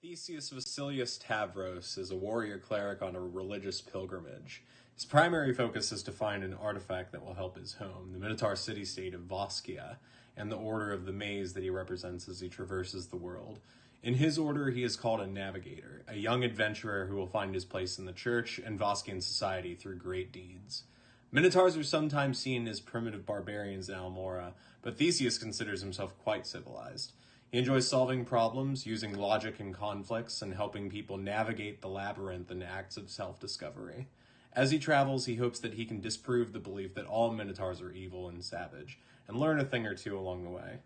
Theseus Vasilius Tavros is a warrior cleric on a religious pilgrimage. His primary focus is to find an artifact that will help his home, the Minotaur city-state of Voskia, and the Order of the Maze that he represents as he traverses the world. In his order, he is called a navigator, a young adventurer who will find his place in the church and Voskian society through great deeds. Minotaurs are sometimes seen as primitive barbarians in Almora, but Theseus considers himself quite civilized. He enjoys solving problems, using logic in conflicts, and helping people navigate the labyrinth in acts of self-discovery. As he travels, he hopes that he can disprove the belief that all Minotaurs are evil and savage, and learn a thing or two along the way.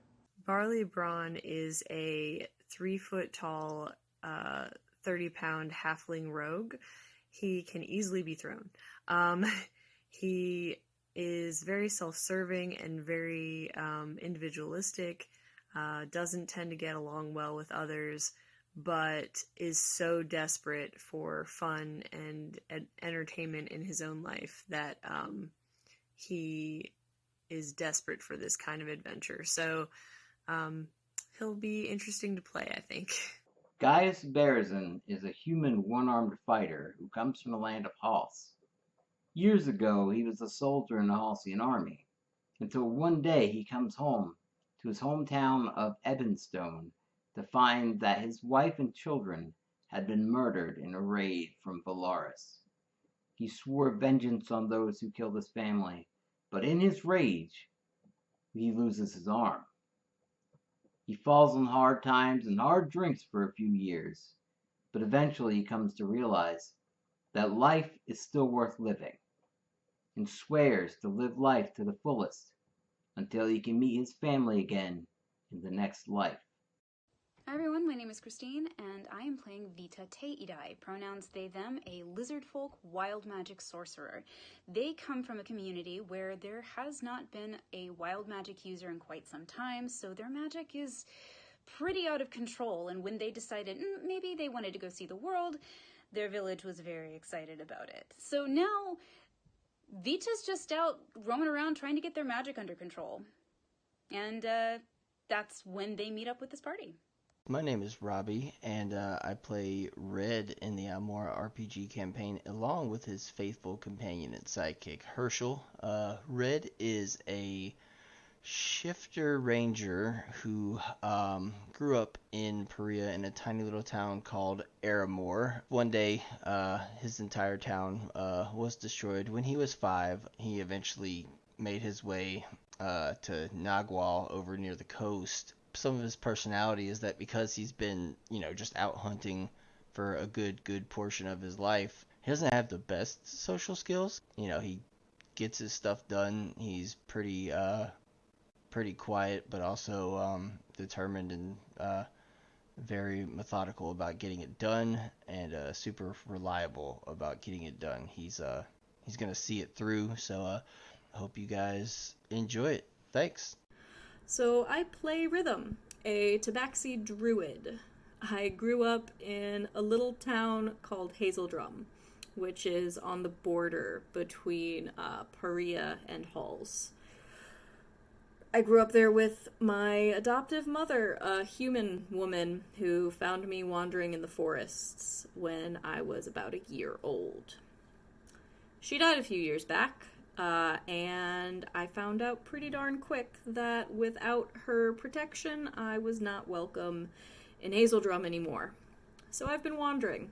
Barley Braun is a 3-foot tall, 30-pound halfling rogue. He can easily be thrown. He is very self-serving and very individualistic, doesn't tend to get along well with others, but is so desperate for fun and entertainment in his own life that he is desperate for this kind of adventure. So he'll be interesting to play, I think. Gaius Berzin is a human one-armed fighter who comes from the land of Hals. Years ago, he was a soldier in the Halsian army, until one day he comes home to his hometown of Ebenstone to find that his wife and children had been murdered in a raid from Valaris. He swore vengeance on those who killed his family, but in his rage, he loses his arm. He falls on hard times and hard drinks for a few years, but eventually he comes to realize that life is still worth living, and swears to live life to the fullest until he can meet his family again in the next life. Hi everyone, my name is Christine, and I am playing Vita Teidai, pronouns they, them, a lizard folk wild magic sorcerer. They come from a community where there has not been a wild magic user in quite some time, so their magic is pretty out of control, and when they decided maybe they wanted to go see the world, their village was very excited about it. So now, Vita's just out roaming around trying to get their magic under control. And that's when they meet up with this party. My name is Robbie, and I play Red in the Almora RPG campaign, along with his faithful companion and sidekick, Herschel. Red is a shifter ranger who grew up in Perea in a tiny little town called Aramor. One day, his entire town was destroyed. When he was 5, he eventually made his way to Nagwal over near the coast. Some of his personality is that because he's been, just out hunting for a good portion of his life, he doesn't have the best social skills. He gets his stuff done. He's pretty quiet, but also determined and very methodical about getting it done, and super reliable about getting it done. He's gonna see it through. So I hope you guys enjoy it. Thanks. So I play Rhythm, a tabaxi druid. I grew up in a little town called Hazeldrum, which is on the border between Perea and Halls. I grew up there with my adoptive mother, a human woman who found me wandering in the forests when I was about a year old. She died a few years back, and I found out pretty darn quick that without her protection, I was not welcome in Hazeldrum anymore. So I've been wandering.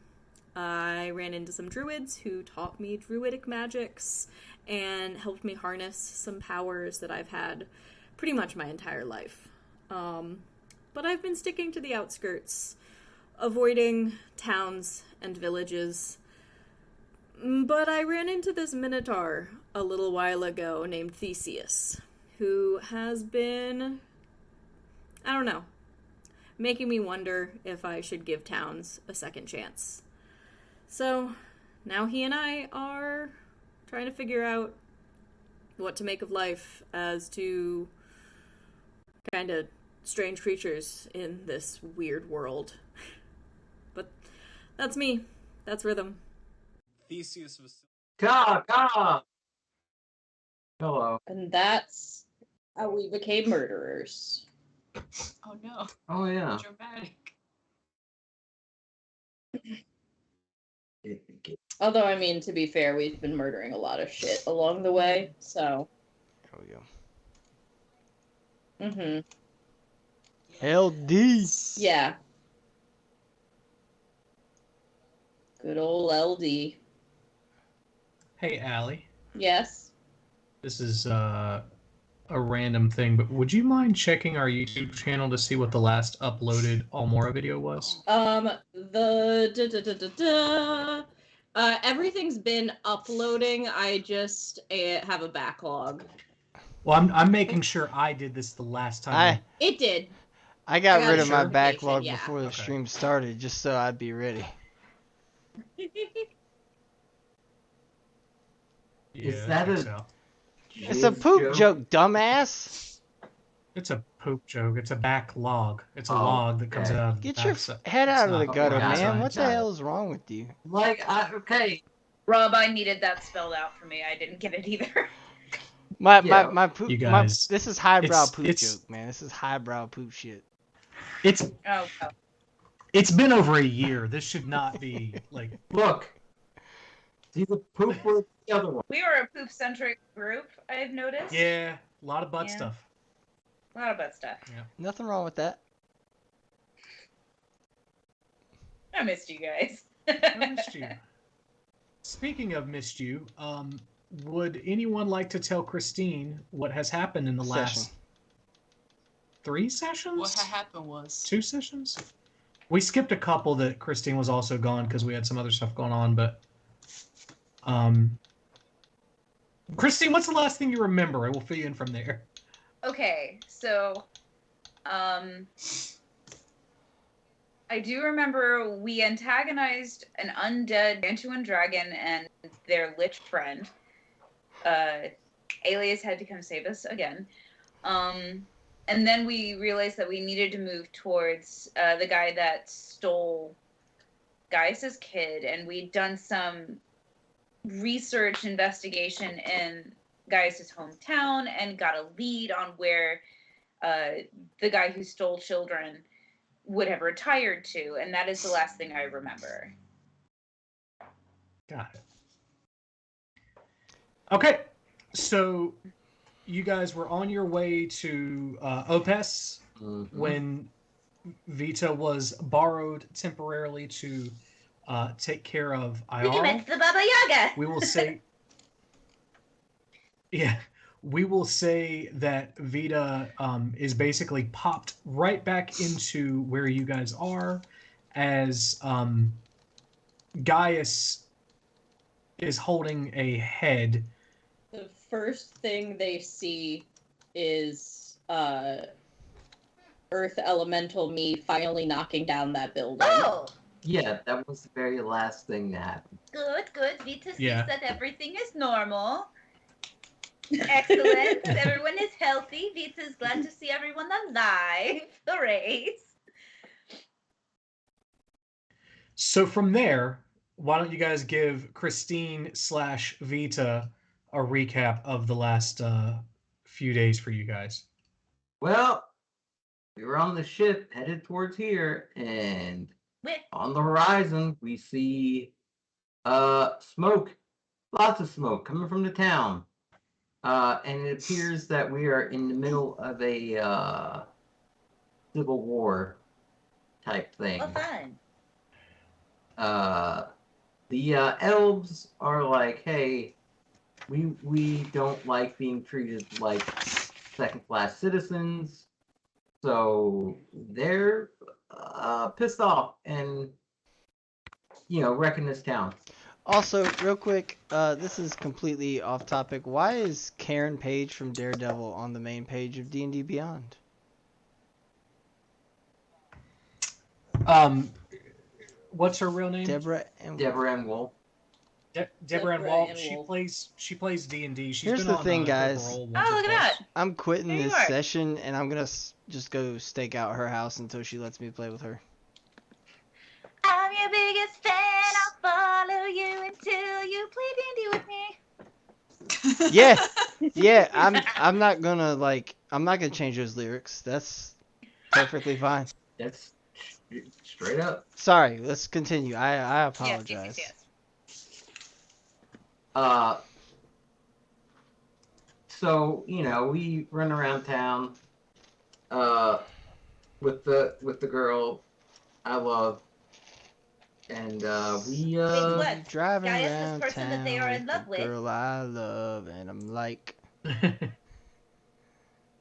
I ran into some druids who taught me druidic magics and helped me harness some powers that I've had pretty much my entire life. But I've been sticking to the outskirts, avoiding towns and villages. But I ran into this Minotaur a little while ago named Theseus, who has been, making me wonder if I should give towns a second chance. So now he and I are trying to figure out what to make of life as two kind of strange creatures in this weird world. But that's me. That's Rhythm. Theseus was... Ka! Hello. And that's how we became murderers. Oh no. Oh yeah. Dramatic. Although, I mean, to be fair, we've been murdering a lot of shit along the way, so. Oh yeah. Mm-hmm. LD. Yeah. Good old LD. Hey, Allie. Yes. This is a random thing, but would you mind checking our YouTube channel to see what the last uploaded Almora video was? Everything's been uploading. I just have a backlog. Well, I'm making sure I did this the last time. It did. I got rid a of my notification, backlog yeah. before the Okay. stream started, just so I'd be ready. Yeah, Is that checks a out. It's a poop joke, dumbass. It's a poop joke. It's a backlog. It's a Oh, log that comes okay. out of the Get your backside. head It's out of the not gutter, got it, man. What the got it. hell is wrong with you? Okay. Rob, I needed that spelled out for me. I didn't get it either. My poop. You guys, This is highbrow it's- poop it's- joke, man. This is highbrow poop shit. It's Oh, it's been over a year. This should not be like. Look. See the poop or the other one? we are a poop-centric group, I've noticed. Yeah, a lot of butt Yeah. stuff. A lot of butt stuff. Yeah. Nothing wrong with that. I missed you guys. I missed you. Speaking of missed you, would anyone like to tell Christine what has happened in the last 3 sessions? What happened was 2 sessions? We skipped a couple that Christine was also gone because we had some other stuff going on, but Christine, what's the last thing you remember? I will fill you in from there. Okay, so I do remember we antagonized an undead Mantuan dragon and their lich friend. Alias had to come save us again. And then we realized that we needed to move towards the guy that stole Gaius's kid, and we'd done some research investigation in Gaius's hometown and got a lead on where the guy who stole children would have retired to, and that is the last thing I remember. Got it. Okay, so you guys were on your way to Opes when Vita was borrowed temporarily to take care of Iara. We met the Baba Yaga! We will say... Yeah, we will say that Vita is basically popped right back into where you guys are as Gaius is holding a head. The first thing they see is Earth Elemental me finally knocking down that building. Oh! Yeah, that was the very last thing that happened. Good. Vita sees Yeah. that everything is normal. Excellent. Everyone is healthy. Vita's glad to see everyone alive. Hooray. So from there, why don't you guys give Christine / Vita a recap of the last few days for you guys? Well, we were on the ship headed towards here, and on the horizon we see smoke, lots of smoke coming from the town, and it appears that we are in the middle of a civil war type thing. Oh, fun. The elves are like, hey, we don't like being treated like second-class citizens, so they're pissed off and, wrecking this town. Also, real quick, this is completely off topic. Why is Karen Page from Daredevil on the main page of D&D Beyond? What's her real name? Deborah Ann Wolf. Deborah Ann Wolf. She plays D&D. Here's the thing, guys. Oh, look at that. I'm quitting There you this are. session, and I'm gonna just go stake out her house until she lets me play with her. I'm your biggest fan. I'll follow you until you play D&D with me. Yeah. I'm not gonna change those lyrics. That's perfectly fine. That's straight up. Sorry. Let's continue. I apologize. Yes. So we run around town with the girl I love, and we Wait, what? Driving Gaius, this around person that they town are with in the love with. girl I love, and I'm like, Wait,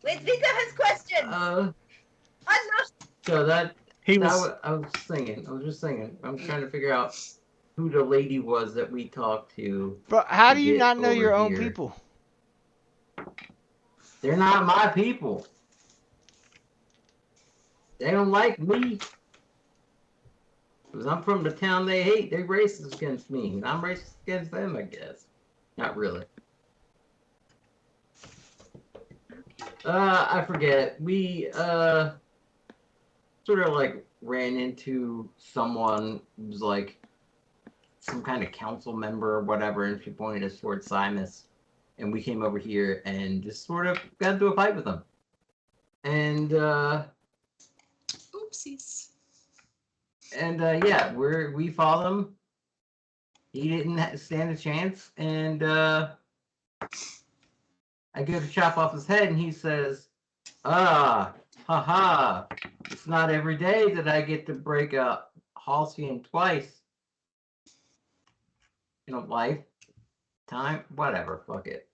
Vika has questions. I'm not. So I was singing. I was just singing. I'm Mm. trying to figure out who the lady was that we talked to. bro, how to do you get not know over your own here. people? They're not my people. They don't like me. Because I'm from the town they hate. They're racist against me. And I'm racist against them, I guess. Not really. I forget. We sort of like ran into someone who was like some kind of council member or whatever, and she pointed us towards Simus. And we came over here and just sort of got into a fight with them. And Oopsies. And yeah, we fought him. He didn't stand a chance, and I go to chop off his head, and he says, haha, it's not every day that I get to break a Halcyon twice in a lifetime. Whatever, fuck it.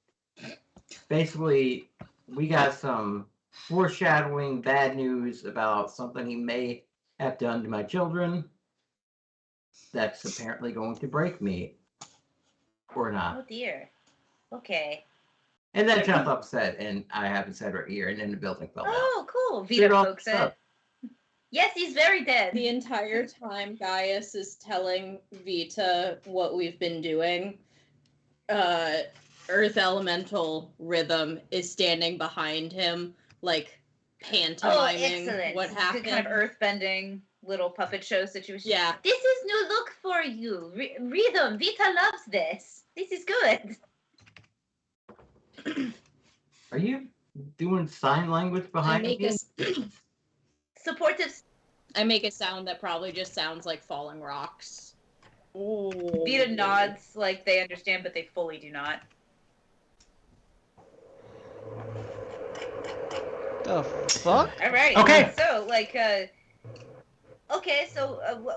Basically, we got some foreshadowing bad news about something he may have done to my children. That's apparently going to break me. Or not. Oh dear. Okay. And then jumped upset, and I haven't said right here, and then the building fell down. Oh, cool. Shoot Vita off pokes the it. Yes, he's very dead. The entire time Gaius is telling Vita what we've been doing, Earth Elemental Rhythm is standing behind him, like pantomiming what happened. Good kind of earthbending little puppet show situation. Yeah. This is new look for you. Rhythm. Vita loves this. This is good. Are you doing sign language behind me? Supportive. I make a sound that probably just sounds like falling rocks. Ooh. Vita nods like they understand, but they fully do not. The fuck? All right. Okay. So,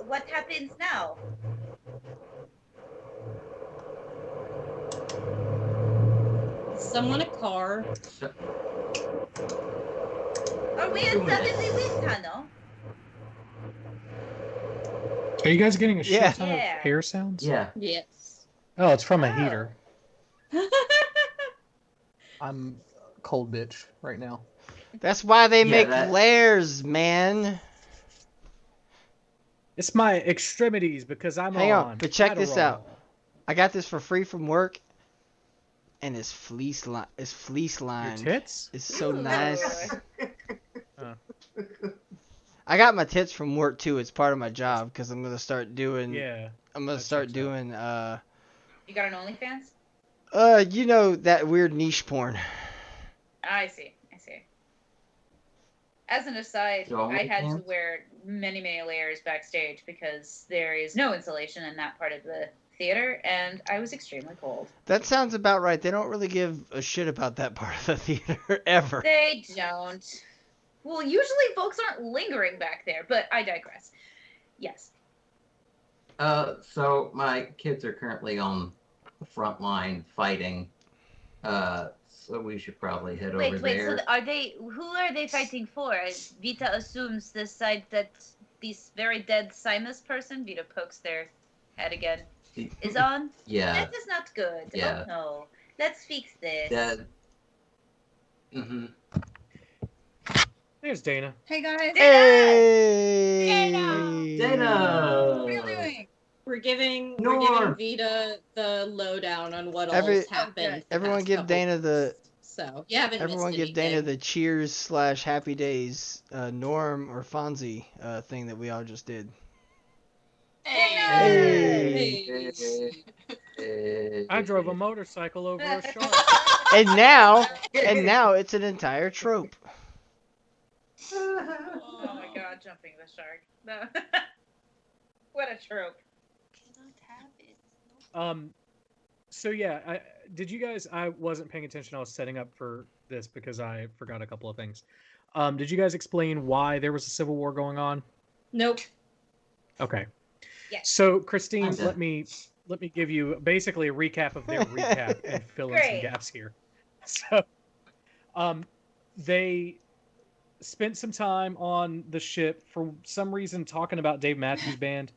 what happens now? Someone a car. Are we in suddenly wind tunnel? Are you guys getting a shit Yeah. ton of hair sounds? Yeah. Yes. Oh, it's from a heater. I'm cold bitch right now. That's why they make that- layers, man. It's my extremities because I'm Hang on, but check this Adderall. out. I got this for free from work, and it's fleece line. Your tits? It's so Ooh. nice. Oh. I got my tits from work too. It's part of my job because I'm gonna start doing. Yeah. I'm gonna that start checks doing. You got an OnlyFans? You know that weird niche porn. I see. As an aside, So I had to OnlyFans? wear many, many layers backstage because there is no insulation in that part of the theater, and I was extremely cold. That sounds about right. They don't really give a shit about that part of the theater ever. They don't. Well, usually folks aren't lingering back there, but I digress. Yes. So my kids are currently on the front line fighting. So we should probably head over there. So who are they fighting for? Vita assumes the side that this very dead Simus person, Vita pokes their head again, is on? Yeah. That is not good. Yeah. Oh no. Let's fix this. Mm-hmm. There's Dana. Hey guys. Hey! Dana! What are you doing? We're giving Vita the lowdown on what all's happened. Everyone give Dana the. So you haven't. Everyone missed give Dana anything. the cheers/happy days Norm or Fonzie thing that we all just did. Hey. I drove a motorcycle over a shark. And now it's an entire trope. Oh my god, jumping the shark. No. What a trope. So yeah, did you guys? I wasn't paying attention. I was setting up for this because I forgot a couple of things. Did you guys explain why there was a civil war going on? Nope. Okay. Yes. So Christine, let me give you basically a recap of their recap and fill in some gaps here. So, they spent some time on the ship for some reason talking about Dave Matthews Band.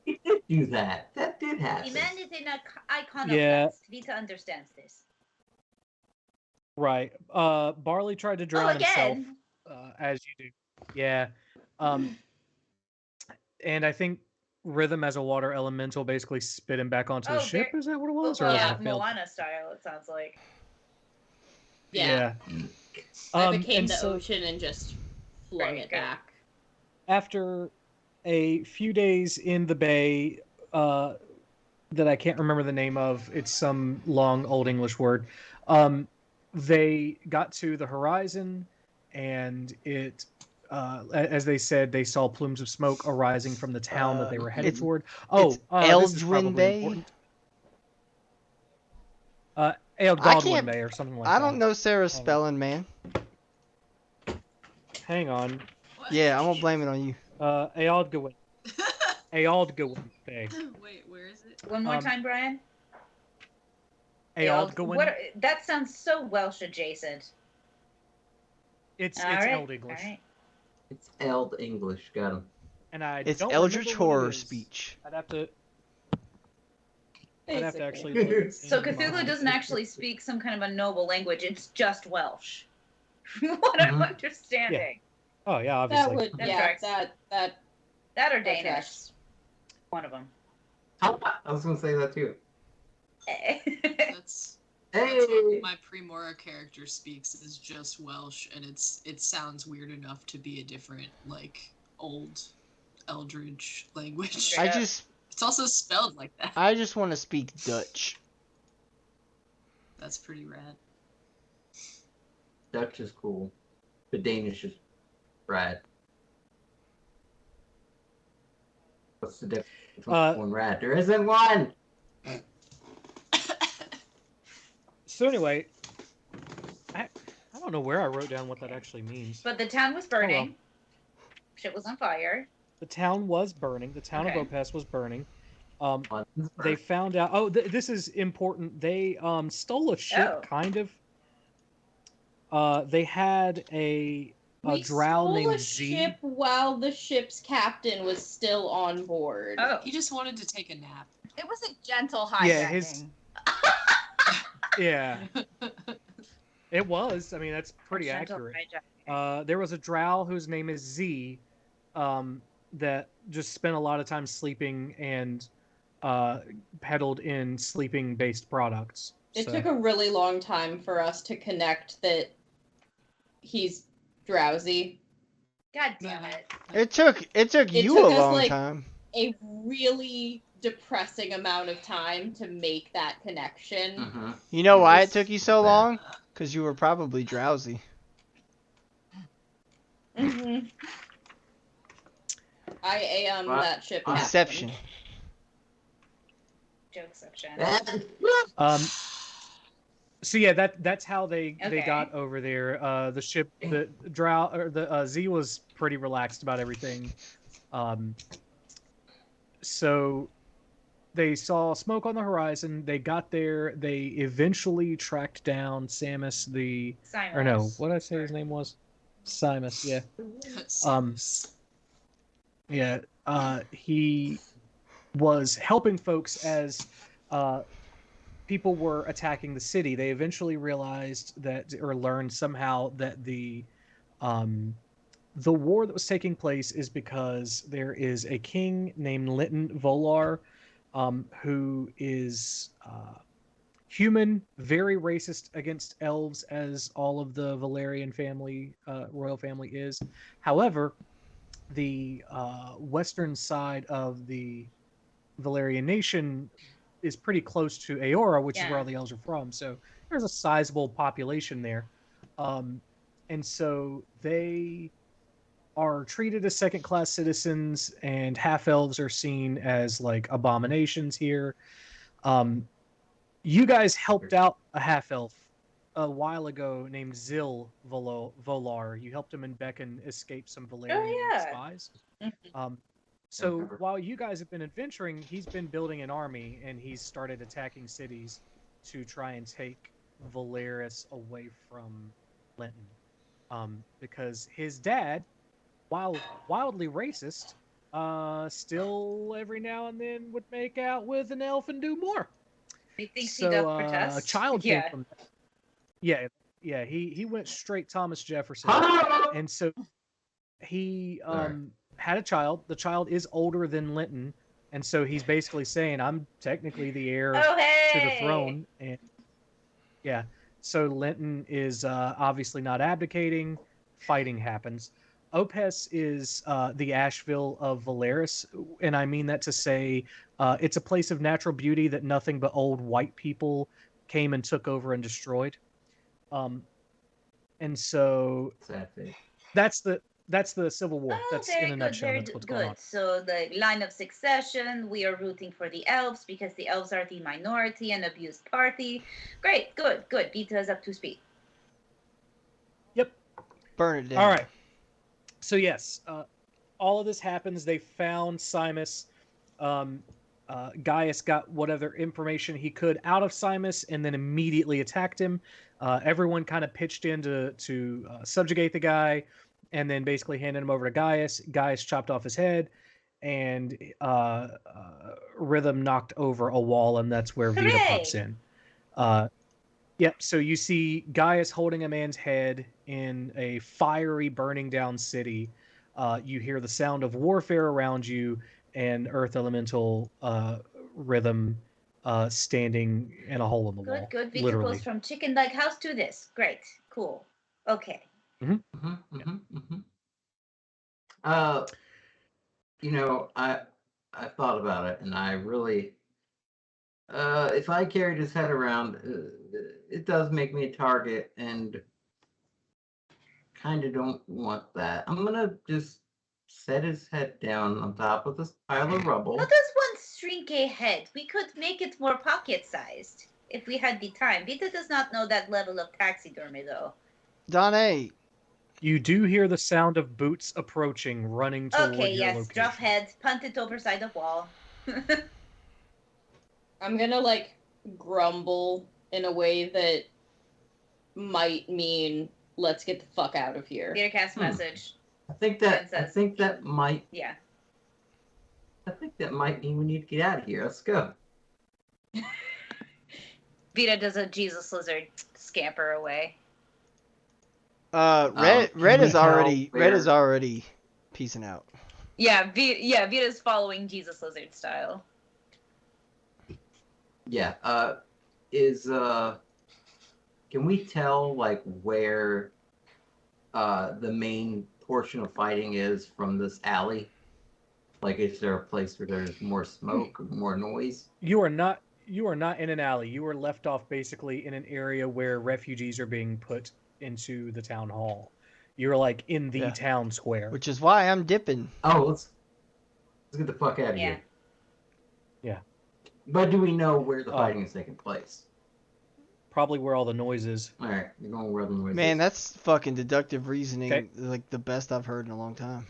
He did do that. That did happen. The man is an iconoclast. Yeah. Vita understands this. Right. Barley tried to drown himself, as you do. Yeah. And I think Rhythm as a water elemental basically spit him back onto the ship. Is that what it was? Yeah, Moana style, it sounds like. Yeah. I became the ocean and just flung it back. After a few days in the bay, that I can't remember the name of, it's some long Old English word, they got to the horizon, and it, as they said, they saw plumes of smoke arising from the town that they were headed toward. This is probably Bay? important. Eldwin Bay or something like that. I don't know Sarah's spelling, man. Hang on. Yeah, I'm gonna blame it on you. Ealdgwin. Ealdgwin Bay. Wait, where is it? One more time, Brian. Ealdgwin. That sounds so Welsh adjacent. It's Old English. All right. It's Eld English. Got him. And it's Eldritch Horror speech. I'd have to actually look. So Cthulhu doesn't actually speak some kind of a noble language. It's just Welsh. What I'm understanding. Yeah. Oh yeah, obviously. That or Danish. One of them. I was gonna say that too. That's what my Primora character speaks is just Welsh, and it sounds weird enough to be a different, like, old Eldritch language. It's also spelled like that. I just want to speak Dutch. That's pretty rad. Dutch is cool, but Danish is rad. What's the difference between one rad? There isn't one. So anyway, I don't know where I wrote down what that actually means. But the town was burning. Shit was on fire. The town was burning. The town of Opes was burning. They found out. This is important. They stole a ship, kind of. They had a drow named Z. Ship while the ship's captain was still on board. Oh, he just wanted to take a nap. It was a gentle hijacking. Yeah, it was. I mean, that's pretty accurate. There was a drow whose name is Z, that just spent a lot of time sleeping and peddled in sleeping-based products. It took a really long time for us to connect that he's drowsy. God damn it! It took you a long time. A really depressing amount of time to make that connection. Mm-hmm. You know why it took you so long? Because you were probably drowsy. Mm-hmm. I am that ship captain. Deception. Jokeception. So yeah, that's how they got over there. The ship, the drow or the Z was pretty relaxed about everything. So they saw smoke on the horizon. They got there. They eventually tracked down Samus or no, what did I say his name was? Simus, yeah. He was helping folks as people were attacking the city. They eventually realized learned somehow that the war that was taking place is because there is a king named Linton Volar, who is human, very racist against elves, as all of the Valerian family, royal family is. However, the western side of the Valerian nation is pretty close to Aora, which is where all the elves are from. So there's a sizable population there. And so they are treated as second-class citizens, and half-elves are seen as, like, abominations here. You guys helped out a half elf a while ago named Volar. You helped him and Beckon escape some Valerian spies. So while you guys have been adventuring, he's been building an army and he's started attacking cities to try and take Valeris away from Linton. Because his dad, while wildly racist, still every now and then would make out with an elf and do more. He thinks he does protest. A child came from that. Yeah, he went straight Thomas Jefferson. And so he had a child. The child is older than Linton, and so he's basically saying, I'm technically the heir to the throne. And yeah, so Linton is obviously not abdicating. Fighting happens. Opes is the Asheville of Valeris, and I mean that to say it's a place of natural beauty that nothing but old white people came and took over and destroyed. And so that's the Civil War. That's in a nutshell. That's what's going on. So the line of succession, we are rooting for the elves because the elves are the minority and abused party. Great, good. Vita is up to speed. Yep. Burn it down. All right. So yes, all of this happens. They found Simus. Gaius got whatever information he could out of Simus and then immediately attacked him. Everyone kind of pitched in to subjugate the guy and then basically handed him over to Gaius. Gaius chopped off his head and Rhythm knocked over a wall, and that's where Vita pops in. Yep, so you see Gaius holding a man's head in a fiery, burning down city. You hear the sound of warfare around you, and Earth Elemental Rhythm standing in a hole in the wall. Good. Vita goes from chicken-like house to this. Great. Cool. Okay. I thought about it, and I really... if I carried his head around, it does make me a target, and kind of don't want that. I'm gonna just set his head down on top of this pile of rubble. How does one shrink a head? We could make it more pocket-sized if we had the time. Vita does not know that level of taxidermy, though. Donnie. You do hear the sound of boots approaching, running toward your location. Drop head, punt it over side of wall. I'm gonna grumble in a way that might mean let's get the fuck out of here. Vita cast message. I think that might. Yeah. I think that might mean we need to get out of here. Let's go. Vita does a Jesus lizard scamper away. Red is already peacing out. Yeah, Vita's following Jesus lizard style. Yeah. Can we tell where the main portion of fighting is from this alley? Is there a place where there's more smoke, more noise? You are not in an alley. You are left off basically in an area where refugees are being put into the town hall. You're in the town square. Which is why I'm dipping. Oh, let's get the fuck out of here. Yeah. But do we know where the fighting is taking place? Probably where all the noise is. All right, you're going where the noise is. Man, that's fucking deductive reasoning, the best I've heard in a long time.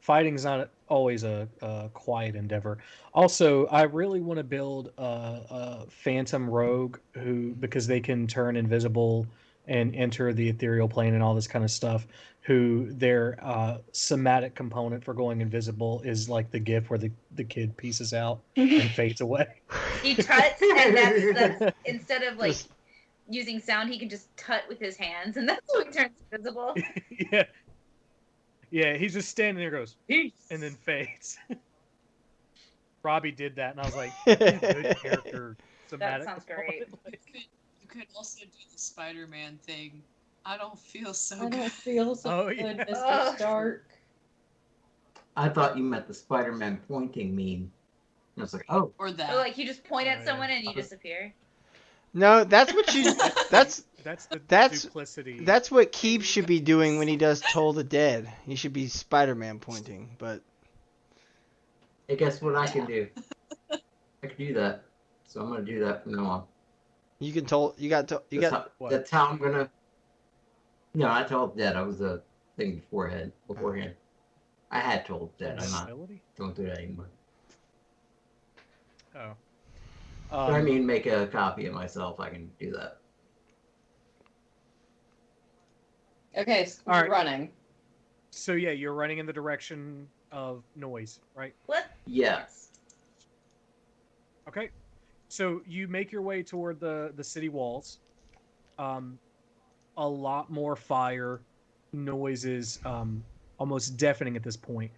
Fighting's not always a quiet endeavor. Also, I really want to build a phantom rogue because they can turn invisible and enter the ethereal plane and all this kind of stuff, who their somatic component for going invisible is the GIF where the kid pieces out and fades away. He tuts, and that's instead of using sound, he can just tut with his hands, and that's how he turns invisible. Yeah, he's just standing there, goes, peace, and then fades. Robbie did that, and I was like, good character. That sounds great. You could also do the Spider-Man thing. I don't feel so good. I don't feel so good, Mr. Stark. I thought you meant the Spider-Man pointing meme. I was like, oh. Or that. Or you just point at someone and you disappear. No, that's what you. That's duplicity. That's what Keeb should be doing when he does Toll the Dead. He should be Spider-Man pointing, but. Hey, guess what I can do? I can do that. So I'm gonna do that from now on. You can told you got to you That's got how, that's how I'm gonna. No, I told Dad I was a thing beforehand. I had told Dad. I'm not. Don't do that anymore. Oh. But I mean, make a copy of myself. I can do that. Okay, so All right. running. So yeah, you're running in the direction of noise, right? What? Yes. Okay. So you make your way toward the city walls. A lot more fire, noises, almost deafening at this point.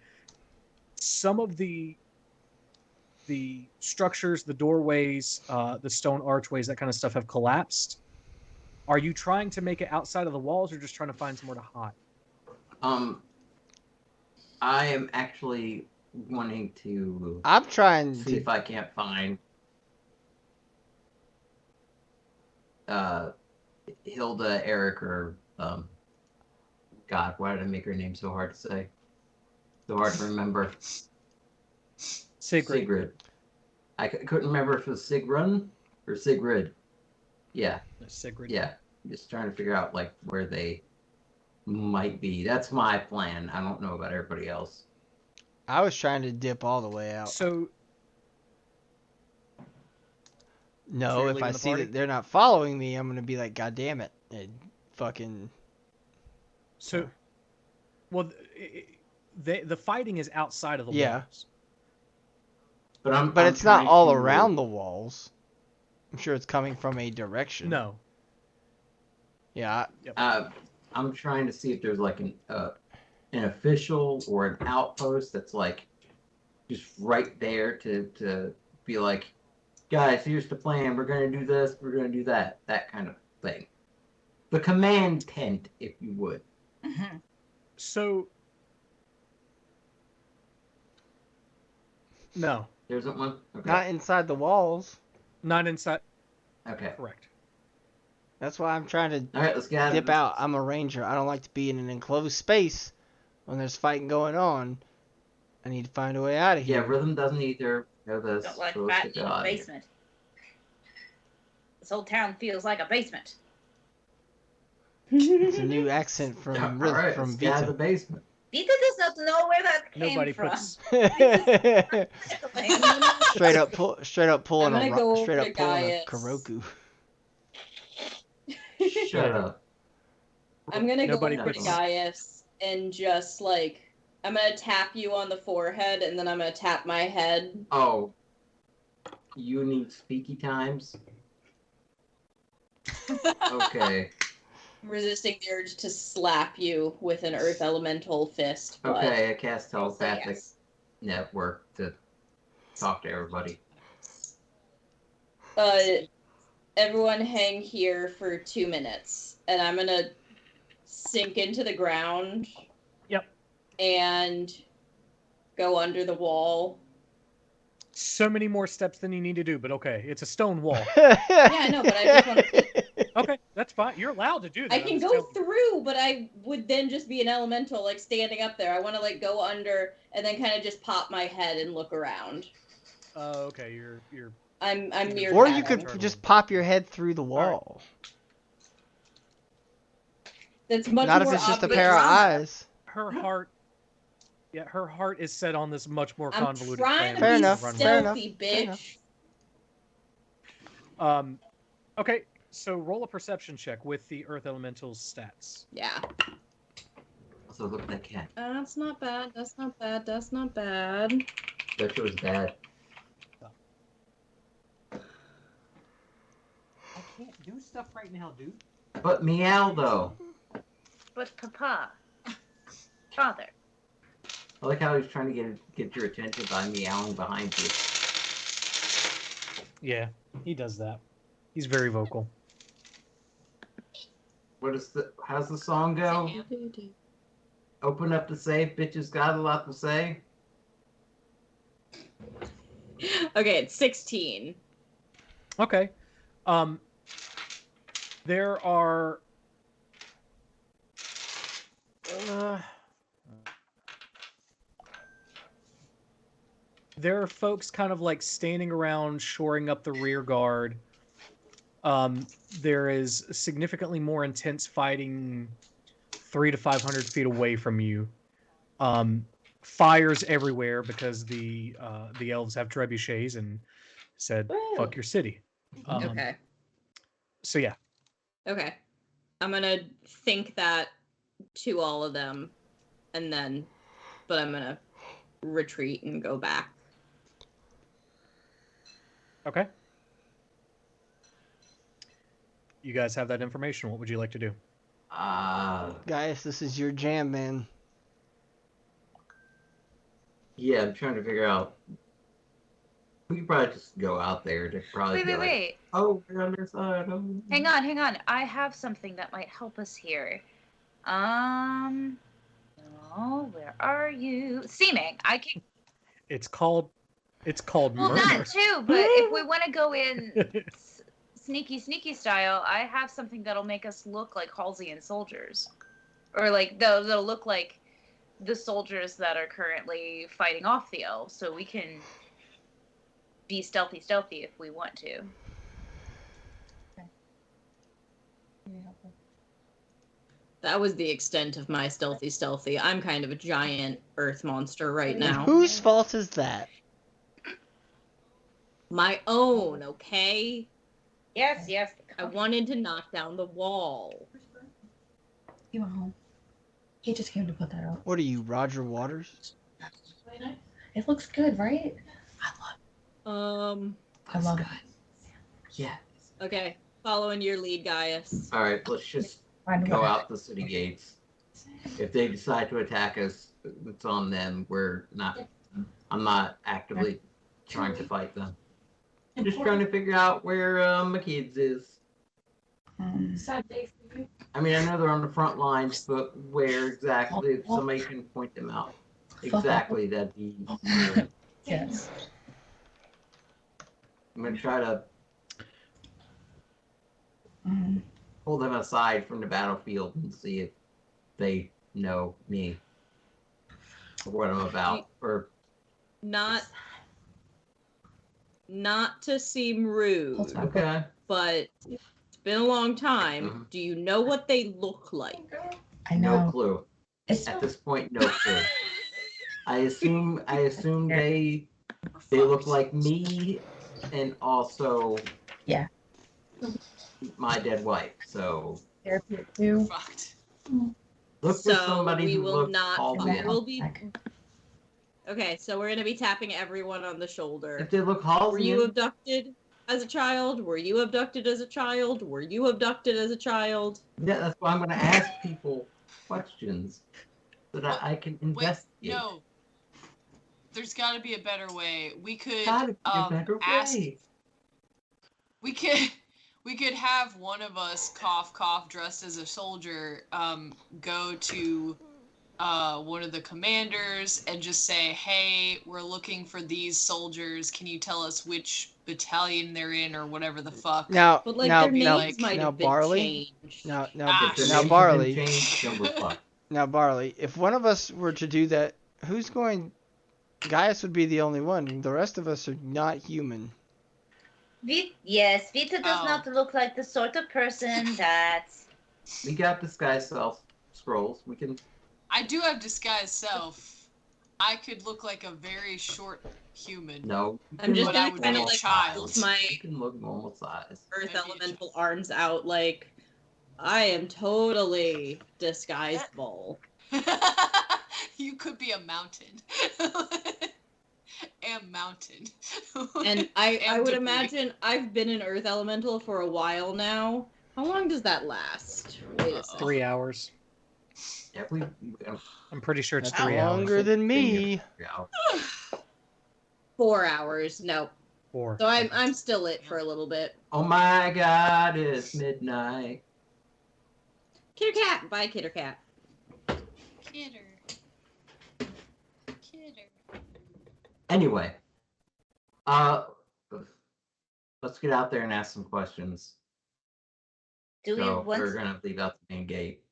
Some of the structures, the doorways, the stone archways, that kind of stuff have collapsed. Are you trying to make it outside of the walls, or just trying to find somewhere to hide? I am actually wanting to. I'm trying see if I can't find Hilda, Eric, or God, why did I make her name so hard to say? So hard to remember. Sigrid. I couldn't remember if it was Sigrun or Sigrid. Yeah. Sigrid. Yeah. I'm just trying to figure out like where they might be. That's my plan. I don't know about everybody else. I was trying to dip all the way out. So no, if I see that they're not following me, I'm gonna be like, God damn it, and fucking. So, well, the fighting is outside of the walls. But it's not all around the walls. I'm sure it's coming from a direction. No. Yeah. I'm trying to see if there's like an official or an outpost that's like just right there to be like, guys, here's the plan. We're gonna do this. We're gonna do that. That kind of thing. The command tent, if you would. So. No. There isn't one? Okay. Not inside the walls. Not inside. Okay. Correct. That's why I'm trying to All right, let's get dip out. I'm a ranger. I don't like to be in an enclosed space when there's fighting going on. I need to find a way out of here. Yeah, Rhythm doesn't either. Know this. Don't like fighting in a basement. This whole town feels like a basement. It's a new accent from from Vita. The basement. Vita does not know where that came from. straight up pulling a Karoku. Shut up. I'm gonna go over to Gaius and just like I'm gonna tap you on the forehead and then I'm gonna tap my head. Oh. You need speaky times? Okay. Resisting the urge to slap you with an earth elemental fist. Okay, I cast telepathic network to talk to everybody. Everyone hang here for 2 minutes, and I'm gonna sink into the ground. Yep. And go under the wall. So many more steps than you need to do, but okay, it's a stone wall. Yeah, I know, but I just want to. Okay, that's fine. You're allowed to do that. I can go through, but I would then just be an elemental, like standing up there. I want to like go under and then kind of just pop my head and look around. Okay, you're. I'm near. Or you could just pop your head through the wall. That's much not more if it's just a obvious. pair of eyes. Her heart. Yeah, her heart is set on this much more convoluted plan. Fair enough. Stealthy, bitch. Okay, so roll a perception check with the Earth Elemental's stats. Yeah. Also, look at that cat. That's not bad. That's not bad. That's not bad. That was bad. I can't do stuff right now, dude. But meow, though. But Papa. Father. I like how he's trying to get your attention by meowing behind you. Yeah, he does that. He's very vocal. How's the song go? Open up the safe, bitches got a lot to say. Okay, it's 16. Okay. There are there are folks kind of like standing around shoring up the rear guard. There is significantly more intense fighting 300 to 500 feet away from you. Fires everywhere because the elves have trebuchets and said, "Fuck your city." Okay. So yeah. Okay. I'm gonna think that to all of them, and then, but I'm gonna retreat and go back. Okay. You guys have that information. What would you like to do? Guys, this is your jam, man. Yeah, I'm trying to figure out. We could probably just go out there to probably Wait. Oh, we're on their side. Oh. Hang on. I have something that might help us here. Oh, where are you? Seeming. I can. It's called Well, murder. that too. But if we want to go in sneaky style, I have something that'll make us look like Halsey soldiers, or like they'll look like the soldiers that are currently fighting off the elves, so we can be stealthy if we want to. That was the extent of my stealthy. I'm kind of a giant earth monster right now. And whose fault is that? My own, okay? Yes. I wanted to knock down the wall. He went home. He just came to put that up. What are you, Roger Waters? It looks good, right? I love it. Yeah. Okay, following your lead, Gaius. All right, let's just go out the city gates. If they decide to attack us, it's on them. I'm not actively trying to fight them. I'm just trying to figure out where my kids is. Sad day for you. I mean, I know they're on the front lines, but where exactly? If somebody can point them out, exactly, that'd be good. Yes. I'm gonna try to pull them aside from the battlefield and see if they know me or what I'm about. Or not to seem rude, okay, but it's been a long time. Do you know what they look like? I know. No clue. At this point, no clue. I assume they look like me, and also my dead wife. So they're here too. Fucked. Look for somebody who looks Halsey. We'll be. Okay, so we're gonna be tapping everyone on the shoulder. If they look Halsey, were you abducted as a child? Were you abducted as a child? Were you abducted as a child? Yeah, that's why I'm gonna ask people questions so that I can investigate. No. There's got to be a better way. We could ask. We could have one of us cough dressed as a soldier go to one of the commanders and just say, "Hey, we're looking for these soldiers. Can you tell us which battalion they're in or whatever the fuck?" Now, but like their names might have been Barley. changed. Now, Barley. Now, Barley. If one of us were to do that, who's going? Gaius would be the only one. The rest of us are not human. Yes, Vita does not look like the sort of person that... We got disguise self scrolls. We can... I do have disguise self. I could look like a very short human. No. I'm just gonna kind of like child. my You can look normal size. earth elemental arms out like I am totally disguisable. You could be a mountain. Am mountain. And I would imagine I've been an earth elemental for a while now. How long does that last? Wait a second. 3 hours. Yeah, I'm pretty sure it's That's 3 hours. longer than me. 4 hours. No. 4. So I'm still lit for a little bit. Oh my God! It's midnight. Kitter cat. Bye, kitter cat. Kitter. Anyway, let's get out there and ask some questions. We're gonna leave out the main gate.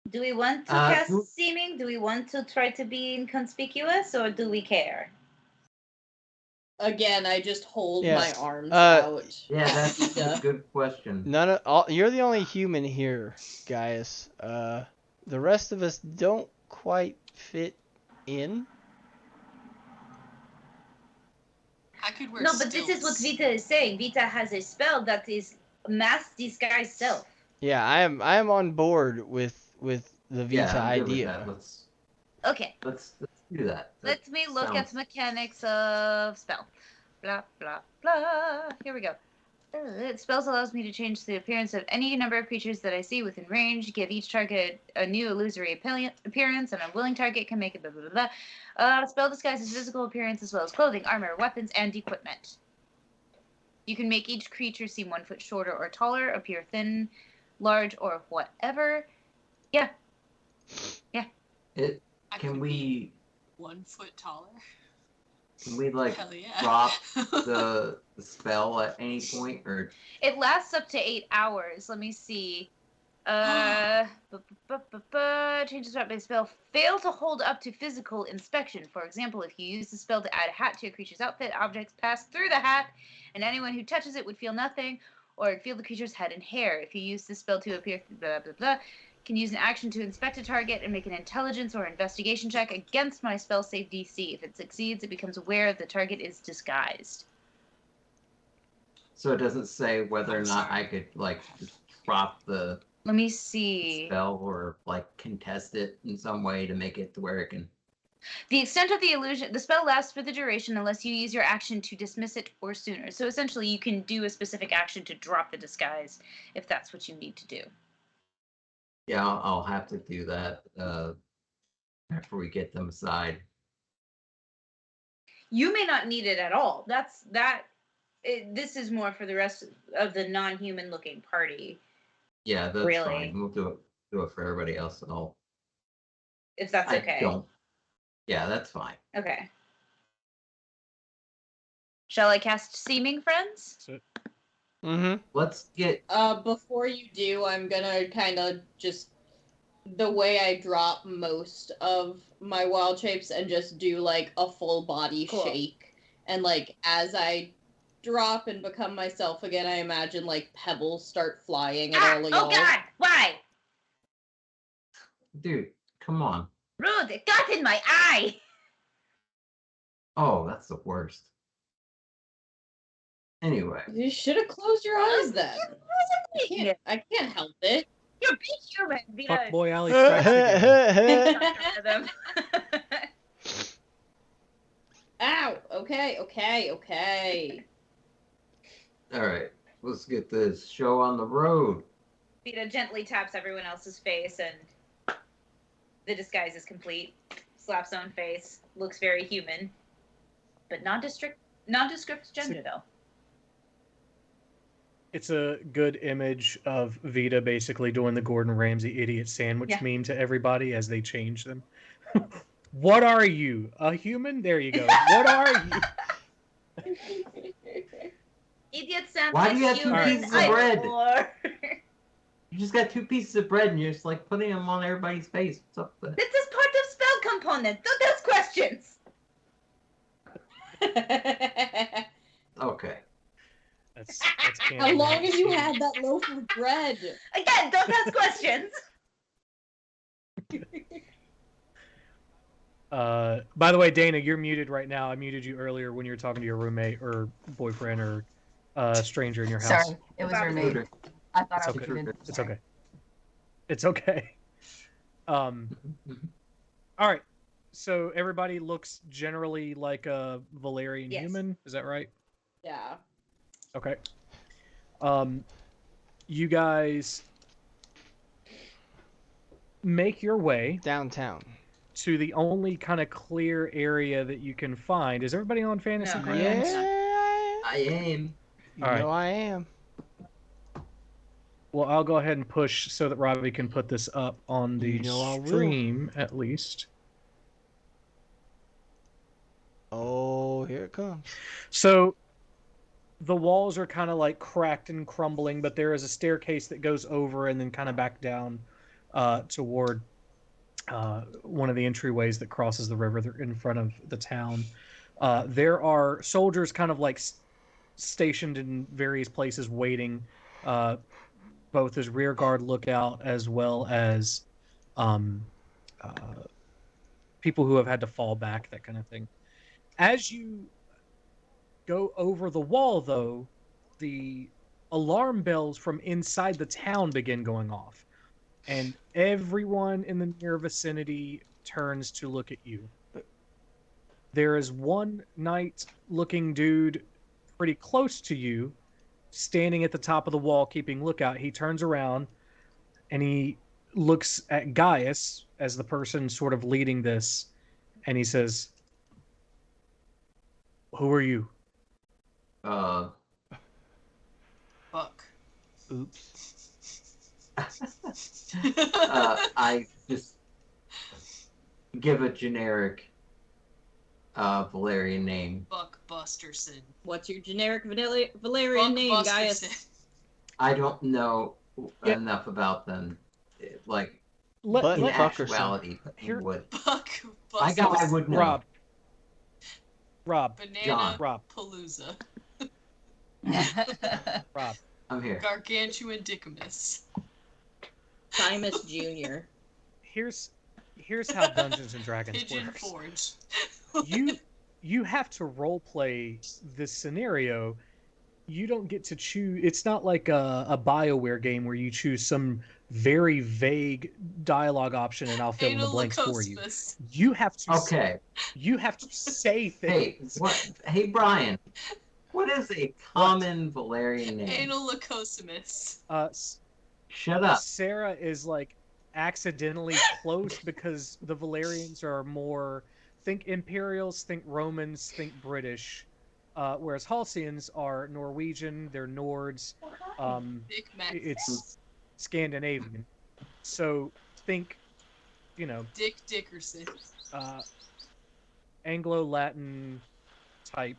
Do we want to cast seeming? Do we want to try to be inconspicuous, or do we care? Again, I just hold Yeah. my arms out. Yeah, that's a good question. You're the only human here, Gaius. The rest of us don't quite fit in. I could wear No, but this is what Vita is saying. Vita has a spell that is mass disguise self. Yeah, I am on board with the Vita I'm good with idea. that. Okay. Let's do that. Let me look at mechanics of spell. Blah, blah, blah. Here we go. Spells allows me to change the appearance of any number of creatures that I see within range, give each target a new illusory appearance, and a willing target can make it blah, blah, blah. Spell disguises physical appearance as well as clothing, armor, weapons, and equipment. You can make each creature seem 1 foot shorter or taller, appear thin, large, or whatever. Yeah. Yeah. Can we 1 foot taller? Can we yeah. drop the spell at any point, or it lasts up to 8 hours? Let me see. Changes up by spell. Fail to hold up to physical inspection. For example, if you use the spell to add a hat to a creature's outfit, objects pass through the hat, and anyone who touches it would feel nothing, or feel the creature's head and hair. If you use the spell to appear, blah blah blah, can use an action to inspect a target and make an intelligence or investigation check against my spell save DC. If it succeeds, it becomes aware the target is disguised. so it doesn't say whether or not I could just drop the. Let me see. Spell or contest it in some way to make it to where it can. The extent of the illusion, the spell lasts for the duration unless you use your action to dismiss it or sooner. So essentially, you can do a specific action to drop the disguise if that's what you need to do. Yeah, I'll have to do that after we get them aside. You may not need it at all. This is more for the rest of the non-human looking party. Yeah, that's fine. We'll do it for everybody else and all. If that's okay. Yeah, that's fine. Okay. Shall I cast Seeming Friends? Mm-hmm. Let's get. Before you do, I'm gonna kind of just the way I drop most of my wild shapes and just do a full body shake, and as I drop and become myself again, I imagine pebbles start flying at all of y'all. Oh God! Why? Dude, come on. Rude! It got in my eye. Oh, that's the worst. Anyway. You should have closed your eyes then. I can't help it. You're big human. Fuck boy, Ali strikes again. Ow! Okay. All right, let's get this show on the road. Vita gently taps everyone else's face, and the disguise is complete. Slap's own face looks very human, but nondescript gender though. It's a good image of Vita basically doing the Gordon Ramsay idiot sandwich meme to everybody as they change them. What are you? A human? There you go. What are you? Idiot sandwich. Why do you have 2 pieces of bread? You just got 2 pieces of bread and you're just putting them on everybody's face. What's up with that? This is part of spell component. Don't ask questions. Okay. That's How long have you had that loaf of bread? Again, don't ask questions. By the way, Dana, you're muted right now. I muted you earlier when you were talking to your roommate or boyfriend or stranger in your house. Sorry, it was roommate. I thought I was muted. It's okay. It's okay. All right. So everybody looks generally like a Valerian human. Is that right? Yeah. Okay. You guys make your way downtown to the only kind of clear area that you can find. Is everybody on Fantasy Grounds? Yeah, I am. You know I am. Well, I'll go ahead and push so that Robbie can put this up on the stream, at least. Oh, here it comes. So the walls are kind of cracked and crumbling, but there is a staircase that goes over and then kind of back down toward one of the entryways that crosses the river in front of the town. There are soldiers kind of like stationed in various places waiting, both as rear guard lookout as well as um, uh, people who have had to fall back, that kind of thing. As you go over the wall, though, the alarm bells from inside the town begin going off, and everyone in the near vicinity turns to look at you. There is one knight-looking dude pretty close to you, standing at the top of the wall, keeping lookout. He turns around and he looks at Gaius as the person sort of leading this, and he says, "Who are you?" Fuck. Oops. I just give a generic Valerian name. Buck Busterson. What's your generic Valerian name, Gaius? I don't know enough about them. Like, But in Buckerson. actuality, here would. Buck My guy would know. Rob. Banana John. Rob. Palooza. Rob. I'm here. Gargantuan Dickamus. Simus Jr. Here's how Dungeons and Dragons Pigeon works. Forge. You have to role play this scenario. You don't get to choose. It's not like a BioWare game where you choose some very vague dialogue option and I'll fill in the blanks for you. You have to. You have to say things. Hey, what? Hey, Brian. What is a common Valerian name? Anal Leucosimus. Shut up. Sarah is like accidentally close because the Valerians are more, think Imperials, think Romans, think British, whereas Halcyons are Norwegian, they're Nords, it's Scandinavian. So think, Dick Dickerson. Anglo-Latin type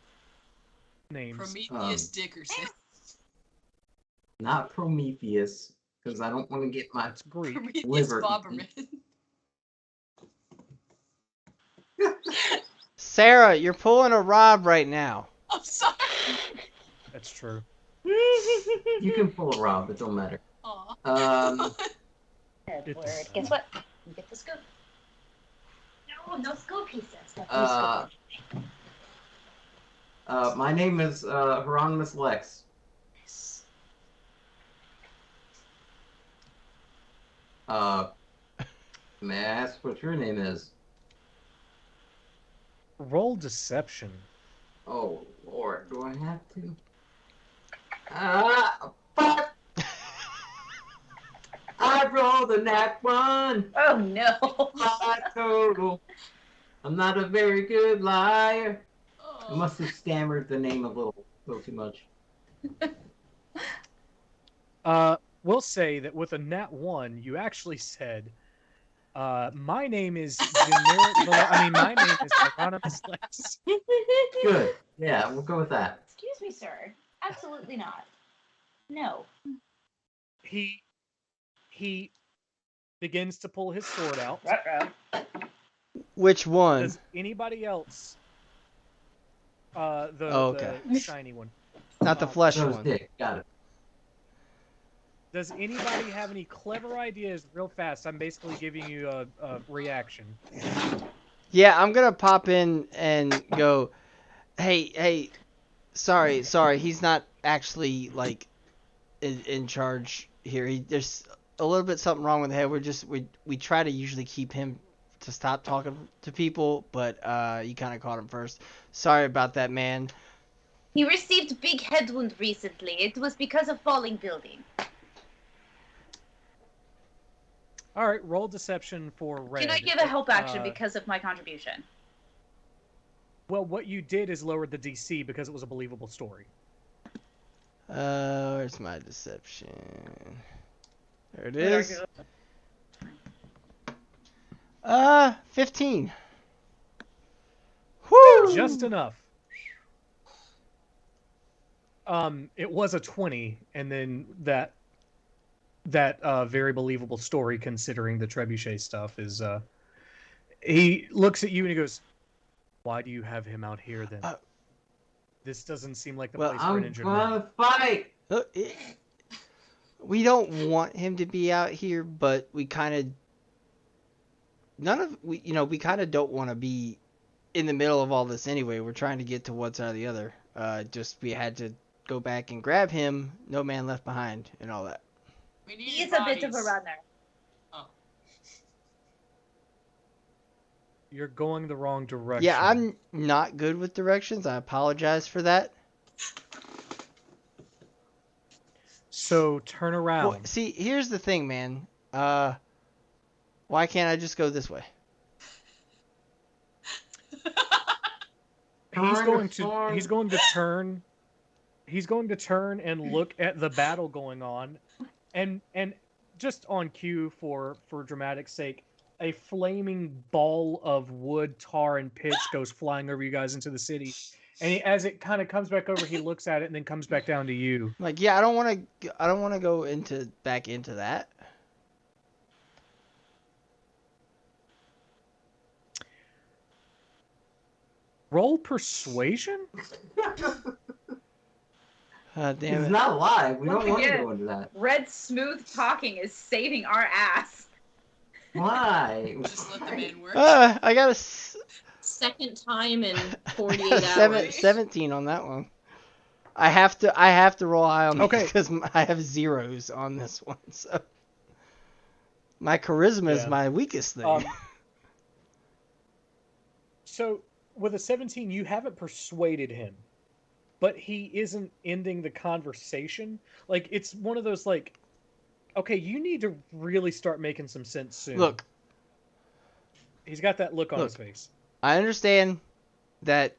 names. Prometheus Dickerson. Not Prometheus, because I don't want to get my Prometheus liver. Bobberman. Sarah, you're pulling a Rob right now. I'm sorry. That's true. You can pull a Rob, it don't matter. Word. Guess what? You get the scoop. No scoop, he says. My name is Hieronymus Lex. May I ask what your name is? Roll deception. Oh, Lord, do I have to? Fuck! I rolled a nat 1. Oh, no. Total. I'm not a very good liar. I must have stammered the name a little too much. We'll say that with a nat 1, you actually said, my name is my name is Hieronymus Lex. Good. Yeah, we'll go with that. Excuse me, sir. Absolutely not. No. He begins to pull his sword out. Which one? Does anybody else? Okay. The shiny one. Not the flesh one. Dick. Got it. Does anybody have any clever ideas real fast? I'm basically giving you a reaction. Yeah, I'm gonna pop in and go, hey, sorry, he's not actually, like, in charge here. There's a little bit something wrong with the head. We try to usually keep him to stop talking to people, but you kind of caught him first. Sorry about that, man. He received big head wound recently. It was because of falling building. All right, roll deception for Red. Can I give a help action because of my contribution? Well, what you did is lowered the DC because it was a believable story. Where's my deception? There it is. 15. Woo! Just enough. It was a 20, and then that very believable story, considering the trebuchet stuff, is he looks at you and he goes, Why do you have him out here then? This doesn't seem like the Well, place for an I'm injured man. gonna fight. We don't want him to be out here, but we kind of we kind of don't want to be in the middle of all this anyway. We're trying to get to one side or the other. Just we had to go back and grab him. No man left behind, and all that. He is a bit of a runner. Oh. You're going the wrong direction. Yeah, I'm not good with directions. I apologize for that. So turn around. Well, see, here's the thing, man. Why can't I just go this way? He's going to turn. He's going to turn and look at the battle going on, and just on cue for dramatic's sake, a flaming ball of wood, tar, and pitch goes flying over you guys into the city. And as it kind of comes back over, he looks at it and then comes back down to you. Like, yeah, I don't want to go back into that. Roll persuasion? Damn He's it. not alive. We Once don't want to again, go into that. Red smooth talking is saving our ass. Why? Just let the man work. I got a Second time in 48 hours. 17 on that one. I have to roll high on Okay. because I have zeros on this one. So my charisma is my weakest thing. So with a 17, you haven't persuaded him, but he isn't ending the conversation. Like, it's one of those, like, okay, you need to really start making some sense soon. Look. He's got that look on his face. I understand that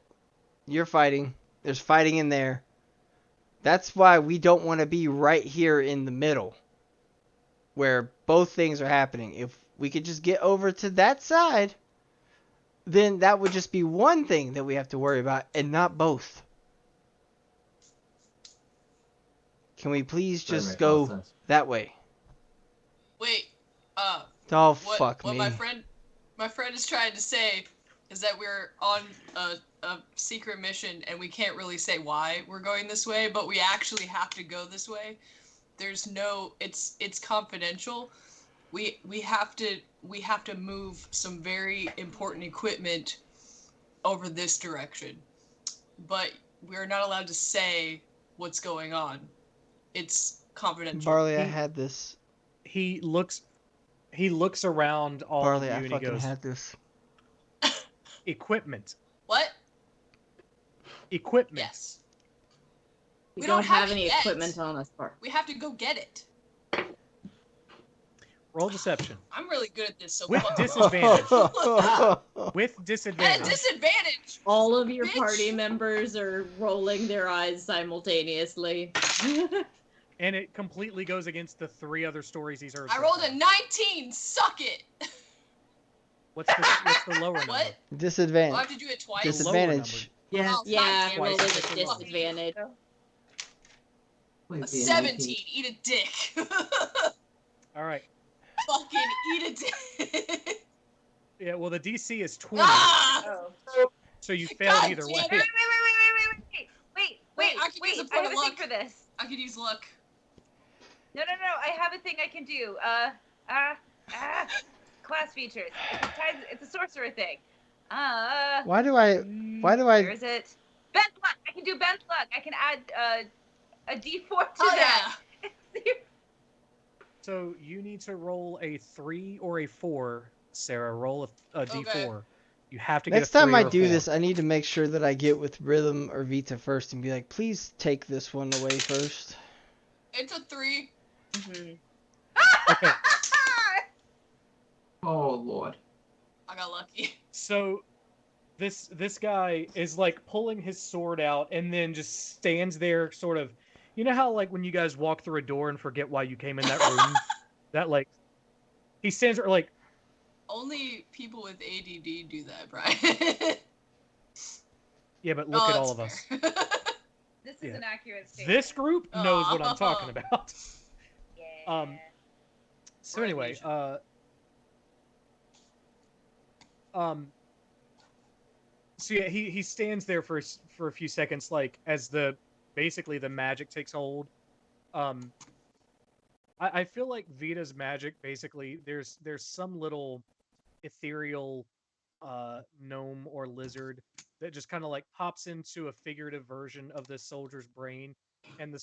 you're fighting. There's fighting in there. That's why we don't want to be right here in the middle where both things are happening. If we could just get over to that side, then that would just be one thing that we have to worry about and not both. Can we please just go that way? Wait, Oh, what, fuck what me. my friend is trying to say is that we're on a secret mission and we can't really say why we're going this way, but we actually have to go this way. There's no, it's confidential. We have to move some very important equipment over this direction, but we're not allowed to say what's going on. It's confidential. Barley, I had this. He looks around all Barley, of you I and he fucking goes, had this. Equipment. What? Equipment. Yes. We don't have any equipment on us, Bart. We have to go get it. Roll deception. I'm really good at this so With far. disadvantage. With disadvantage. At a disadvantage. All of your Bitch. party members are rolling their eyes simultaneously. And it completely goes against the 3 other stories he's heard. I rolled a 19. Suck it. What's the lower number? What? Disadvantage. Oh, I have to do it twice. Disadvantage. Yeah. Oh, Yeah, goddamn rolled it. at a disadvantage. A 17. Eat a dick. All right. Fucking eat a dick. Yeah, well, the DC is 20. Ah! Oh. So you failed God either damn way. it. Wait, I could use a I point have of a thing luck. for this. I could use luck. No, I have a thing I can do. Class features. It's a sorcerer thing. Why do I? Where is it? Bent luck. I can do bent luck. I can add a D4 to that. So you need to roll a 3 or a 4, Sarah. Roll a D4. Okay. You have to get Next a 3 time I or a do 4. this, I need to make sure that I get with Rhythm or Vita first and be like, please take this one away first. It's a 3. Mm-hmm. Okay. Oh, Lord. I got lucky. So this guy is like pulling his sword out and then just stands there sort of, you know how like when you guys walk through a door and forget why you came in that room? That like, he stands there like. Only people with ADD do that, Brian. Yeah, but look at all of us. This is an accurate statement. This group knows what I'm talking about. Yeah. So anyway, So yeah, he stands there for a few seconds, like as basically the magic takes hold. I feel like Vita's magic basically there's some little ethereal gnome or lizard that just kind of like pops into a figurative version of the soldier's brain, and the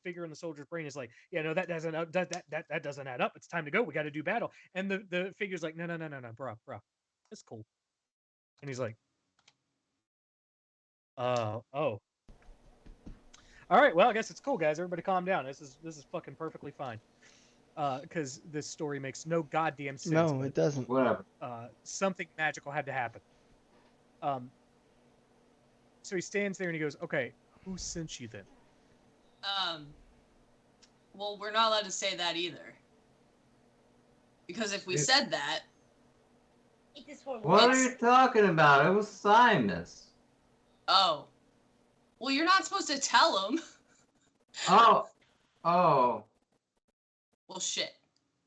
figure in the soldier's brain is like, yeah, no, that doesn't that doesn't add up. It's time to go. We got to do battle. And the figure's like, no, bro, it's cool. And he's like, oh, all right, well, I guess it's cool, guys. Everybody, calm down. This is fucking perfectly fine. Because this story makes no goddamn sense. No, it doesn't. Whatever. Something magical had to happen. So he stands there and he goes, "Okay, who sent you then?" Well, we're not allowed to say that either. Because if we said that... What are you talking about? It was Simus. Oh. Well, you're not supposed to tell him. Oh. Well, shit.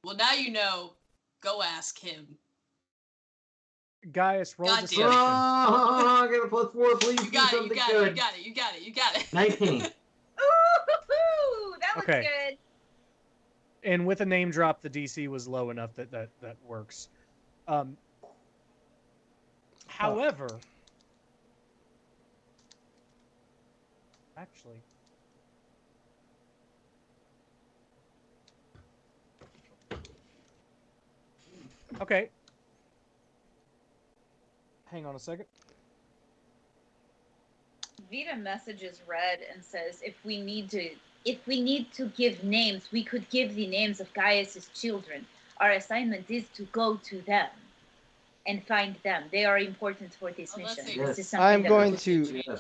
Well, now you know. Go ask him. Gaius, roll deception. Oh, get a +4, please. You got it. 19. Ooh, that looks good. And with a name drop, the DC was low enough that works. However, actually, okay. Hang on a second. Vita messages Red and says, if we need to give names, we could give the names of Gaius's children. Our assignment is to go to them and find them. They are important for this mission. Yes. This is something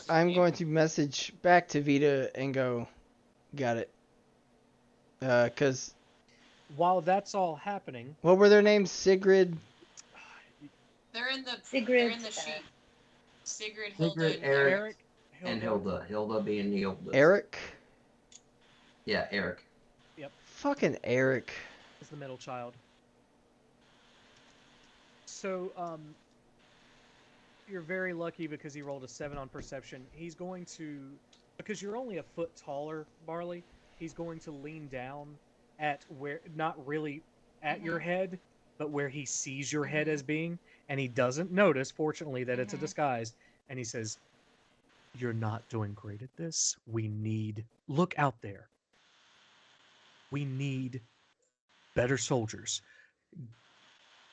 I'm going to message back to Vita and go, got it. Because while that's all happening, what were their names? Sigrid. They're in the sheet. Sigrid, Hilda, Sigrid, Eric, and Hilda. Hilda being the oldest. Eric? Yeah, Eric. Yep. Fucking Eric. Is the middle child. So, you're very lucky because he rolled a 7 on perception. He's going to, because you're only a foot taller, Barley, he's going to lean down at where, not really at your head, but where he sees your head as being, and he doesn't notice, fortunately, that it's a disguise, and he says, "You're not doing great at this. Look out there. We need better soldiers.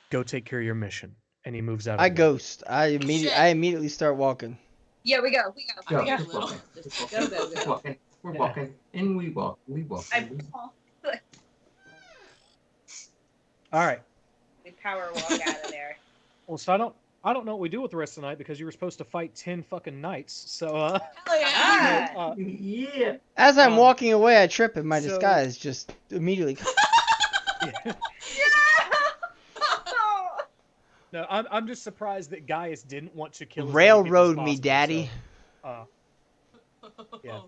Go take care of your mission." And he moves out. I ghost. I immediately start walking. Yeah, we go. Go. Go. We're walking, and we walk. All right. We power walk out of there. Well, so I don't know what we do with the rest of the night because you were supposed to fight 10 fucking knights. So Hell yeah. Yeah. As I'm walking away, I trip and my disguise just immediately. No, I'm just surprised that Gaius didn't want to kill. Railroad me, Daddy. So, yeah.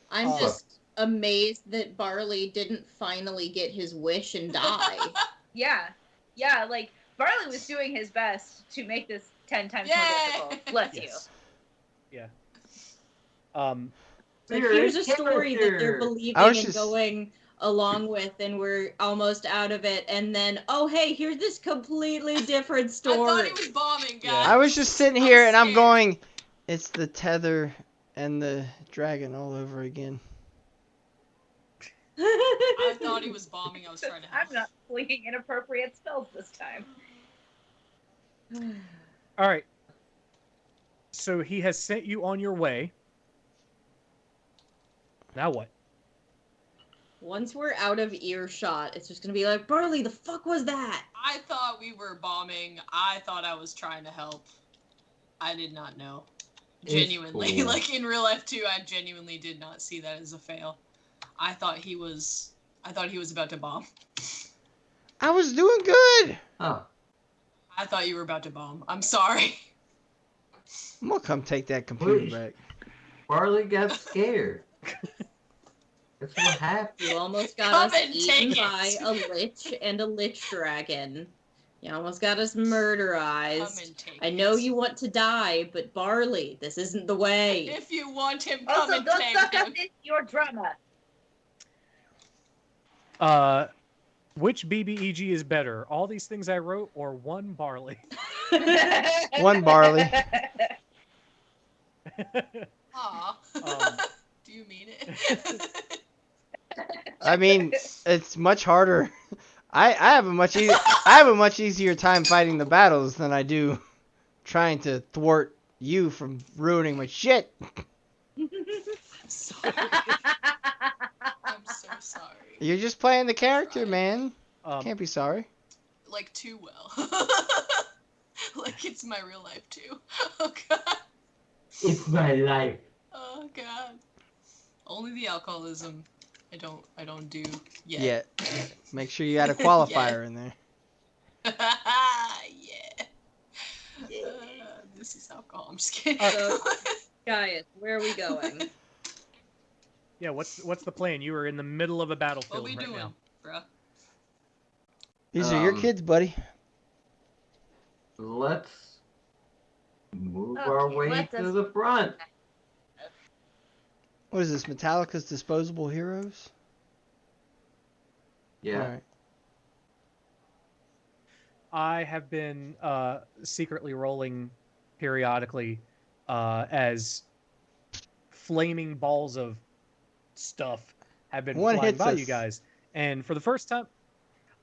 I'm just amazed that Barley didn't finally get his wish and die. Yeah, like Barley was doing his best to make this 10 times more difficult. Bless you. Yeah. Like, here's a story that they're believing and going along with, and we're almost out of it, and then, oh hey, here's this completely different story. I thought he was bombing, guys. I was just sitting here and I'm going, it's the tether and the dragon all over again. I thought he was bombing. I was trying to help. I'm not flinging inappropriate spells this time. All right. So he has sent you on your way. Now what? Once we're out of earshot, it's just gonna be like, Barley, the fuck was that? I thought we were bombing. I thought I was trying to help. I did not know. Genuinely. Cool. Like in real life too, I genuinely did not see that as a fail. I thought he was about to bomb. I was doing good. Oh. I thought you were about to bomb. I'm sorry. I'm gonna come take that computer back. Barley got scared. That's what happened. You almost got Come us and eaten take by it. a lich and a lich dragon. You almost got us murderized. I know you want to die, but Barley, this isn't the way. If you want him, Also, come and don't take suck him. up into your drama. Which BBEG is better? All these things I wrote, or one Barley? One Barley. Aw. Do you mean it? I mean, it's much harder. I have a much easier time fighting the battles than I do trying to thwart you from ruining my shit. I'm sorry. I'm so sorry. You're just playing the character, man. Can't be sorry. Like, too well. Like, it's my real life, too. Oh, God. It's my life. Oh, God. Only the alcoholism I don't do yet. Yeah. Make sure you add a qualifier in there. Yeah. This is alcohol. I'm just kidding. So, Gaius, where are we going? Yeah, what's the plan? You are in the middle of a battlefield What we right doing, now. bruh? These are your kids, buddy. Let's move our way to the front. What is this, Metallica's Disposable Heroes? Yeah. All right. I have been secretly rolling periodically as flaming balls of stuff have been flying by you guys. And for the first time,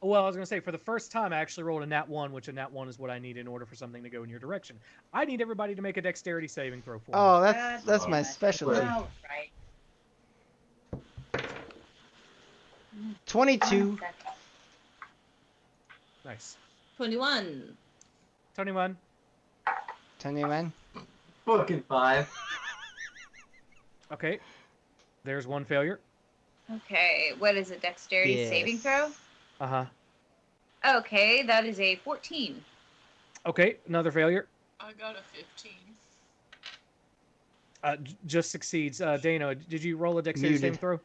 well, I was going to say, for the first time, I actually rolled a nat 1, which a nat 1 is what I need in order for something to go in your direction. I need everybody to make a dexterity saving throw for me. Oh, that's my specialty. Oh, right. 22. Nice. 21. 21. 21. Fucking 5. Okay. There's one failure. Okay, what is it? Dexterity saving throw? Uh-huh. Okay, that is a 14. Okay, another failure. I got a 15. Just succeeds. Dana, did you roll a dexterity saving throw?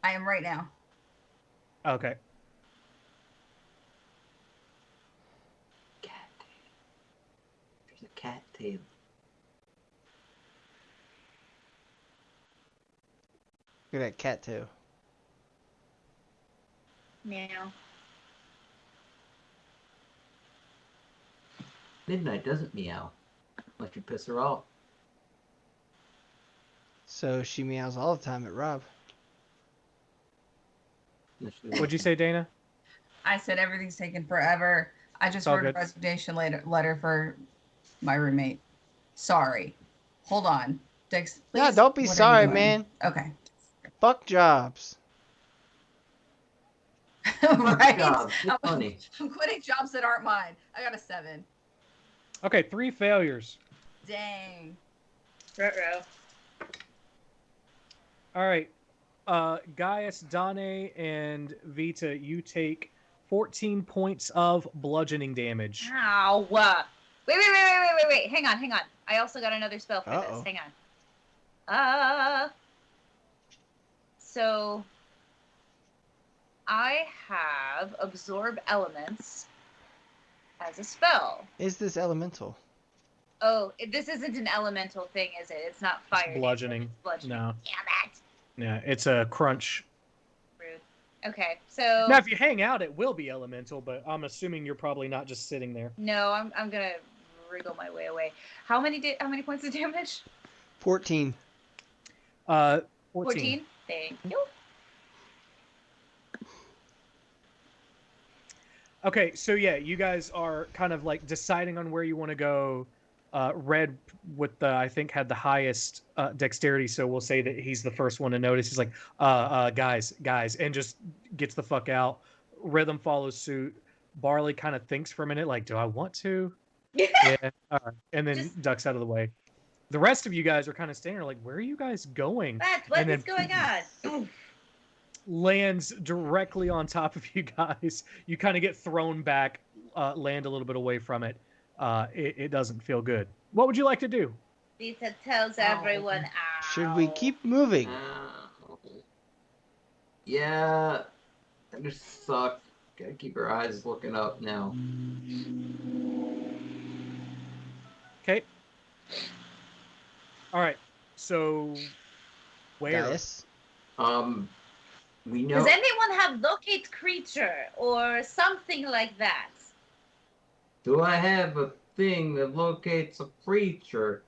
I am right now. Okay. Cat tail. There's a cat tail. Look at that cat tail. Meow. Midnight doesn't meow. Unless you piss her off. So she meows all the time at Rob. What'd you say, Dana? I said everything's taken forever. I just wrote a resignation letter for my roommate. Sorry. Hold on. Dex, please. No, don't be sorry, man. Okay. Fuck jobs. Right? Jobs. It's funny. I'm quitting jobs that aren't mine. I got a 7. Okay, 3 failures. Dang. Ruh-roh. All right. Gaius, Dane, and Vita, you take 14 points of bludgeoning damage. Ow. Wait. Hang on. I also got another spell for this. Hang on. So I have Absorb Elements as a spell. Is this elemental? Oh, this isn't an elemental thing, is it? It's not fire. It's bludgeoning. It's bludgeoning. No. Damn it. Yeah, it's a crunch. Rude. Okay, so Now, if you hang out, it will be elemental, but I'm assuming you're probably not just sitting there. no, I'm gonna wriggle my way away. How many points of damage? 14. 14. Thank you. Okay, so yeah, you guys are kind of like deciding on where you want to go. Red, with the, I think, had the highest dexterity, so we'll say that he's the first one to notice. He's like, guys, and just gets the fuck out. Rhythm follows suit. Barley kind of thinks for a minute, like, do I want to? Yeah. All right. And then ducks out of the way. The rest of you guys are kind of standing there like, where are you guys going? What is going on? Lands directly on top of you guys. You kind of get thrown back, land a little bit away from it. It doesn't feel good. What would you like to do? Lisa tells everyone, ow. Should we keep moving? Yeah. That just sucked. Gotta keep her eyes looking up now. Okay. All right. So, where? Gaius? We know. Does anyone have locate creature or something like that? Do I have a thing that locates a creature?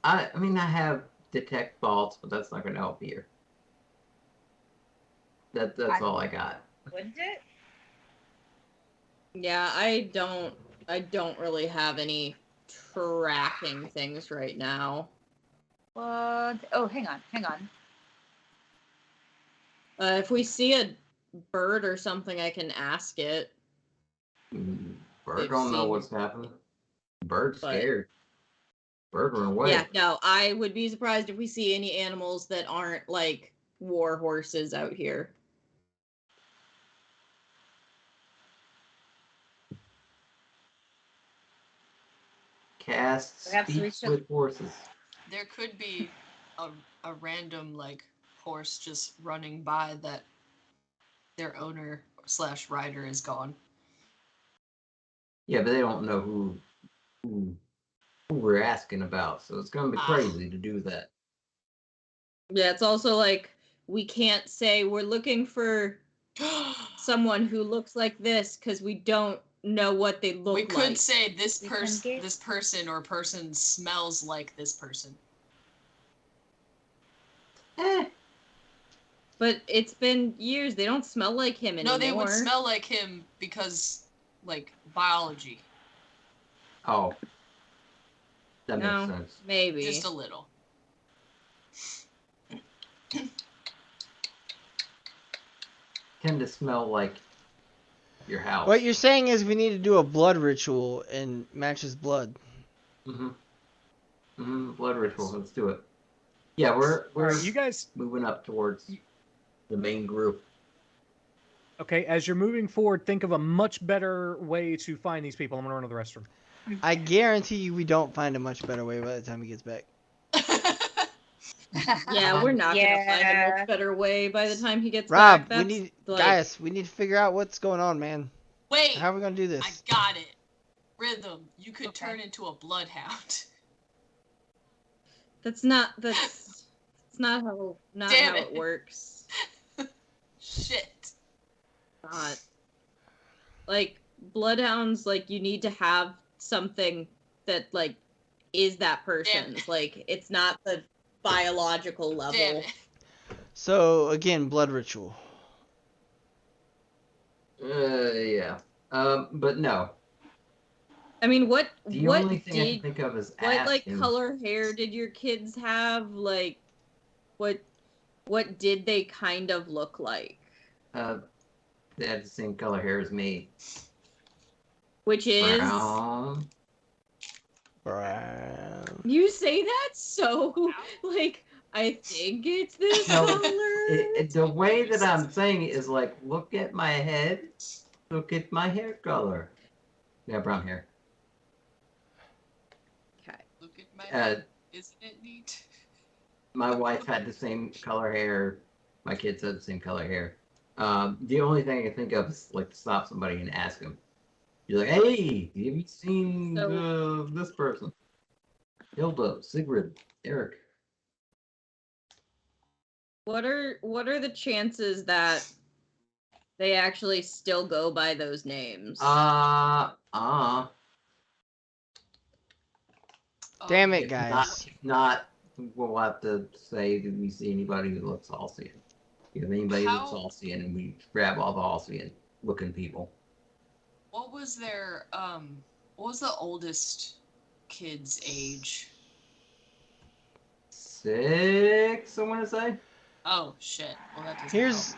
I mean, I have detect thoughts, but that's not going to help here. That's all I got. Wouldn't it? Yeah, I don't really have any tracking things right now. What? Oh, hang on. If we see a bird or something, I can ask it. Bird don't know what's happening. Bird's scared. Bird run away. Yeah, no, I would be surprised if we see any animals that aren't like war horses out here. Cast speak with horses. There could be a random like horse just running by that their owner / rider is gone. Yeah, but they don't know who we're asking about, so it's gonna be crazy to do that. Yeah, it's also like we can't say we're looking for someone who looks like this because we don't know what they look like. We could say this person or person smells like this person. But it's been years. They don't smell like him anymore. No, they would smell like him because, like, biology. Oh. That makes sense. Maybe. Just a little. Tend to smell like your house. What you're saying is we need to do a blood ritual and match his blood. Blood ritual. Let's do it. Yeah, we're you guys moving up towards the main group. Okay, as you're moving forward, think of a much better way to find these people. I'm gonna run to the restroom. I guarantee you we don't find a much better way by the time he gets back. Yeah, we're not gonna find a much better way by the time he gets back. back. Gaius, we need to figure out what's going on, man. Wait. How are we gonna do this? I got it. Rhythm. You could turn into a bloodhound. That's not how it works. Shit. Not like bloodhounds. Like you need to have something that like is that person's. Like it's not the biological level. So again, blood ritual. Yeah. But no. I mean, what only thing I can think of is what like color hair did your kids have? Like, what did they kind of look like? They had the same color hair as me. Which is brown. You say that so like I think it's this color. The way that I'm saying it is like, look at my head, look at my hair color. Yeah, brown hair. Look at my head. Isn't it neat? My wife had the same color hair. My kids had the same color hair. The only thing I can think of is like to stop somebody and ask them. You're like, hey, have you seen this person? Hilda, Sigrid, Eric. What are the chances that they actually still go by those names? Damn it, guys. Not we'll have to say, did we see anybody who looks Halcyon? If anybody looks Halcyon, and we grab all the Halcyon looking people. What was their what was the oldest kid's age? 6, I want to say. Oh shit! Well, that doesn't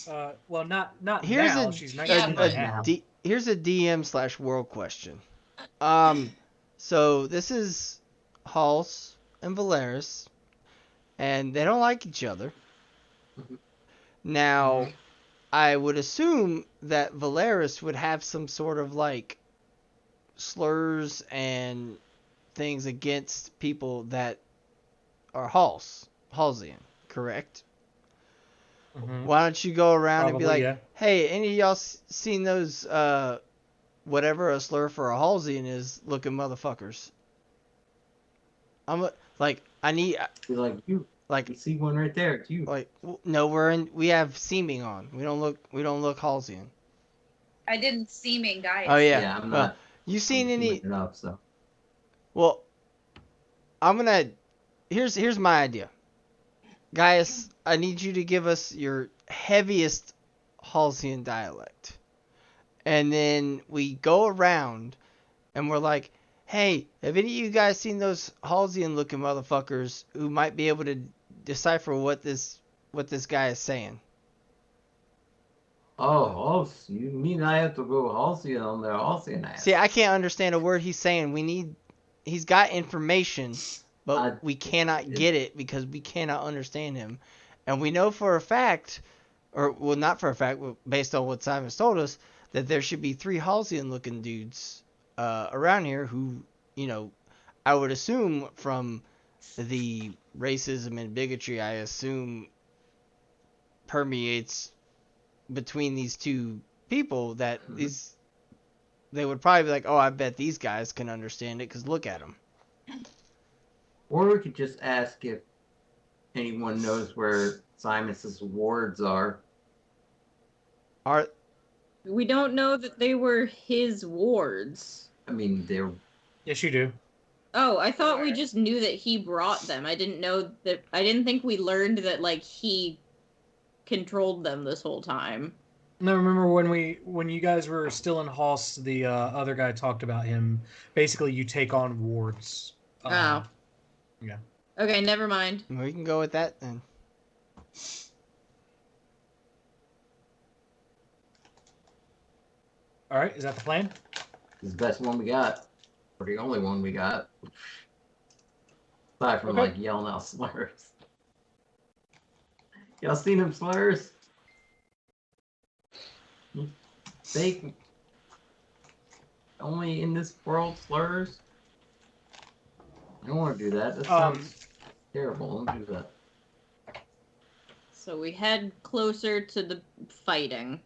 help. Well, not here's now. She's 19 now. Here's a DM/world question. So this is Hals and Valeris, and they don't like each other. Now, I would assume that Valeris would have some sort of like slurs and things against people that are Halsian, correct? Why don't you go around and be like, yeah. hey, any of y'all seen those, whatever a slur for a Halsey is looking motherfuckers? I need... Be like, you see one right there. It's you. Like, no, we have seeming on. We don't look Halsey. I didn't seeming guys. Oh, yeah. Yeah, I'm not. You seen any... Enough, so. Well, I'm gonna... Here's my idea. Guys, I need you to give us your heaviest Halsey dialect. And then we go around and we're like, hey, have any of you guys seen those Halsey looking motherfuckers who might be able to decipher what this guy is saying? Oh, you mean I have to go Halcyon on their Halcyon ass? See, I can't understand a word he's saying. He's got information, but we cannot get it because we cannot understand him. And we know for a fact, or well, not for a fact, based on what Simon's told us, that there should be 3 Halcyon looking dudes around here who, I would assume from the racism and bigotry, I assume permeates between these two people, that they would probably be like, oh, I bet these guys can understand it because look at them. Or we could just ask if anyone knows where Simus's wards are. We don't know that they were his wards. I mean, they're... Yes, you do. Oh, I thought we just knew that he brought them. I didn't think we learned that, like, he controlled them this whole time. No, remember when you guys were still in Hoss, the other guy talked about him. Basically, you take on wards. Yeah. Okay, never mind. We can go with that then. All right, is that the plan? It's the best one we got. Or the only one we got. Aside from, like, yelling out slurs. Y'all seen them slurs? Fake. Only in this world slurs? I don't want to do that. That sounds terrible. Don't do that. So we head closer to the fighting.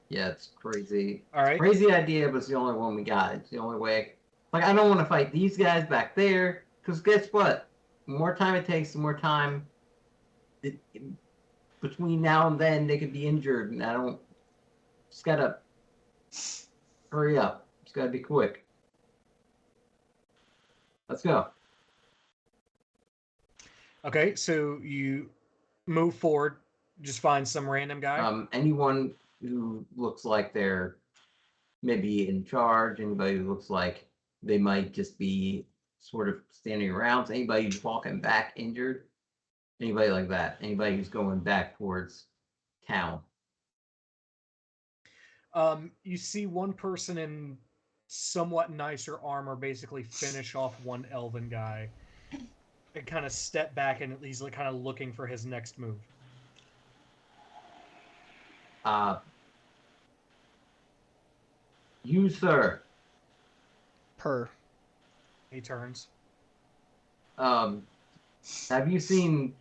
Yeah, it's crazy. All right. Crazy idea, but it's the only one we got. It's the only way. Like, I don't want to fight these guys back there, because guess what? The more time it takes, the more time between now and then they could be injured, and I don't. Just gotta hurry up. Just gotta be quick. Let's go. Okay, so you move forward. Just find some random guy. Anyone who looks like they're maybe in charge. Anybody who looks like they might just be sort of standing around. Anybody who's walking back injured. Anybody like that. Anybody who's going back towards town. You see one person in somewhat nicer armor basically finish off one elven guy and kind of step back, and he's like kind of looking for his next move. You, sir. Per. He turns. Have you seen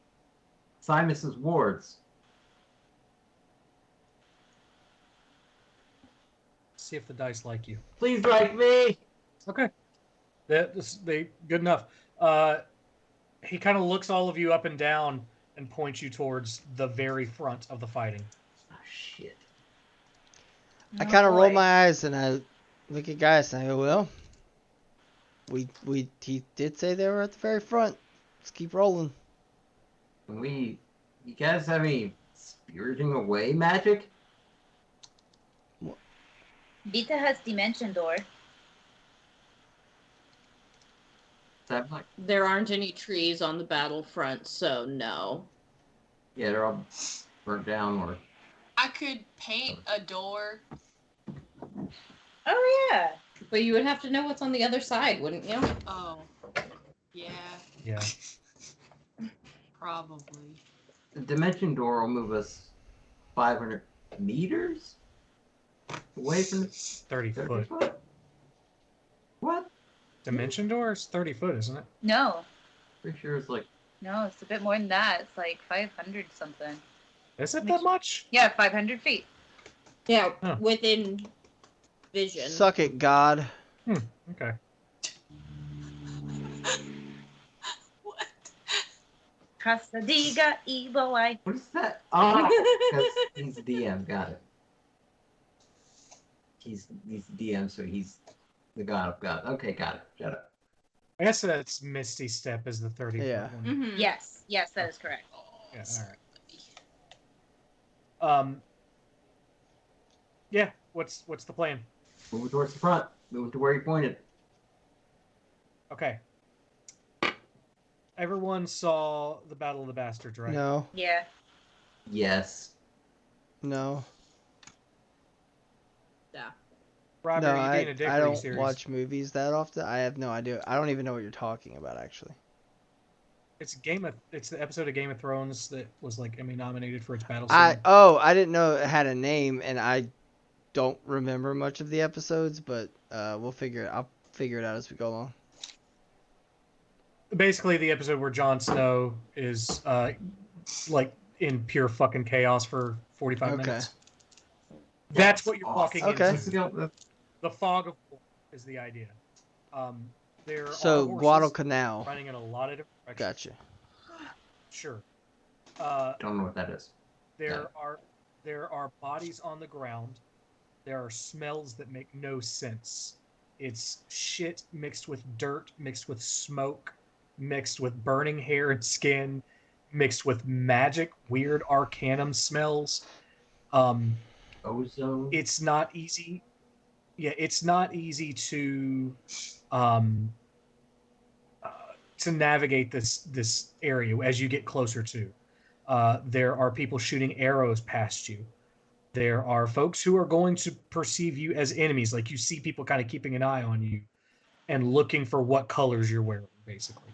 Simus's wards? See if the dice like you. Please like me. Okay. They good enough. He kind of looks all of you up and down and points you towards the very front of the fighting. Oh shit. I kind of roll my eyes and I look at guys and I go, well, he did say they were at the very front. Let's keep rolling. You guys have any spiriting away magic? Vita has dimension door. There aren't any trees on the battlefront, so no. Yeah, they're all burnt down or... I could paint a door. Oh, yeah. But you would have to know what's on the other side, wouldn't you? Oh. Yeah. Yeah. Probably. The dimension door will move us 500 meters away from 30 foot. What? Dimension door is 30 foot, isn't it? No. Pretty sure it's like... No, it's a bit more than that. It's like 500 something. Is it that much? Yeah, 500 feet. Yeah, within vision. Suck it, God. Okay. What? Casadiga evil eye. What is that? Oh, because he's DM. Got it. He's DM, so he's the god of God. Okay, got it. Shut up. I guess that's Misty Step is the 30-foot one. Mm-hmm. Yes, that is correct. Yeah, all right. Yeah, what's the plan? Moving towards the front. Moving to where he pointed. Okay. Everyone saw the Battle of the Bastards, right? No. Yeah. Yes. No. Yeah. Robert, No, are you being a dick I or are you don't serious? watch movies that often. I have no idea. I don't even know what you're talking about, actually. It's the episode of Game of Thrones that was like Emmy nominated for its battle scene. I didn't know it had a name, and I don't remember much of the episodes, but I'll figure it out as we go along. Basically, the episode where Jon Snow is like in pure fucking chaos for 45 minutes. That's what you're walking into. The fog of war is the idea. There are Guadalcanal running in a lot of different directions. Gotcha. Sure. Don't know what that is. There are bodies on the ground. There are smells that make no sense. It's shit mixed with dirt, mixed with smoke, mixed with burning hair and skin, mixed with magic, weird arcanum smells. Ozone. It's not easy. Yeah, it's not easy to navigate this area as you get closer to. There are people shooting arrows past you. There are folks who are going to perceive you as enemies. Like you see people kind of keeping an eye on you and looking for what colors you're wearing, basically.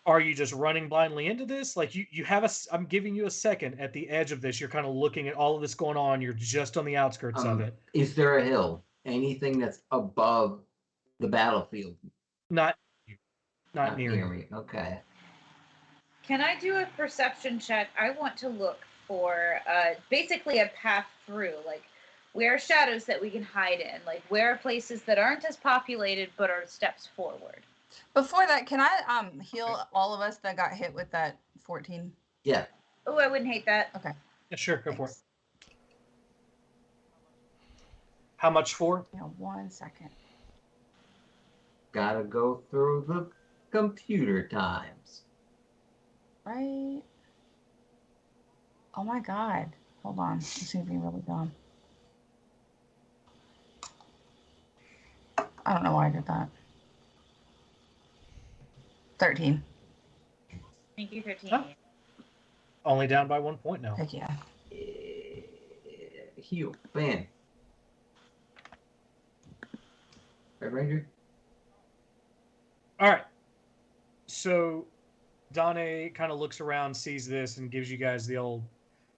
Are you just running blindly into this? Like you have I'm giving you a second at the edge of this. You're kind of looking at all of this going on. You're just on the outskirts of it. Is there a hill? Anything that's above the battlefield? Not near me. Okay. Can I do a perception check? I want to look for basically a path through, like where are shadows that we can hide in, like where are places that aren't as populated but are steps forward. Before that, can I heal all of us that got hit with that 14? Yeah. Oh, I wouldn't hate that. Okay. Yeah, sure, go for it. How much for? Yeah, 1 second. Gotta go through the computer times. Right. Oh my god. Hold on. Let's see if we really dumb. I don't know why I did that. 13. Thank you, 13. Huh? Only down by 1 point now. Heck yeah. Heal. Bam. Red Ranger? All right. So Dane kind of looks around, sees this, and gives you guys the old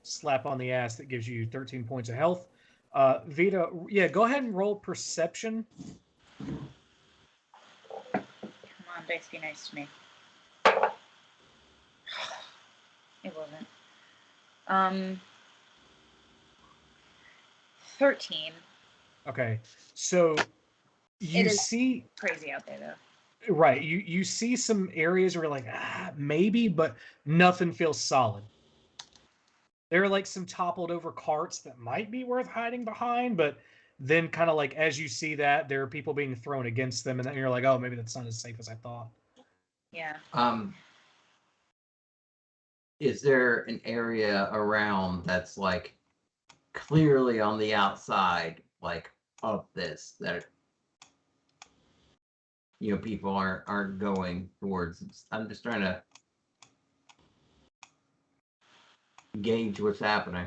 slap on the ass that gives you 13 points of health. Vita, yeah, go ahead and roll perception. Come on, Dice, be nice to me. It wasn't. 13. Okay, so you see crazy out there though. Right, you see some areas where you're like maybe, but nothing feels solid. There are like some toppled over carts that might be worth hiding behind, but then kind of like as you see that, there are people being thrown against them, and then you're like, oh, maybe that's not as safe as I thought. Yeah. Is there an area around that's like clearly on the outside, like of this, that people aren't going towards? I'm just trying to gauge what's happening.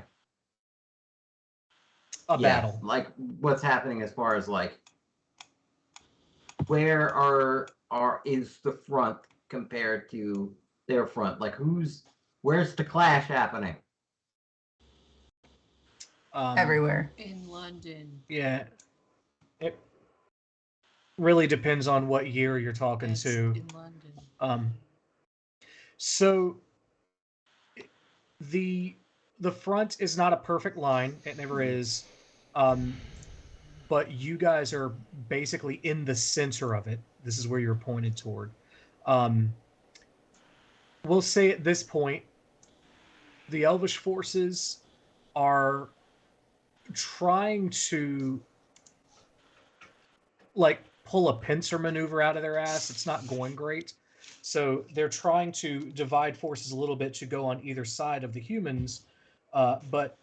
Battle. Like what's happening as far as like where is the front compared to their front? Like where's the clash happening? Everywhere. In London. Yeah. It really depends on what year you're talking to. In London. So The front is not a perfect line. It never is. But you guys are basically in the center of it. This is where you're pointed toward. We'll say at this point, the Elvish forces are trying to like pull a pincer maneuver out of their ass. It's not going great. So they're trying to divide forces a little bit to go on either side of the humans. But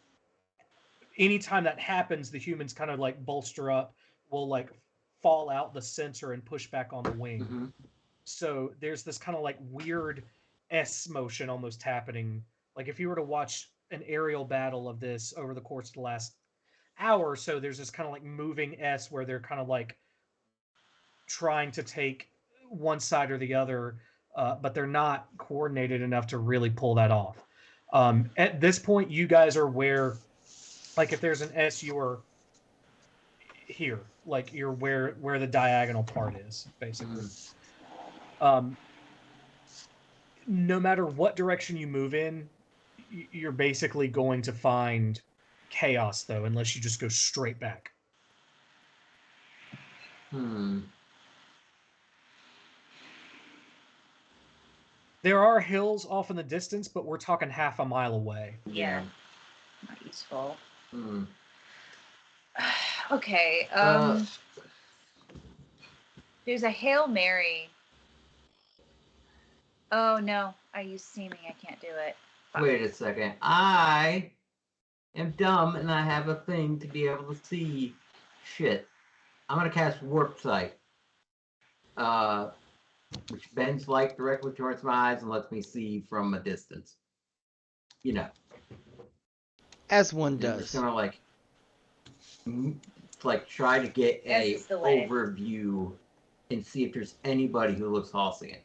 anytime that happens, the humans kind of like bolster up, will like fall out the center and push back on the wing. Mm-hmm. So there's this kind of like weird S motion almost happening. Like if you were to watch an aerial battle of this over the course of the last hour or so, there's this kind of like moving S where they're kind of like trying to take one side or the other, but they're not coordinated enough to really pull that off. At this point, you guys are where, like, if there's an S, you are here. Like, you're where the diagonal part is, basically. No matter what direction you move in, you're basically going to find chaos, though, unless you just go straight back. There are hills off in the distance, but we're talking half a mile away. Yeah. Not useful. Okay. There's a Hail Mary. Oh no, I use seeming. I can't do it. Wait a second. I am dumb and I have a thing to be able to see shit. I'm gonna cast Warp Sight. Which bends light directly towards my eyes and lets me see from a distance. You know. As one does. I'm just gonna like try to get a overview and see if there's anybody who looks Halcyon.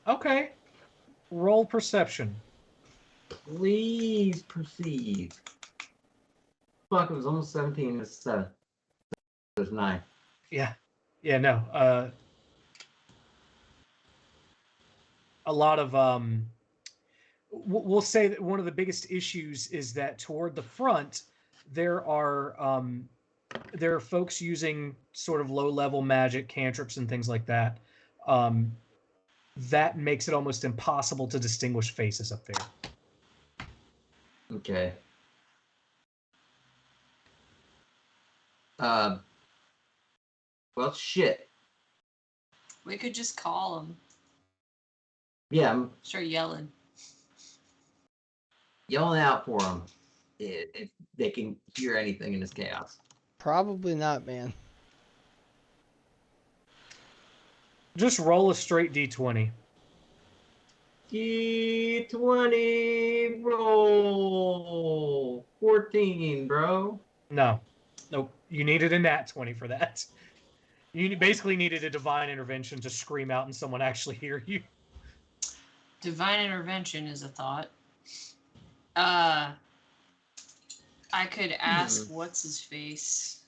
Okay. Roll perception. Please perceive. Fuck, it was almost 17. It's 7. There's 9. Yeah. Yeah, no. A lot of we'll say that one of the biggest issues is that toward the front there are folks using sort of low-level magic, cantrips, and things like that. That makes it almost impossible to distinguish faces up there. Okay. Well, shit. We could just call them. Yeah, I'm Start yelling. Yelling out for them if they can hear anything in this chaos. Probably not, man. Just roll a straight D20. D20 roll 14, bro. No. Nope. You needed a nat 20 for that. You basically needed a divine intervention to scream out and someone actually hear you. Divine intervention is a thought. I could ask what's his face.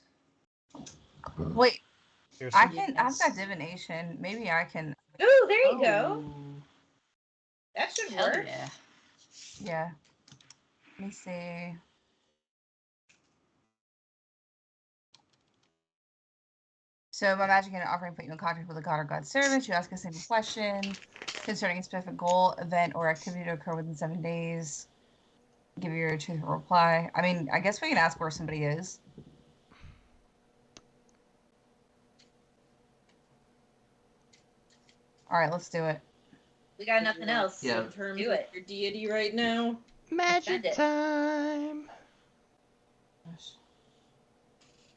Wait, I've got divination. Maybe I can. Ooh, there you go. That should work. Yeah. Yeah. Let me see. So by magic and offering put you in contact with a god or god servant. You ask a simple question concerning a specific goal, event, or activity to occur within 7 days. Give your truthful reply. I mean, I guess we can ask where somebody is. All right, let's do it. We got nothing else. Yeah. In terms of your deity right now. Magic time.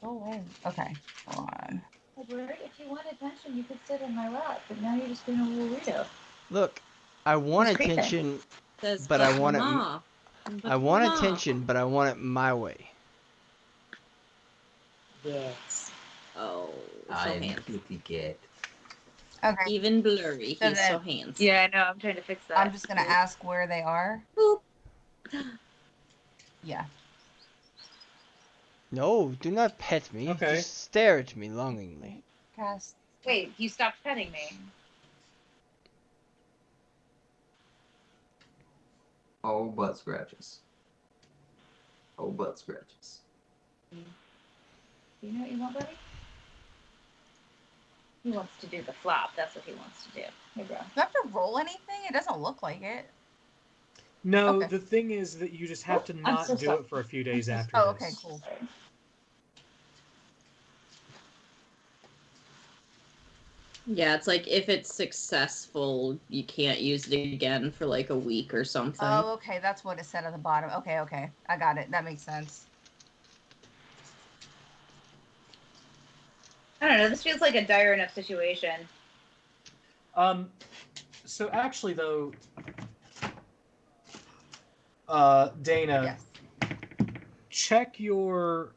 Go away. Okay, hold on. Edward, if you want attention, you could sit in my lap, but now you're just being a little weirdo. Look, I want attention, but I want it. I want attention, but I want it my way. Yes. Oh, so I'm handsome. goofy kid. Okay. Even blurry. So He's then- so handsome. Yeah, I know. I'm trying to fix that. I'm just gonna ask where they are. Boop. Yeah. No, do not pet me. Okay. Just stare at me longingly. Cast. Wait, you stopped petting me. Oh, butt scratches. Oh, butt scratches. You know what you want, buddy? He wants to do the flop. That's what he wants to do. Hey, bro. Do I have to roll anything? It doesn't look like it. No, Okay. the thing is that you just have to not so do sorry. it for a few days after Oh, this. okay, cool. Yeah, it's like if it's successful, you can't use it again for like a week or something. Oh, okay, that's what it said at the bottom. Okay, I got it. That makes sense. I don't know. This feels like a dire enough situation. So actually, though, Dana, Yes. check your.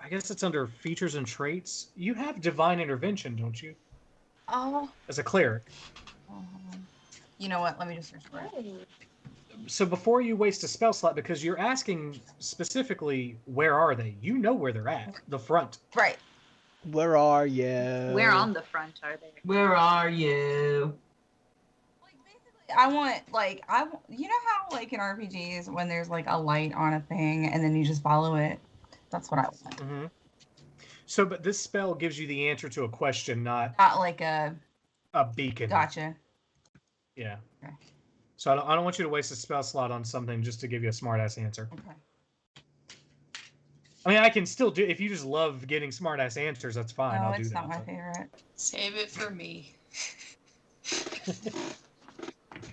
I guess it's under features and traits. You have divine intervention, don't you? Oh. As a cleric. You know what? Let me just search for it. So before you waste a spell slot, because you're asking specifically, where are they? You know where they're at. The front. Right. Where are you? Where on the front are they? Where are you? I want, like, you know how, like, in RPGs, when there's, like, a light on a thing, and then you just follow it? That's what I want. Mm-hmm. So, but this spell gives you the answer to a question, not like a beacon. Gotcha. Yeah. Okay. So I don't want you to waste a spell slot on something just to give you a smart-ass answer. Okay. I mean, I can still do, if you just love getting smart-ass answers, that's fine. No, I'll do that. it's not my favorite. Save it for me.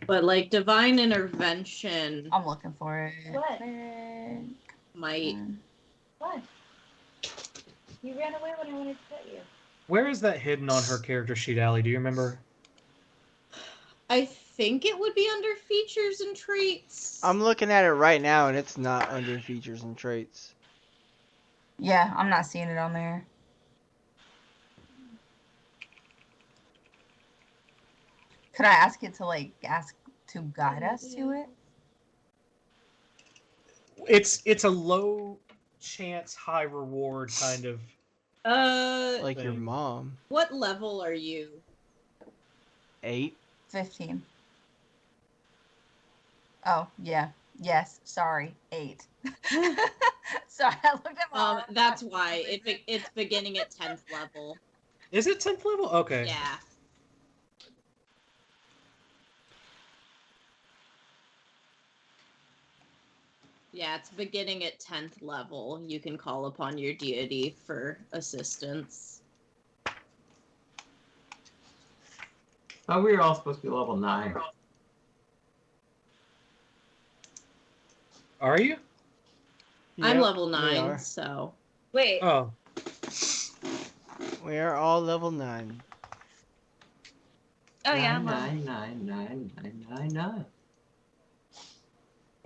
But like divine intervention, I'm looking for it. What? might. What? You ran away when I wanted to pet you. Where is that hidden on her character sheet, Allie? Do you remember? I think it would be under features and traits. I'm looking at it right now, and it's not under features and traits. Yeah, I'm not seeing it on there. Could I ask it to, like, to guide us to it? It's a low chance, high reward kind of. Like your mom. What level are you? 8. 15. Oh, yeah. Yes, sorry. 8. Sorry, I looked at my that's why. It's beginning at 10th level. Is it 10th level? Okay. Yeah. Yeah, it's beginning at 10th level. You can call upon your deity for assistance. Oh, we were all supposed to be level 9. Are you? I'm Yep, level we 9, are. so. Wait. Oh. We are all level 9. Oh, yeah. 9.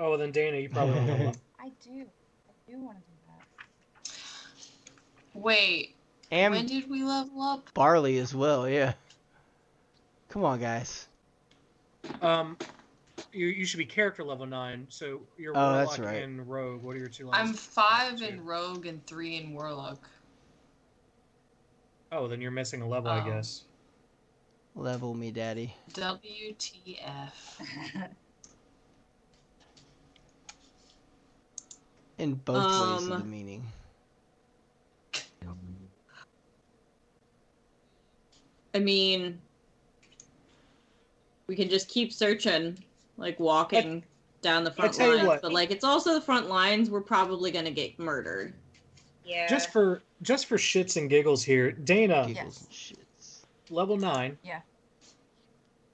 Oh, well, then Dana, you probably want to level up. I do want to do that. Wait. And when did we level up? Barley as well, yeah. Come on, guys. You should be character level 9. So you're Oh, warlock that's right. and rogue. What are your two levels? I'm 5 in rogue and 3 in warlock. Oh, then you're missing a level, I guess. Level me, daddy. WTF. In both ways of the meaning. I mean, we can just keep searching, like walking down the front lines. But like, it's also the front lines. We're probably gonna get murdered. Yeah. Just for shits and giggles here, Dana. Giggles and shits. Level 9. Yeah.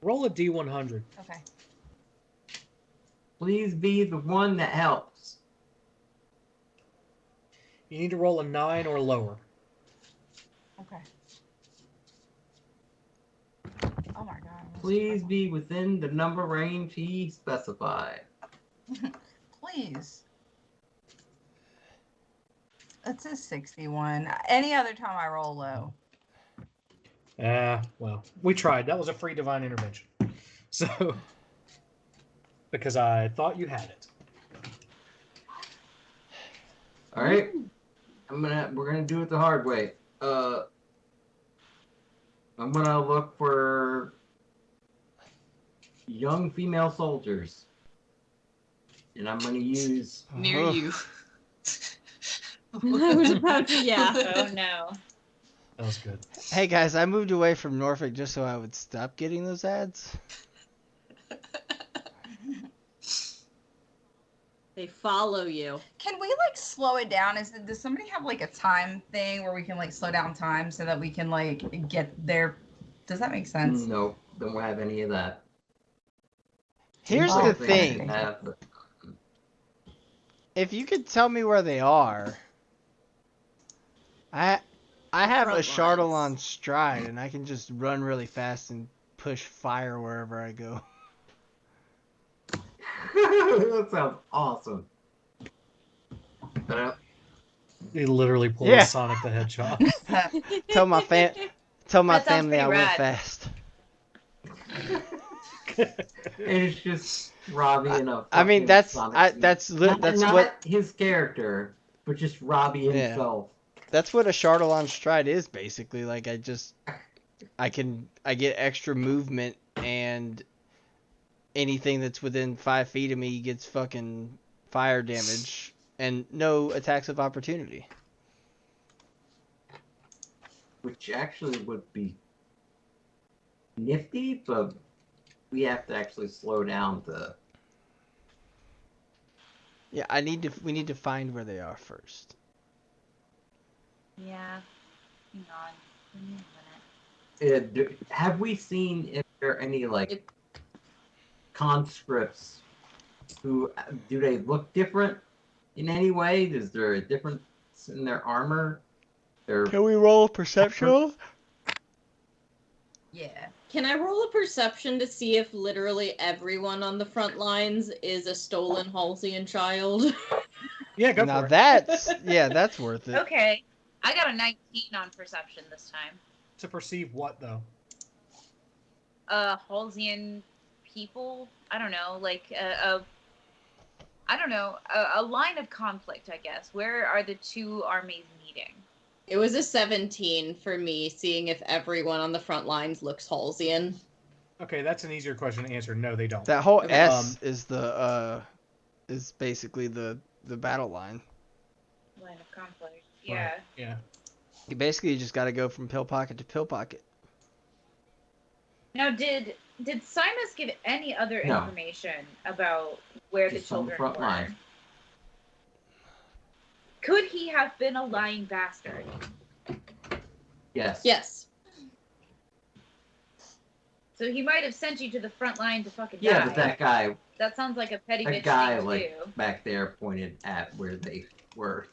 Roll a D100. Okay. Please be the one that helps. You need to roll a 9 or lower. Okay. Oh my god. Please be within the number range he specified. Please. It's a 61. Any other time I roll low. Well, we tried. That was a free divine intervention. So, because I thought you had it. All right. We're gonna do it the hard way. I'm gonna look for young female soldiers. And I'm going to use... Near you. I was about to, yeah. Oh no. That was good. Hey guys, I moved away from Norfolk just so I would stop getting those ads. They follow you. Can we like slow it down? Does somebody have like a time thing where we can like slow down time so that we can like get there? Does that make sense? Nope, don't have any of that. Here's Oh, the they thing. have, but If you could tell me where they are, I have a Front Shardle lines. on stride, and I can just run really fast and push fire wherever I go. that sounds awesome. He literally pulled Yeah. a Sonic the Hedgehog. Tell my That sounds family pretty I went rad. fast. It's just Robbie and a I mean, fucking that's Sonic that's not what his character, but just Robbie Yeah. himself. that's what a Shardle on stride is basically. Like I get extra movement, and anything that's within 5 feet of me gets fucking fire damage and no attacks of opportunity. Which actually would be nifty, but we have to actually slow down the... Yeah, we need to find where they are first. Yeah. Hang on. Give me a minute. have we seen if there are any like conscripts who do they look different in any way? Is there a difference in their armor? Can we roll a perception? Yeah. Can I roll a perception to see if literally everyone on the front lines is a stolen Halcyon child? Yeah, go Now for it. that's worth it. Okay. I got a 19 on perception this time. To perceive what, though? Halcyon people. I don't know, like a line of conflict, I guess. Where are the two armies meeting? It was a 17 for me, seeing if everyone on the front lines looks Halcyon. Okay, that's an easier question to answer. No, they don't. That whole Okay. S is basically the battle line. Line of conflict. Yeah. Right. Yeah. You basically just got to go from pill pocket to pill pocket. Now, did Simus give any other No. information about where Just the on the children front were? line. Could he have been a lying bastard? Yes. Yes. So he might have sent you to the front line to fucking Yeah, die. but that guy That sounds like a petty bitch guy thing to like do. back there pointed at where they were.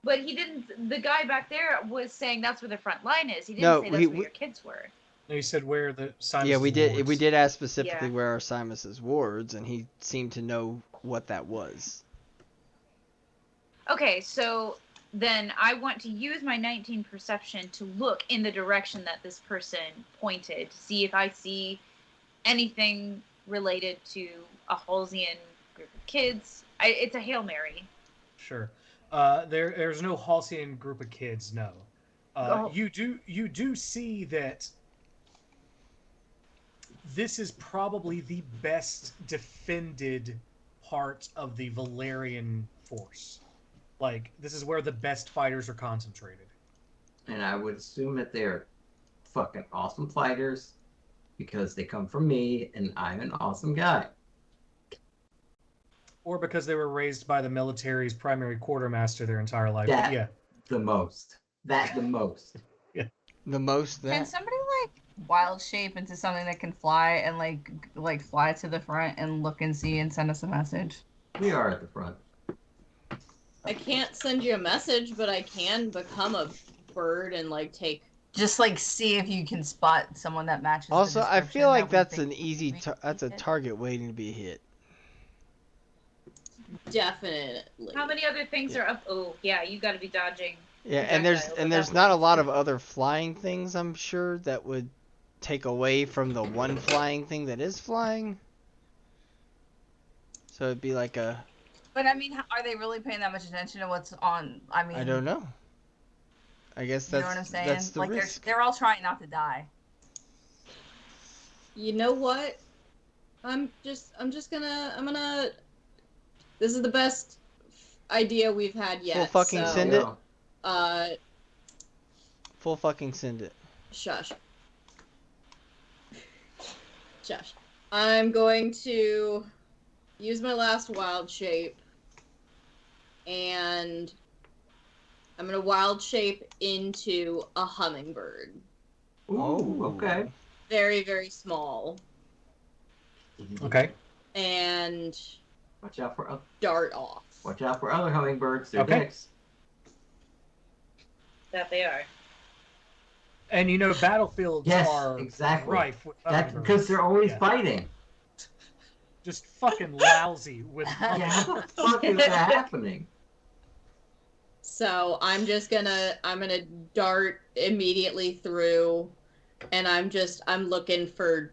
But he didn't. The guy back there was saying that's where the front line is. He didn't No, say that's where your kids were. No, you said where the Simus Yeah, we did. wards. We did ask specifically Yeah. where are Simus's wards, and he seemed to know what that was. Okay, so then I want to use my 19 perception to look in the direction that this person pointed to see if I see anything related to a Halcyon group of kids. It's a Hail Mary. Sure. There's no Halcyon group of kids. No. Oh. You do see that this is probably the best defended part of the Valerian force. Like, this is where the best fighters are concentrated. And I would assume that they're fucking awesome fighters because they come from me and I'm an awesome guy. Or because they were raised by the military's primary quartermaster their entire life. But yeah. The most. The most. Yeah. The most Can that. somebody like wild shape into something that can fly and like fly to the front and look and see and send us a message? We are at the front. I can't send you a message, but I can become a bird and like take. Just like see if you can spot someone that matches. Also, the I feel like description that that's we an think easy. we That's a hit. target waiting to be hit. Definitely. How many other things are up? Oh, yeah, you got to be dodging. Yeah, and there's not a lot of other flying things, I'm sure, that would take away from the one flying thing that is flying. So it'd be like a. But I mean, are they really paying that much attention to what's on? I mean, I don't know. I guess that's you know what I'm saying. that's the Like risk. they're all trying not to die. You know what? I'm gonna. This is the best idea we've had yet. Full fucking so, send it. Full fucking send it. Shush. Shush. I'm going to use my last wild shape, and I'm gonna wild shape into a hummingbird. Ooh, okay. Very, very small. Okay. And watch out for dart off. Watch out for other hummingbirds. They're Okay. dicks. That they are. And you know, battlefields are exactly. rife with That's hummingbirds. because they're always fighting. Just fucking lousy with Yeah, how the fuck is that happening? So I'm gonna dart immediately through, and I'm looking for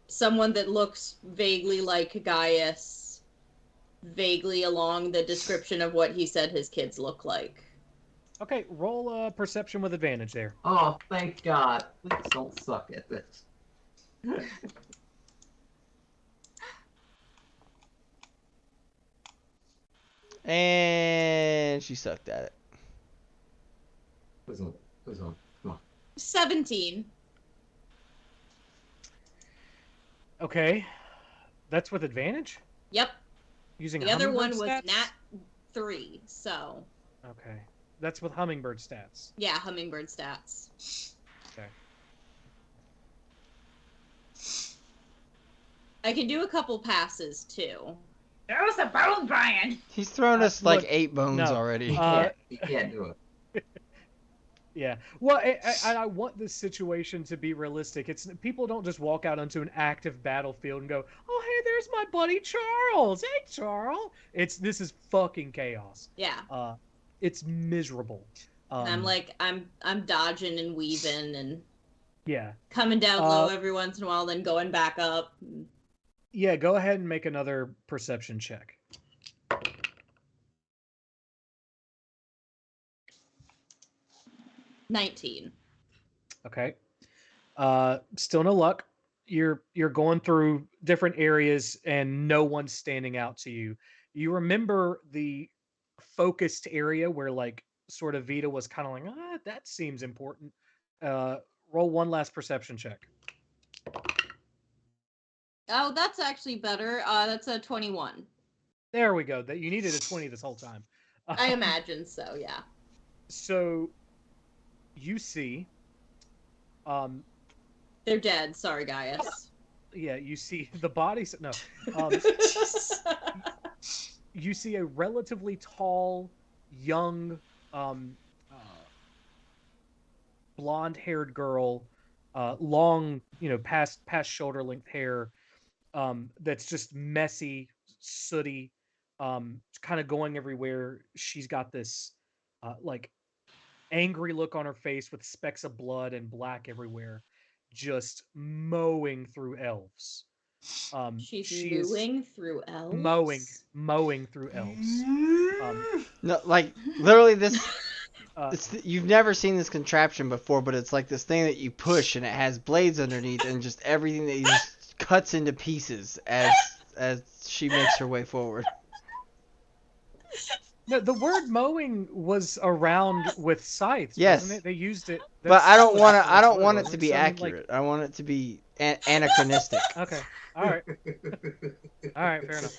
someone that looks vaguely like Gaius, vaguely along the description of what he said his kids look like. Okay, roll a perception with advantage there. Oh, thank God. Please don't suck at this. And she sucked at it. Who's on? Come on. 17. Okay. That's with advantage? Yep. Using the other one hummingbird was stats? nat 3, so. Okay. That's with hummingbird stats. Yeah, hummingbird stats. Okay. I can do a couple passes too. Throw us a bone, Brian! He's thrown us like look, 8 bones no, already. He can't do it. Yeah. Well, I want this situation to be realistic. It's people don't just walk out onto an active battlefield and go, "Oh, hey, there's my buddy Charles. Hey, Charles." This is fucking chaos. Yeah. It's miserable. And I'm dodging and weaving and yeah, coming down low every once in a while, then going back up. Yeah, go ahead and make another perception check. $19. Okay. Still no luck. You're going through different areas and no one's standing out to you. You remember the focused area where like sort of Vita was kind of like, that seems important. Roll one last perception check. Oh, that's actually better. That's a 21. There we go. That you needed a 20 this whole time. I imagine so, yeah. So you see they're dead. Sorry, Gaius. Yeah, you see the bodies. No. You see a relatively tall, young, blonde-haired girl, long, past shoulder length hair, that's just messy, sooty, kind of going everywhere. She's got this, like, angry look on her face with specks of blood and black everywhere, just mowing through elves. She's mowing through elves? Mowing through elves. No, like, literally this... you've never seen this contraption before, but it's like this thing that you push and it has blades underneath and just everything that just cuts into pieces as she makes her way forward. No, the word mowing was around with scythes, yes. wasn't it? They used it. But I don't want it to be accurate. I want it to be anachronistic. Okay. All right. All right. Fair enough.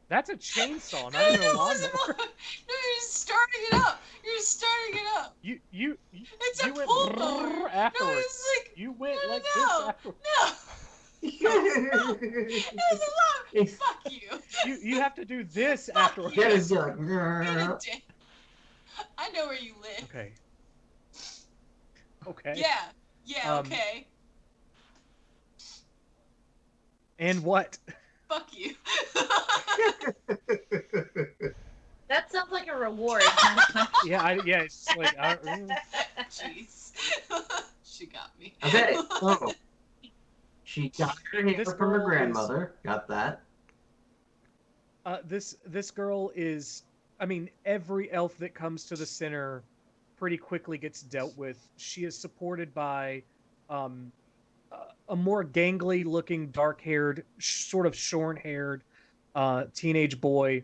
That's a chainsaw, not even a lawnmower. No, you're starting it up. It's a pull mower. Afterwards. No, it's like you went no, like no, this afterwards. No. It's a lot. Fuck you. You have to do this afterwards. I know where you live. Okay. Okay. Yeah. Okay. And what? Fuck you. That sounds like a reward. Yeah, it's just like... Jeez. She got me. Okay, so she got her hair from her grandmother. Got that. This girl is... I mean, every elf that comes to the center pretty quickly gets dealt with. She is supported by a more gangly looking, dark-haired, sort of short-haired teenage boy,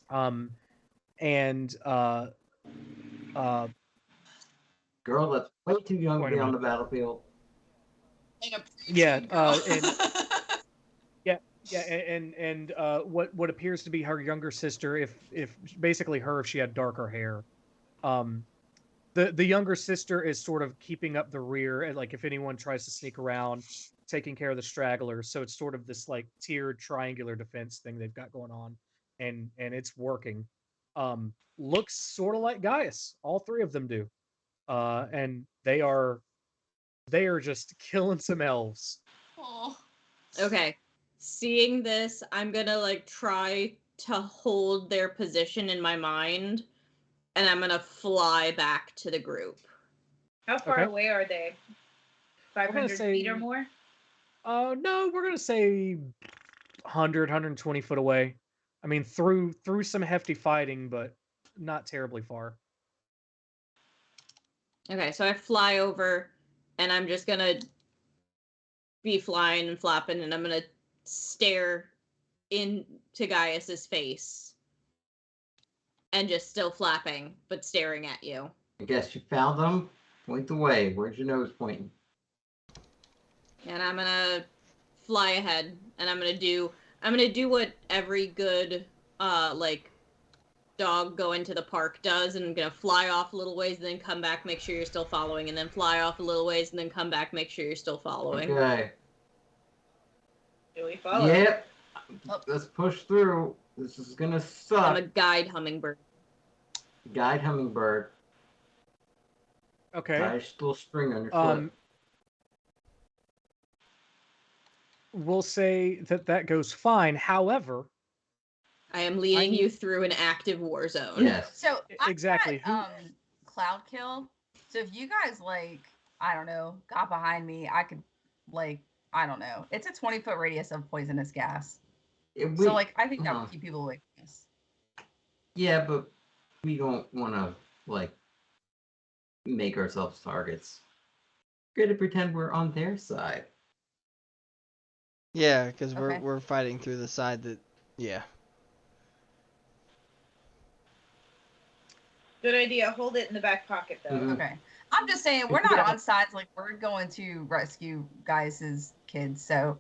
and girl that's way too young to wait a be on minute. the battlefield. Yeah, and what appears to be her younger sister, if basically her if she had darker hair. The younger sister is sort of keeping up the rear, and like if anyone tries to sneak around, taking care of the stragglers. So it's sort of this like tiered triangular defense thing they've got going on, and it's working. Looks sort of like Gaius. All three of them do, and they are just killing some elves. Oh. Okay. Seeing this, I'm gonna like try to hold their position in my mind, and I'm gonna fly back to the group. How far Okay. away are they? 500 feet or more? No, we're gonna say 100, 120 foot away. I mean, through some hefty fighting, but not terribly far. Okay, so I fly over, and I'm just gonna be flying and flapping, and I'm gonna stare into Gaius's face, and just still flapping, but staring at you. I guess you found them. Point the way. Where's your nose pointing? And I'm gonna fly ahead, and I'm gonna do what every good like dog going to the park does, and I'm gonna fly off a little ways and then come back, make sure you're still following, and then fly off a little ways and then come back, make sure you're still following. Okay. Do we follow? Yep. Let's push through. This is gonna suck. I'm a guide hummingbird. Guide hummingbird. Okay. Nice little string on your foot. We'll say that goes fine. However, I am leading you through an active war zone. Yes. So exactly. Got, cloud kill. So if you guys like, I don't know, got behind me, I could like, I don't know. It's a 20-foot radius of poisonous gas. So like, I think that would keep people away from us. Yeah, but we don't want to like make ourselves targets. We're gonna pretend we're on their side. Yeah, because we're fighting through the side that, yeah. Good idea. Hold it in the back pocket, though. Mm-hmm. Okay. I'm just saying, we're not on sides. Like, we're going to rescue Gaius's kids, so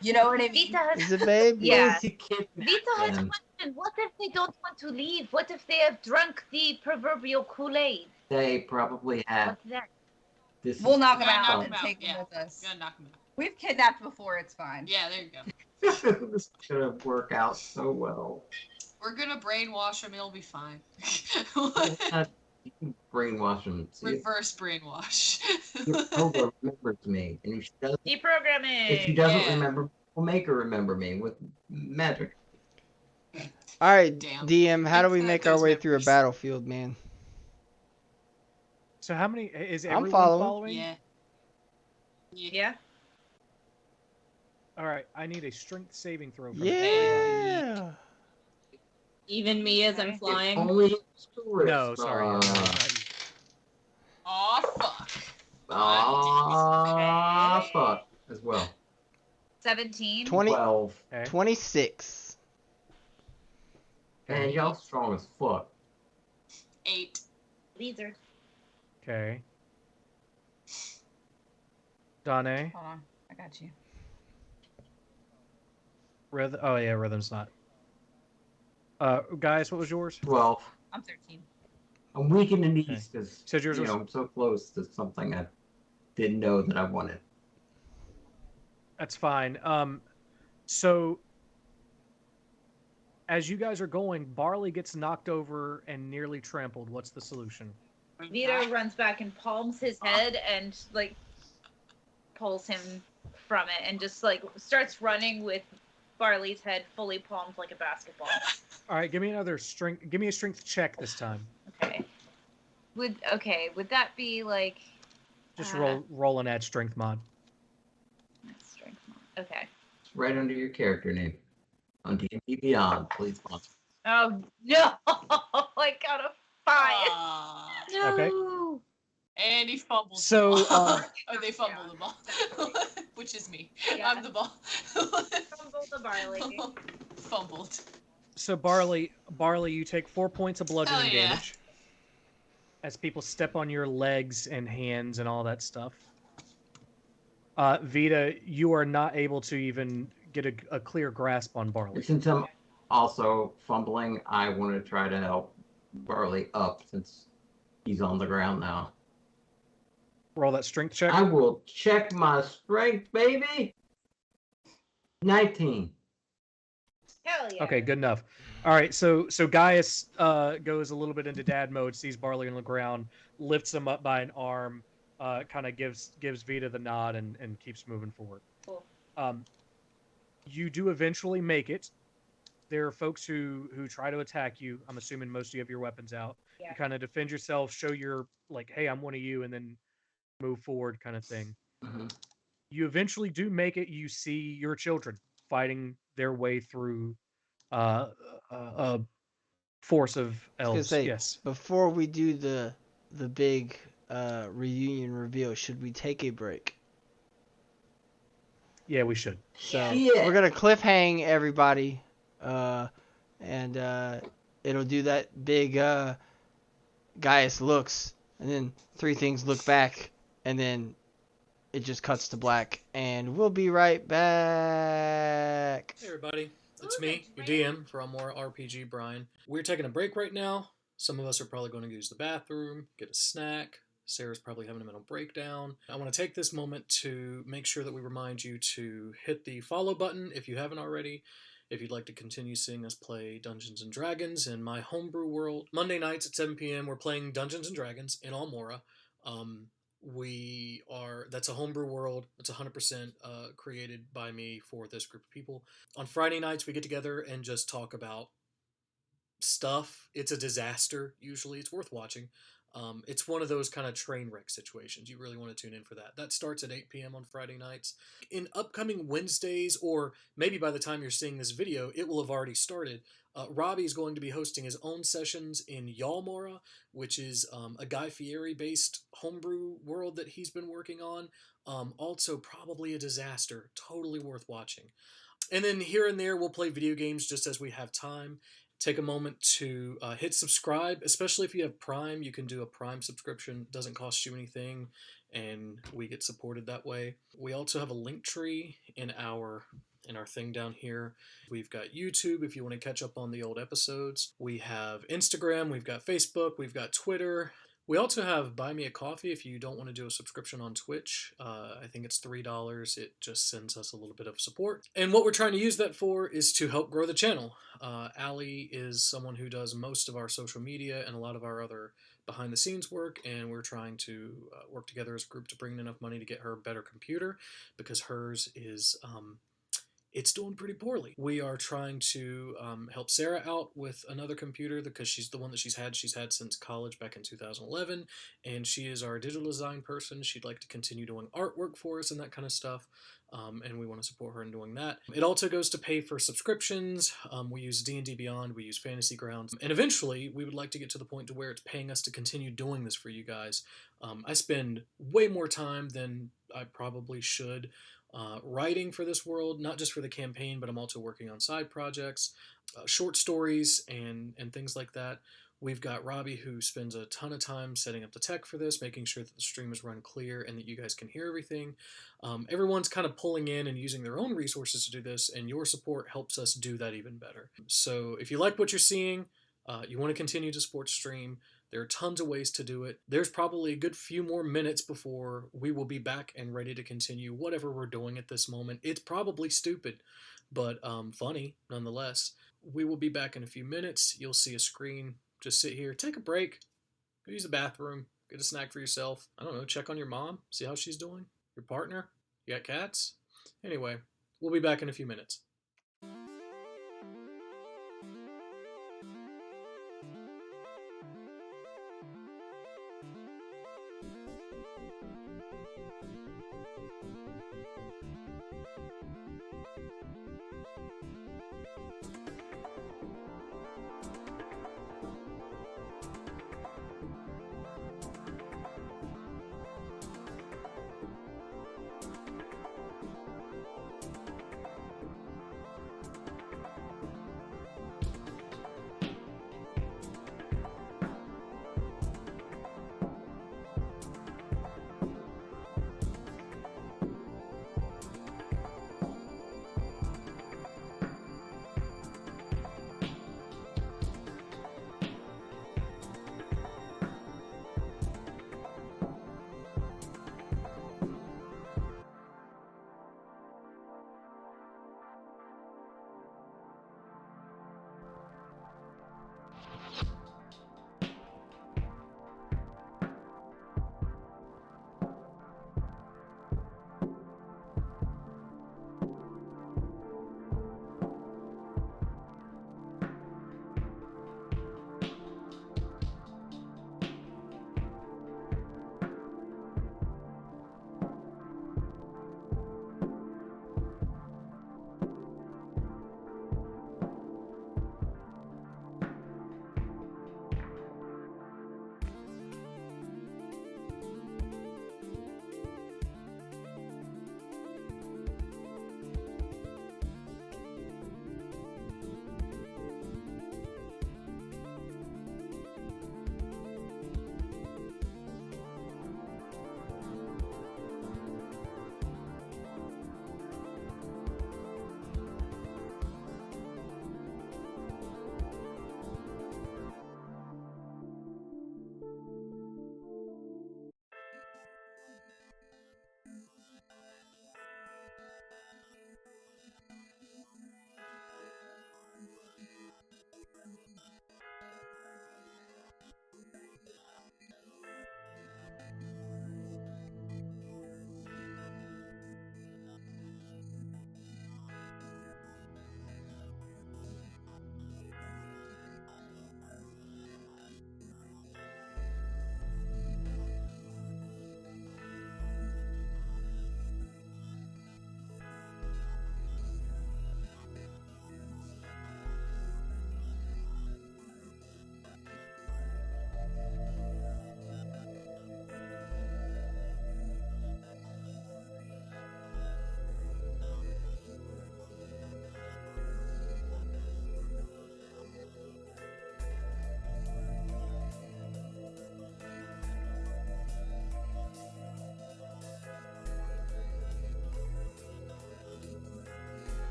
you know what I mean? Is it baby? Yeah. Vita has a question. What if they don't want to leave? What if they have drunk the proverbial Kool-Aid? They probably have. What's that? We'll knock them out knock and 'em take out, them with us. Gotta knock 'em out. We've kidnapped before. It's fine. Yeah, there you go. This is gonna work out so well. We're gonna brainwash him. It'll be fine. You can brainwash them. Reverse brainwash. Hilda remembers me, and if she doesn't, Deprogramming. if she doesn't remember, we'll make her remember me with magic. All right, Damn. DM, how do we It's make like our those way through a members. battlefield, man? So how many is I'm everyone following. Yeah. Yeah. All right, I need a strength saving throw. From Yeah. Even me as I'm flying. Only No, sorry. No, not you. Aw, fuck. Ah, fuck as well. 17. 12. 26. Man, y'all strong as fuck. 8. Lizard. Okay. Dane. Hold on, I got you. Rhythm. Oh yeah, rhythm's not. Guys, what was yours? 12. I'm 13. I'm weak in the knees because So yours was- I'm so close to something I didn't know that I wanted. That's fine. So as you guys are going, Barley gets knocked over and nearly trampled. What's the solution? Vito runs back and palms his head and like pulls him from it and just like starts running with Barley's head fully palmed like a basketball. All right, give me another strength. Give me a strength check this time. Okay. Would that be like Just roll and add strength mod. strength mod? Okay. It's right under your character name. On D&D Beyond, please sponsor. Oh no! I got a 5. No. Okay. And he fumbled So, the ball. Or they fumbled the ball. Which is me. Yeah. I'm the ball. Fumbled the barley. Fumbled. So Barley, you take 4 points of bludgeoning Hell yeah. damage as people step on your legs and hands and all that stuff. Vita, you are not able to even get a clear grasp on Barley. Since I'm also fumbling, I want to try to help Barley up since he's on the ground now. Roll that strength check. I will check my strength, baby. 19. Hell yeah. Okay, good enough. All right, so Gaius goes a little bit into dad mode, sees Barley on the ground, lifts him up by an arm, kind of gives Vita the nod, and keeps moving forward. Cool. You do eventually make it. There are folks who try to attack you. I'm assuming most of you have your weapons out. Yeah. You kind of defend yourself, show your, like, hey, I'm one of you, and then move forward kind of thing. Mm-hmm. You eventually do make it. You see your children fighting their way through a force of elves. Yes. Before we do the big reunion reveal, should we take a break? Yeah, we should. So we're gonna cliffhang everybody, and it'll do that big Gaius looks, and then three things look back, and then it just cuts to black, and we'll be right back. Hey everybody, it's me, your DM for Almora RPG, Brian. We're taking a break right now. Some of us are probably going to use the bathroom, get a snack. Sarah's probably having a mental breakdown. I want to take this moment to make sure that we remind you to hit the follow button if you haven't already. If you'd like to continue seeing us play Dungeons & Dragons in my homebrew world. Monday nights at 7 p.m. we're playing Dungeons & Dragons in Almora. That's a homebrew world. It's 100% created by me for this group of people. On Friday nights we get together and just talk about stuff. It's a disaster usually. It's worth watching. It's one of those kind of train wreck situations. You really want to tune in for that. That starts at 8 p.m. on Friday nights. In upcoming Wednesdays, or maybe by the time you're seeing this video, it will have already started. Robbie is going to be hosting his own sessions in Almora, which is a Guy Fieri-based homebrew world that he's been working on. Also probably a disaster. Totally worth watching. And then here and there, we'll play video games just as we have time. Take a moment to hit subscribe, especially if you have Prime. You can do a Prime subscription. It doesn't cost you anything, and we get supported that way. We also have a link tree in our thing down here. We've got YouTube if you want to catch up on the old episodes. We have Instagram, we've got Facebook, we've got Twitter. We also have Buy Me a Coffee if you don't want to do a subscription on Twitch. I think it's $3. It just sends us a little bit of support. And what we're trying to use that for is to help grow the channel. Allie is someone who does most of our social media and a lot of our other behind-the-scenes work, and we're trying to work together as a group to bring in enough money to get her a better computer, because hers is... it's doing pretty poorly. We are trying to help Sarah out with another computer because she's the one that she's had since college back in 2011, and she is our digital design person. She'd like to continue doing artwork for us and that kind of stuff, and we want to support her in doing that. It also goes to pay for subscriptions. We use D&D Beyond, we use Fantasy Grounds, and eventually we would like to get to the point to where it's paying us to continue doing this for you guys. I spend way more time than I probably should writing for this world, not just for the campaign, but I'm also working on side projects, short stories, and things like that. We've got Robbie, who spends a ton of time setting up the tech for this, making sure that the stream is run clear and that you guys can hear everything. Everyone's kind of pulling in and using their own resources to do this, and your support helps us do that even better. So if you like what you're seeing, you want to continue to support stream, there are tons of ways to do it. There's probably a good few more minutes before we will be back and ready to continue whatever we're doing at this moment. It's probably stupid, but funny nonetheless. We will be back in a few minutes. You'll see a screen. Just sit here, take a break, go use the bathroom, get a snack for yourself. I don't know, check on your mom, see how she's doing. Your partner? You got cats? Anyway, we'll be back in a few minutes.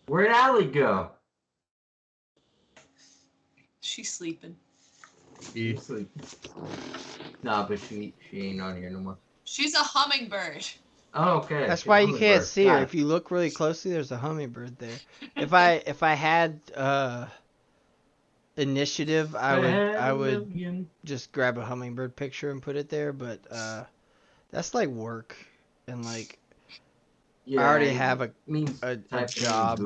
Where'd Allie go? She's sleeping. She's sleeping. Nah, but she ain't on here no more. She's a hummingbird. Oh, okay. That's She's why a you can't hummingbird. see her. Got If you look really closely, there's a hummingbird there. If I had initiative, I would just grab a hummingbird picture and put it there, but that's like work, and like I already have a job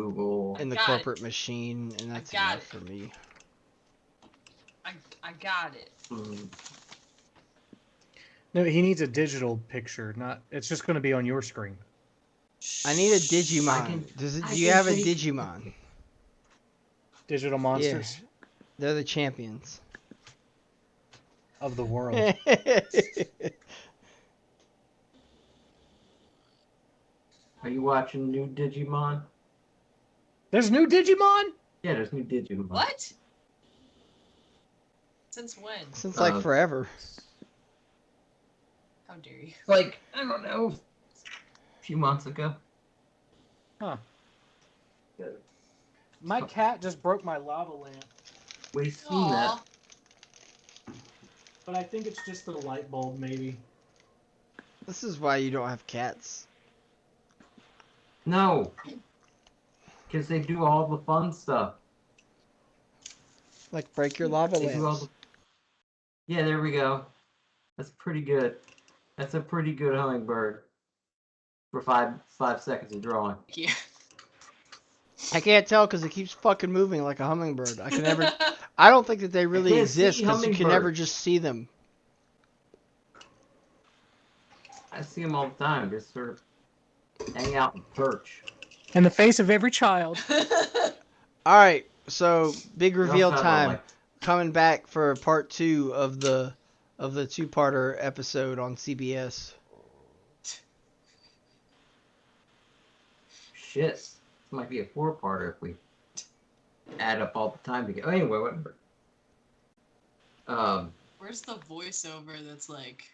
in the corporate machine, and that's enough for me. I got it. No, he needs a digital picture. Not. It's just going to be on your screen. I need a Digimon. Do you have a Digimon? Digital monsters? Yeah. They're the champions of the world. Are you watching new Digimon? There's new Digimon? Yeah, there's new Digimon. What? Since when? Since like forever. How dare you? Like, I don't know, a few months ago. Huh. My cat just broke my lava lamp. We've seen that. But I think it's just the light bulb, maybe. This is why you don't have cats. No. Because they do all the fun stuff. Like break your lava lamps. Yeah, there we go. That's pretty good. That's a pretty good hummingbird. For five seconds of drawing. Yeah. I can't tell because it keeps fucking moving like a hummingbird. I can never. I don't think that they really exist because you can never just see them. I see them all the time, just sort of hang out and perch. In the face of every child. All right, so big reveal time. Coming back for part 2 of the two-parter episode on CBS. Shit, this might be a 4-parter if we add up all the time together. Anyway, whatever. Where's the voiceover that's like,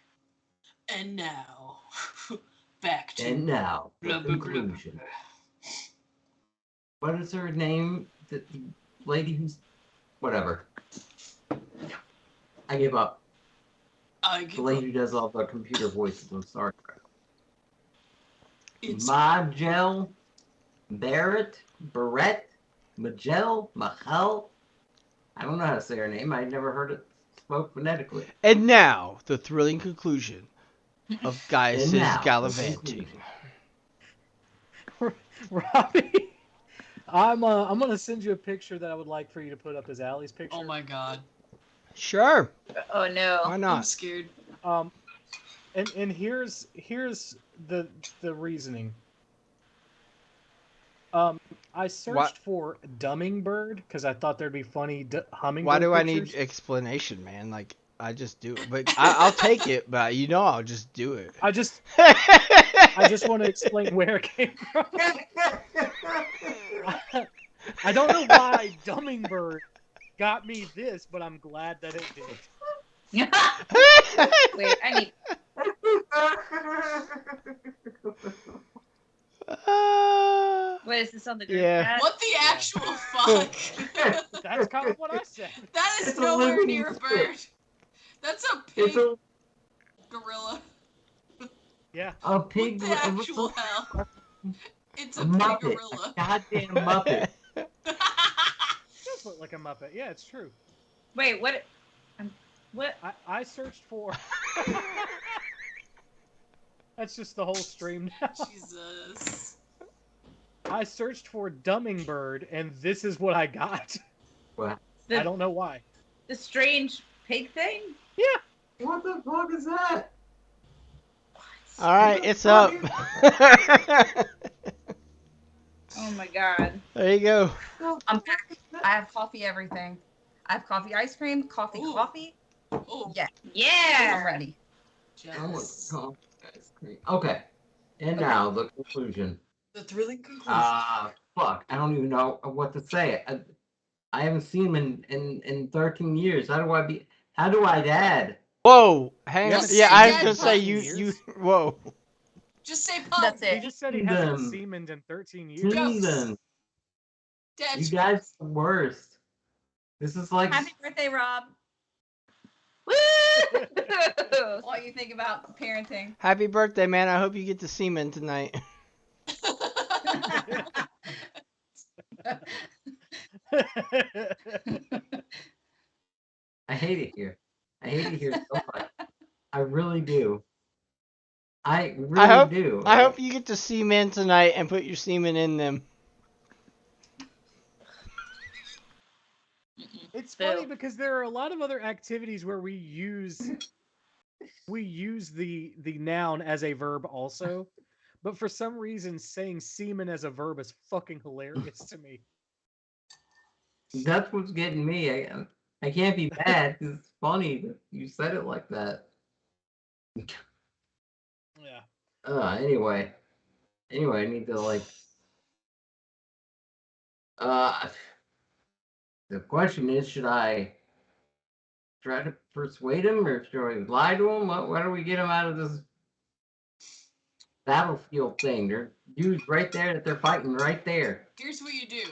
and now, back to... And now, the conclusion. What is her name? The lady who's... Whatever. I give up. The lady who does all the computer voices on Star Trek. Majel Barrett, Majel, Mahel. I don't know how to say her name. I never heard it spoke phonetically. And now, the thrilling conclusion of Gaius's gallivanting. Robbie, I'm gonna send you a picture that I would like for you to put up as Allie's picture. Oh my god. Sure. Oh no. Why not? I'm scared. And here's the reasoning. I searched for Dummingbird because I thought there'd be funny hummingbird. Why do pictures. I need explanation, man? Like, I just do it. But I'll take it, but I'll just do it. I just want to explain where it came from. I don't know why Dummingbird got me this, but I'm glad that it did. Wait, I need. What is this on the group chat? What the actual fuck? That's kind of what I said. That is nowhere near a bird. That's a pig gorilla. Yeah. A pig. What the actual hell? It's a Muppet, pig gorilla. A goddamn Muppet. It does look like a Muppet. Yeah, it's true. Wait, what? What? I searched for. That's just the whole stream now. Jesus. I searched for Dummingbird, and this is what I got. What? I don't know why. The strange pig thing? Yeah. What the fuck is that? All right, it's up. Oh my god. There you go. I have coffee everything. I have coffee ice cream, coffee. Ooh. Yeah. Yeah. I'm ready. Yes. Okay. And now the conclusion. The thrilling conclusion. Fuck. I don't even know what to say. I haven't seen him in 13 years. How do I dad? Whoa, hang on. Yeah, I was gonna say you. Whoa. Just say pun. That's it. He just said he hasn't semened in 13 years. Seaman. You guys are the worst. This is like. Happy birthday, Rob. Woo! All you think about parenting. Happy birthday, man. I hope you get to semen tonight. I hate it here. I hate it here so much. I really do. I really do. I hope you get to semen tonight and put your semen in them. It's funny because there are a lot of other activities where we use the noun as a verb also, but for some reason saying semen as a verb is fucking hilarious to me. That's what's getting me. I can't be mad because it's funny that you said it like that. Yeah. Anyway, I need to like. The question is, should I try to persuade him or should I lie to him? Why do we get him out of this battlefield thing? There are dudes right there that they're fighting right there. Here's what you do.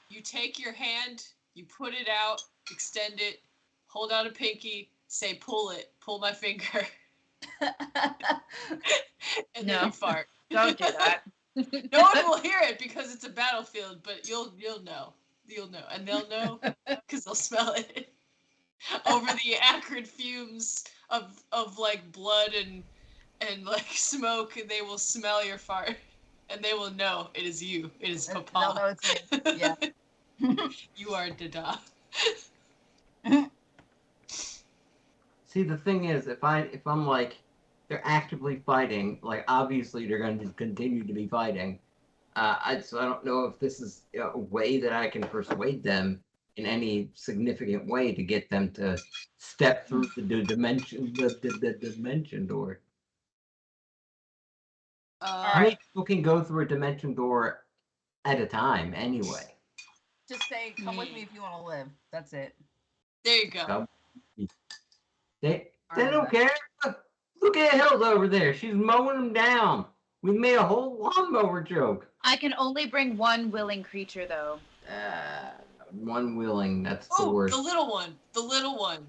You take your hand, you put it out, extend it, hold out a pinky, say pull it, pull my finger. And then you fart. Don't do that. No one will hear it because it's a battlefield, but you'll know. You'll know. And they'll know because they'll smell it. Over the acrid fumes of like blood and like smoke, and they will smell your fart. And they will know it is you. It is Papa. They'll know it's me. Yeah. You are Dada. See, the thing is, if I'm like, they're actively fighting, like obviously they're going to continue to be fighting. So I don't know if this is a way that I can persuade them in any significant way to get them to step through the dimension door. How many people can go through a dimension door at a time anyway? Just say, come with me if you want to live. That's it. There you go. They don't care. Look at Hilda over there. She's mowing them down. We made a whole lawnmower joke. I can only bring one willing creature, though. One willing. That's the worst. The little one. The little one.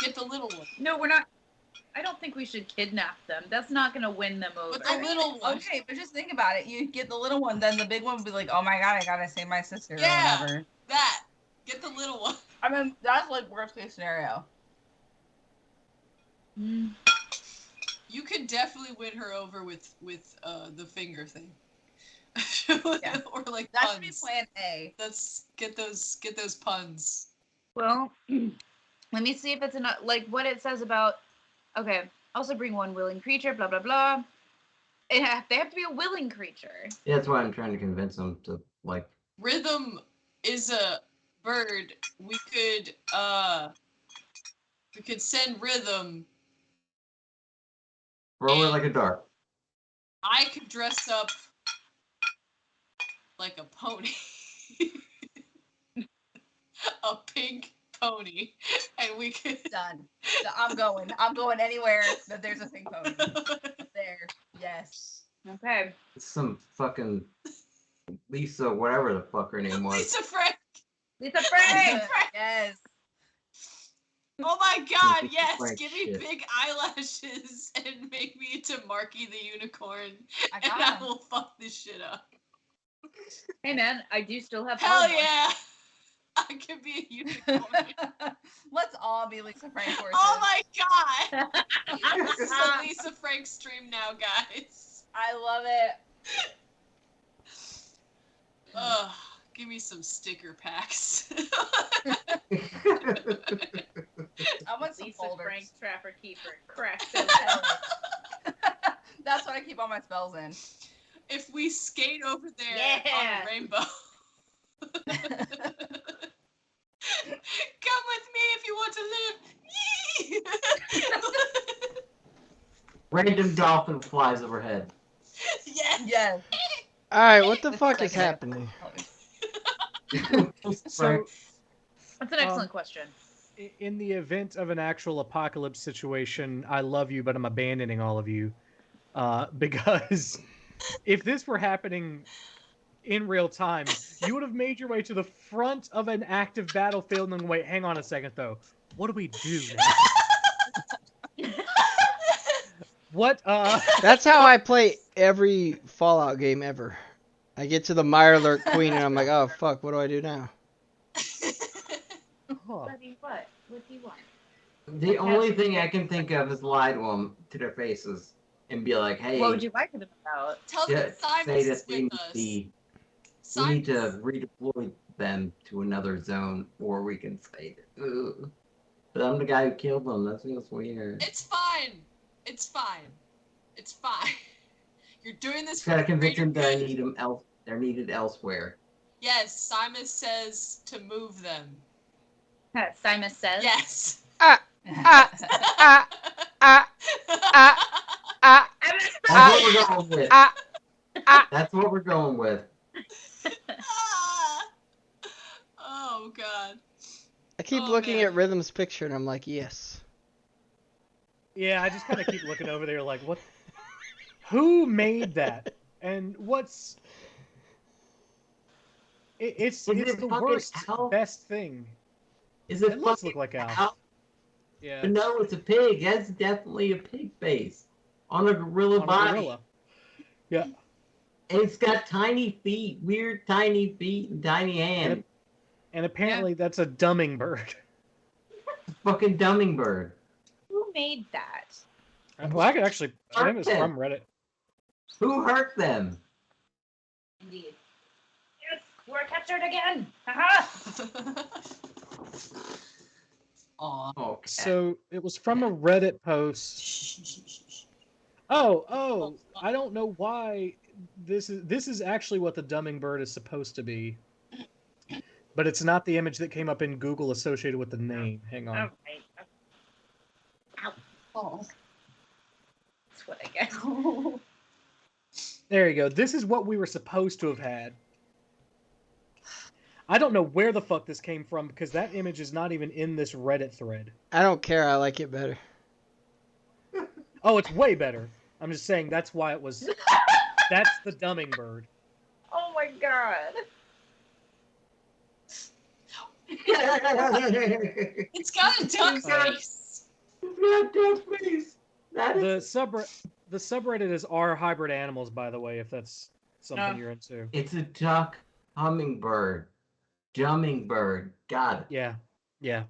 Get the little one. No, we're not. I don't think we should kidnap them. That's not going to win them over. But the little one. Okay, but just think about it. You get the little one, then the big one would be like, oh my god, I gotta save my sister or whatever. That. Get the little one. I mean, that's like worst case scenario. You could definitely win her over with the finger thing. Yeah. Or like that puns. should be plan A. Let's get those puns. Well, let me see if it's enough. Like what it says about. Okay, also bring one willing creature. Blah blah blah. They have to be a willing creature. Yeah, that's why I'm trying to convince them to like. Rhythm is a bird. We could send Rhythm. Throw her like a dart. I could dress up like a pony. A pink pony. And we could... Done. I'm going anywhere that there's a pink pony. There. Yes. Okay. It's some fucking Lisa, whatever the fuck her name was. Lisa Frank! Lisa Frank! Yes. Oh my god, yes! Frank Give me shit. big eyelashes and make me into Marky the Unicorn. I And got I him. will fuck this shit up. Hey man, I do still have Hell polymorph. yeah! I could be a unicorn. Let's all be Lisa Frank horses. Oh my god! This is a Lisa Frank stream now, guys. I love it. Ugh, give me some sticker packs. I want some Lisa folders. Frank Trapper Keeper. Crack. That's what I keep all my spells in. If we skate over there Yeah. on a rainbow. Come with me if you want to live. Random dolphin flies overhead. Yes. Yes. Alright, what the It's fuck like is an- happening? So, That's an excellent question. in the event of an actual apocalypse situation, I love you, but I'm abandoning all of you. Because if this were happening in real time, you would have made your way to the front of an active battlefield and wait, hang on a second though. What do we do now? What, That's how I play every Fallout game ever. I get to the Mirelurk Queen and I'm like, oh fuck, what do I do now? Buddy, what? What do you want? The only thing I can think of is lie to them to their faces and be like, "Hey, What would you like it about? Tell them just say Simon's that with us. we Simon- need to redeploy them to another zone, or we can save it." Ugh. But I'm the guy who killed them. That's what's weird. It's fine. It's fine. It's fine. You're doing this Just for gotta the convince greater them that I good. need them. They're needed elsewhere. Yes, Simon says to move them. Simon says. Yes. Ah, ah, ah, ah, ah, That's what we're going with. ah, ah. That's what we're going with. Oh god. I keep Oh, looking man. at Rhythm's picture and I'm like, yes. yeah, I just kind of keep looking over there like, what? Who made that? And what's... It's Is it the fucking worst, Al? best thing. Is it It looks fucking look like Al. Al? Yeah. But no, it's a pig. That's definitely a pig face on a gorilla On a body. gorilla. Yeah. And it's got tiny feet, weird tiny feet, and tiny hands. And apparently that's a dumbing bird. Fucking dummingbird. Who made that? Well, I could actually... I think it's Okay. from Reddit. Who hurt them? Indeed. Yes, we're captured again. Haha. Aw. Okay. So it was from a Reddit post. Oh, I don't know why this is actually what the dumbing bird is supposed to be. But it's not the image that came up in Google associated with the name. Hang on. All right. Ow. Oh. That's what I get. There you go. This is what we were supposed to have had. I don't know where the fuck this came from because that image is not even in this Reddit thread. I don't care, I like it better. Oh, it's way better. I'm just saying that's why it was... That's the dumbing bird. Oh my god. It's got a duck face. not death face. That The is. subreddit is our hybrid animals, by the way, if that's something you're into. It's a duck hummingbird. Dummingbird. Got it. Yeah. Yeah.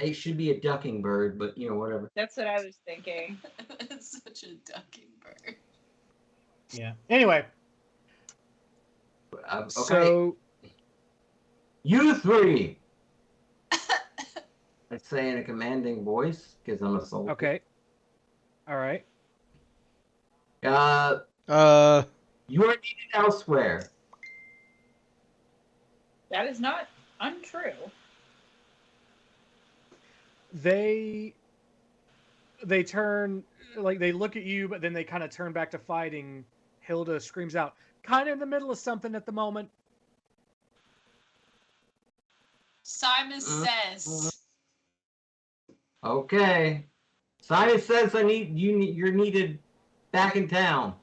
It should be a ducking bird, but whatever. That's what I was thinking. It's such a ducking bird. Yeah. Anyway. Okay. So you three. I say in a commanding voice because I'm a soldier. Okay. All right. You are needed elsewhere. That is not untrue. They turn, like, they look at you, but then they kind of turn back to fighting. Hilda screams out, kind of in the middle of something at the moment. Simon says. Okay. Simon says you're needed back in town.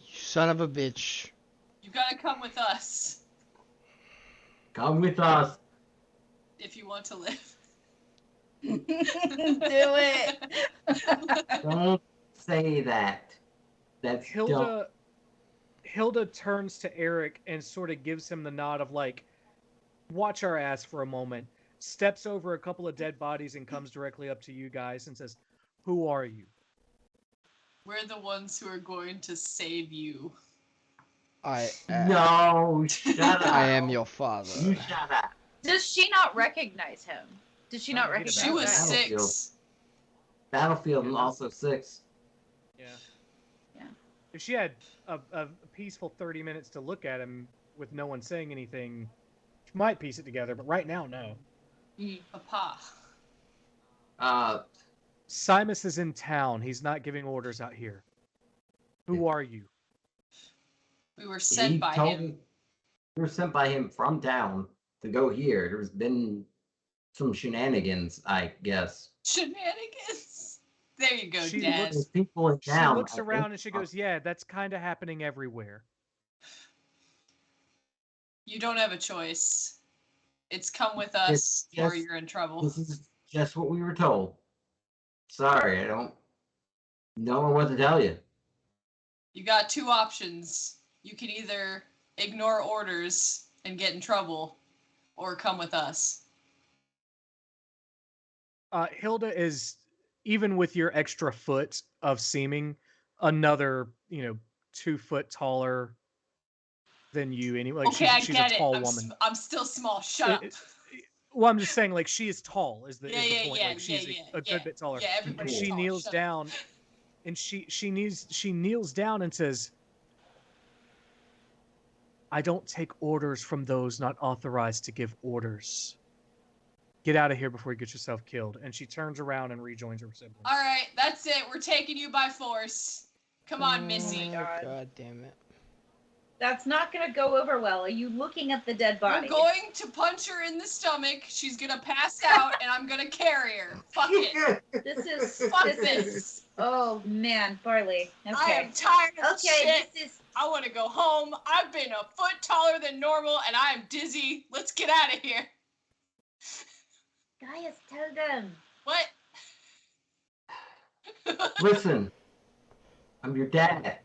You son of a bitch. You gotta come with us. Come with us. If you want to live. Do it. Don't say that. That's Hilda turns to Eric and sort of gives him the nod of like, watch our ass for a moment, steps over a couple of dead bodies and comes directly up to you guys and says, who are you? We're the ones who are going to save you. No, shut up. I am your father. You shut up. Does she not recognize him? Does she not recognize him? She was 6. Battlefield and also 6. Yeah. Yeah. If she had a peaceful 30 minutes to look at him with no one saying anything, she might piece it together, but right now, no. Papa. Simus is in town. He's not giving orders out here. Who are you? We were sent by him. We were sent by him from town to go here. There's been some shenanigans, I guess. Shenanigans? There you go, She Dad. People in She town. looks around and she goes, yeah, that's kind of happening everywhere. You don't have a choice. It's come with us or you're in trouble. This is just what we were told. Sorry, I don't know what to tell you. You got 2 options. You can either ignore orders and get in trouble, or come with us. Hilda is, even with your extra foot of seeming, another 2 foot taller than you anyway. Okay, she's I get a tall it. woman. I'm still small. Shut up. Well, I'm just saying, like, she is tall. Is the point? Yeah, like, she's a good bit taller. Yeah, everybody. And she kneels down, and she kneels down and says, "I don't take orders from those not authorized to give orders. Get out of here before you get yourself killed." And she turns around and rejoins her siblings. All right, that's it. We're taking you by force. Come on, Missy. God damn it. That's not going to go over well. Are you looking at the dead body? I'm going to punch her in the stomach. She's going to pass out, and I'm going to carry her. Fuck it. Fuck this. Oh, man, Barley. Okay. I am tired of shit. This is... I want to go home. I've been a foot taller than normal, and I am dizzy. Let's get out of here. Gaius, tell them. What? Listen, I'm your dad.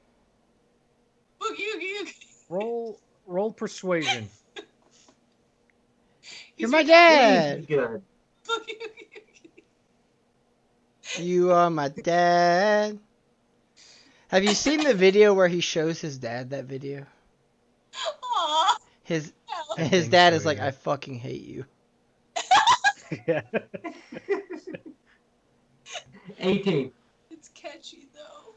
Roll persuasion. You're my dad. Good. You are my dad. Have you seen the video where he shows his dad that video? Aww. His dad is like, I fucking hate you. Yeah. 18. It's catchy though.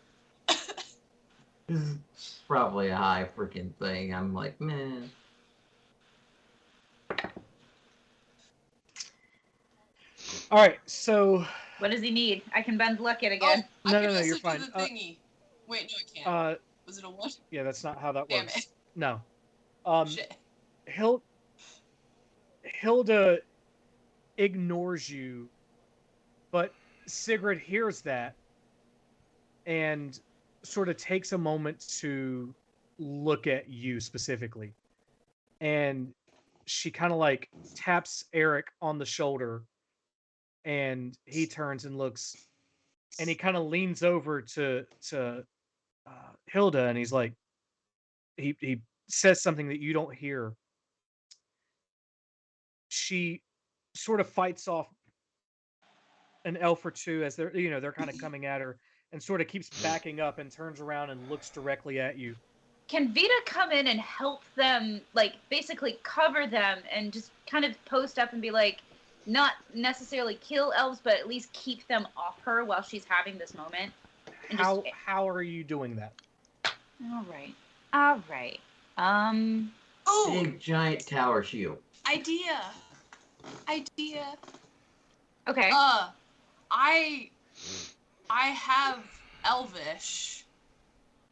This is probably a high freaking thing. I'm like, man. All right, so what does he need? I can bend luck it again. No, you're fine. The thingy. Wait, no, I can't. Was it a 1? Yeah, that's not how that Damn works. It. No. Shit. Hilda ignores you, but Sigrid hears that and sort of takes a moment to look at you specifically. And she kind of like taps Eric on the shoulder and he turns and looks, and he kind of leans over to Hilda, and he's like, he says something that you don't hear. She sort of fights off an elf or two as they're kind of coming at her, and sort of keeps backing up and turns around and looks directly at you. Can Vita come in and help them, like, basically cover them and just kind of post up and be like, not necessarily kill elves, but at least keep them off her while she's having this moment? And how are you doing that? All right. Big giant tower shield. Idea. Okay. I have Elvish.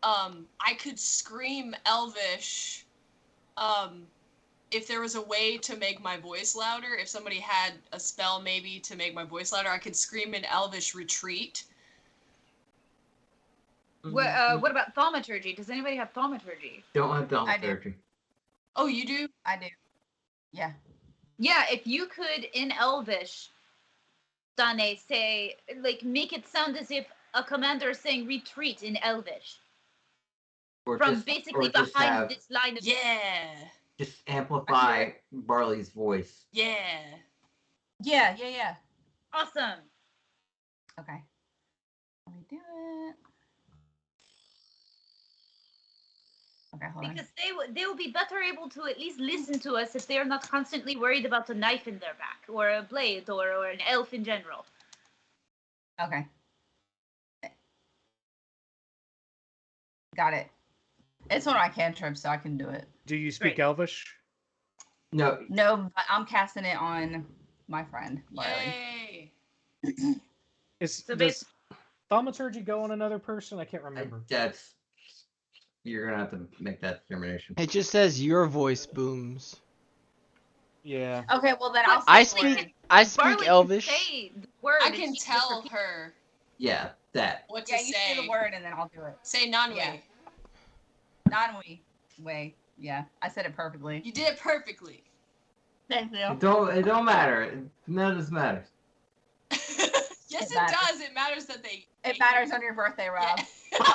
I could scream Elvish. If there was a way to make my voice louder, if somebody had a spell maybe to make my voice louder, I could scream in Elvish retreat. What about thaumaturgy? Does anybody have thaumaturgy? Don't have thaumaturgy. Oh, you do? I do. Yeah. Yeah, if you could in Elvish, Dane, say, like, make it sound as if a commander is saying retreat in Elvish. From basically behind this line of... Yeah. Just amplify Barley's voice. Yeah. Yeah. Awesome. Okay. Let me do it. Okay, hold on. Because they will be better able to at least listen to us if they are not constantly worried about a knife in their back, or a blade, or an elf in general. Okay. Got it. It's one of my cantrips, so I can do it. Do you speak Elvish? No. No, but I'm casting it on my friend, Barley. Yay! Does thaumaturgy go on another person? I can't remember. You're gonna have to make that determination. It just says your voice booms. Yeah. Okay, well then I speak Elvish. I can tell her. Yeah, that. What to say. You say the word and then I'll do it. Say Nanwe. Yeah. Nanwe. Way. Yeah, I said it perfectly. You did it perfectly. Thank you. It don't matter. None of this matters. Yes, it does. It matters that they. It matters on your birthday, Rob. Yeah.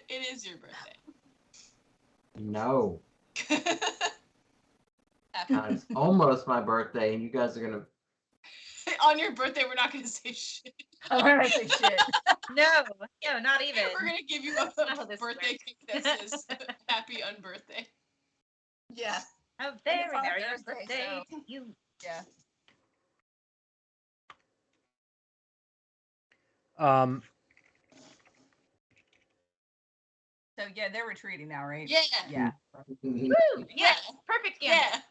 It is your birthday. No. It's almost my birthday, and you guys are gonna. On your birthday, we're not gonna say shit. I'm gonna say shit. No, not even. We're gonna give you a birthday cake that says "Happy Unbirthday." Yeah. A very merry birthday to you. Yeah. So yeah, they're retreating now, right? Yeah. Yeah. Woo! Yes. Perfect. Yeah.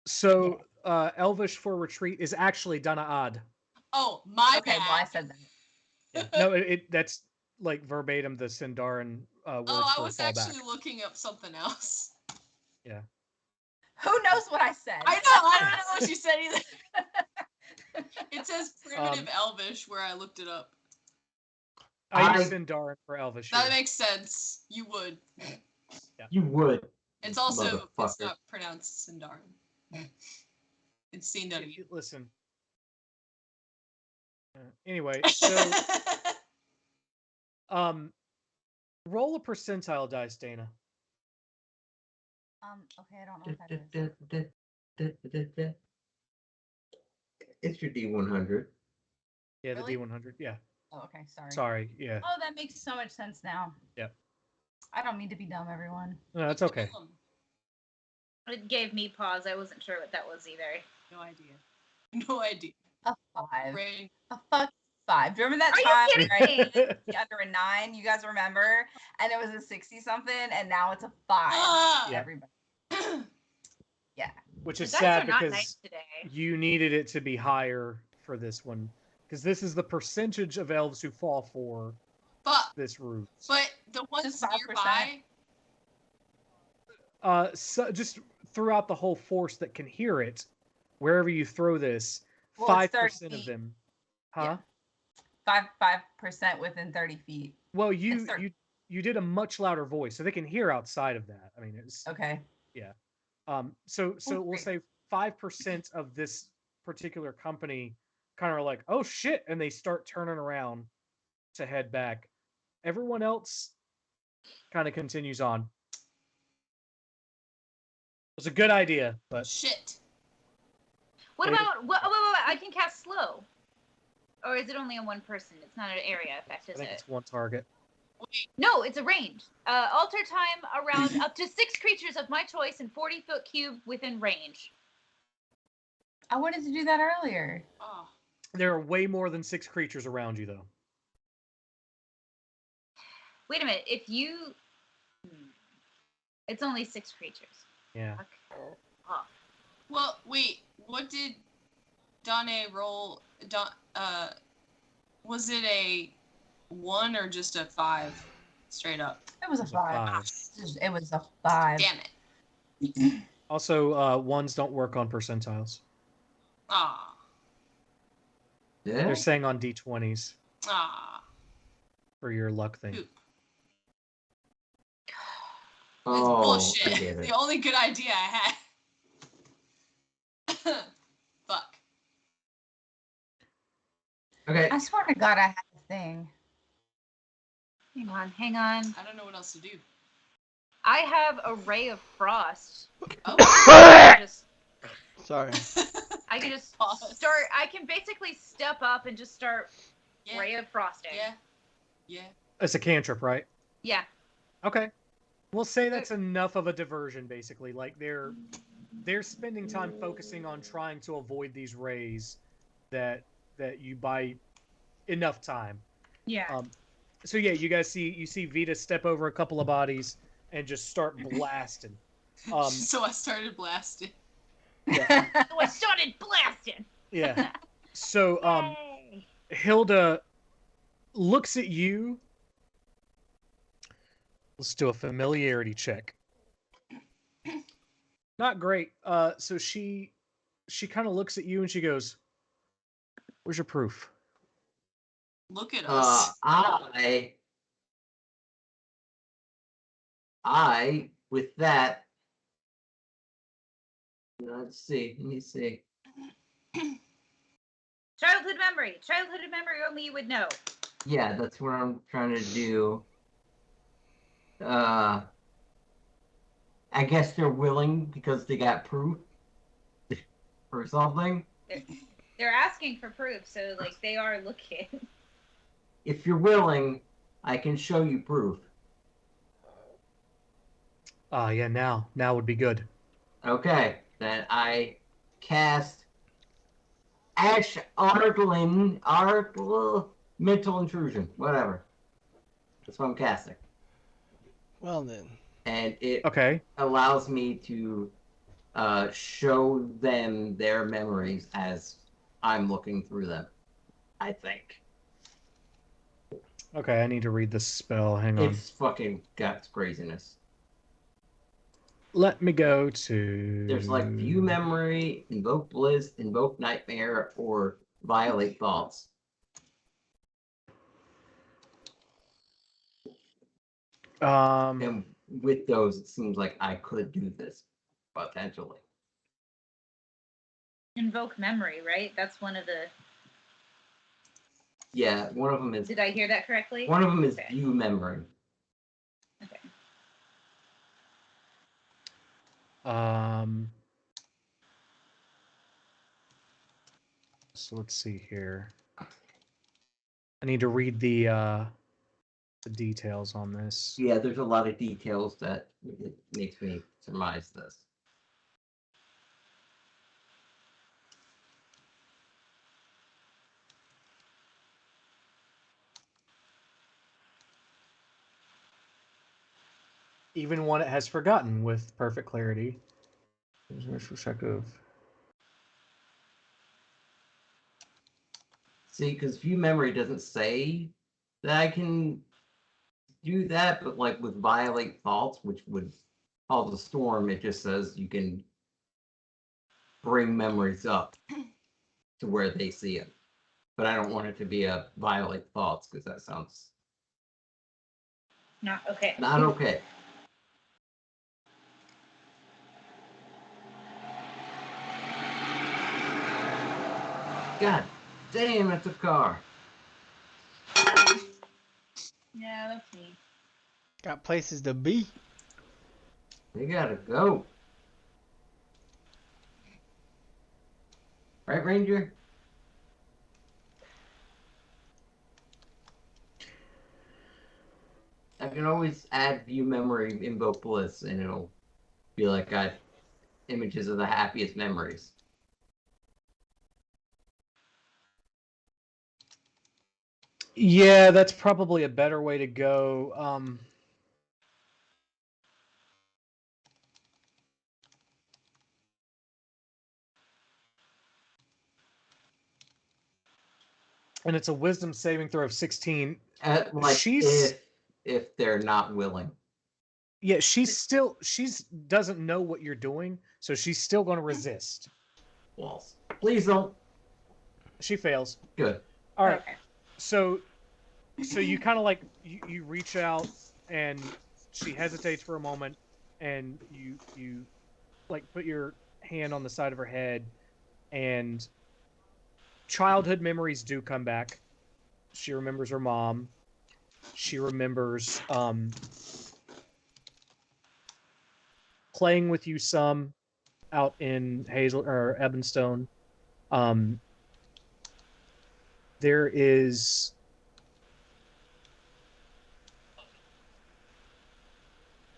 So Elvish for retreat is actually Dana'ad. Oh, my bad. Well, I said that. Yeah. No, that's like verbatim the Sindarin word I for was fallback. actually looking up something else. Yeah. Who knows what I said? I don't know what you said either. It says primitive Elvish where I looked it up. I use Sindarin for Elvish. That makes sense. You would. Yeah. You would. It's also it's not pronounced Sindarin. It's Sindarin. Listen. Anyway, so roll a percentile dice, Dana. Okay, I don't know what that is. It's your D100. Yeah, Really? the D100. Yeah. Oh, okay. Sorry. Yeah. Oh, that makes so much sense now. Yep. I don't mean to be dumb, everyone. No, that's okay. It gave me pause. I wasn't sure what that was either. No idea. A 5. Rain. A fucking 5. Do you remember that time? Right? Under a 9, you guys remember? And it was a 60 something, and now it's a 5. Yeah. Everybody. Yeah. Which is The dice sad are not because nice today. you needed it to be higher for this one. Because this is the percentage of elves who fall for this route. But the ones nearby. So just throughout the whole force that can hear it, wherever you throw this, Well, 5% of them. Huh? Yeah. 5% within 30 feet. Well, you did a much louder voice, so they can hear outside of that. I mean, it's okay. Yeah. So we'll say 5% of this particular company kind of are like, oh shit, and they start turning around to head back. Everyone else kind of continues on. It was a good idea, but shit. What about what? I can cast slow, or is it only on one person? It's not an area effect, is I think it? it's one target. No, it's a range. Alter time around up to 6 creatures of my choice in 40-foot cube within range. I wanted to do that earlier. Oh. There are way more than 6 creatures around you, though. Wait a minute. If you... It's only 6 creatures. Yeah. Okay. Oh. Well, wait. What did Dane roll? Was it a 1 or just a 5? Straight up. It was a 5. It was a 5. Damn it. Also, 1s don't work on percentiles. Ah. Yeah. They're saying on D20s. Ah. For your luck thing. Poop. Oh, bullshit. The only good idea I had. Fuck. Okay. I swear to God, I had a thing. Hang on. I don't know what else to do. I have a ray of frost. Oh. Sorry. I can just start. I can basically step up and just start ray of frosting. Yeah. It's a cantrip, right? Yeah. Okay. We'll say that's enough of a diversion, basically. Like they're spending time focusing on trying to avoid these rays that you buy enough time. Yeah. So yeah, you guys see Vita step over a couple of bodies and just start blasting. So I started blasting. Yeah. So I started blasting. Yeah. So Hilda looks at you. Let's do a familiarity check. Not great. So she kind of looks at you and she goes, "Where's your proof?" Look at us. I with that. Let's see. Let me see. Childhood memory. Childhood memory only you would know. Yeah, that's what I'm trying to do. I guess they're willing because they got proof or something. They're asking for proof, so like they are looking. If you're willing, I can show you proof. Yeah, now would be good. Okay, then I cast mental intrusion, whatever. That's what I'm casting. Well then. And it okay allows me to show them their memories as I'm looking through them, I think. Okay, I need to read this spell. Hang on. It's fucking guts craziness. Let me go to... There's like view memory, invoke bliss, invoke nightmare, or violate thoughts. And with those, it seems like I could do this, potentially. Invoke memory, right? That's one of the... Yeah, one of them is... Did I hear that correctly? One of them is view memory. Okay. So let's see here. I need to read the details on this. Yeah, there's a lot of details that it makes me surmise this. Even one it has forgotten with perfect clarity. See, because view memory doesn't say that I can do that, but like with violate thoughts, which would cause a storm, it just says you can bring memories up to where they see it. But I don't want it to be a violate thoughts because that sounds not okay. Not okay. God damn, it's a car. Yeah, that's me. Got places to be. They gotta go. Right, Ranger? I can always add view memory, invoke bliss, and it'll be like I have images of the happiest memories. Yeah, that's probably a better way to go. And it's a wisdom saving throw of 16. Like she's if they're not willing. Yeah, she doesn't know what you're doing, so she's still going to resist. Well, please don't. She fails. Good. All right. Okay. So you kind of like you reach out, and she hesitates for a moment, and you like put your hand on the side of her head, and childhood memories do come back. She remembers her mom. She remembers playing with you some out in Hazel or Ebenstone. There is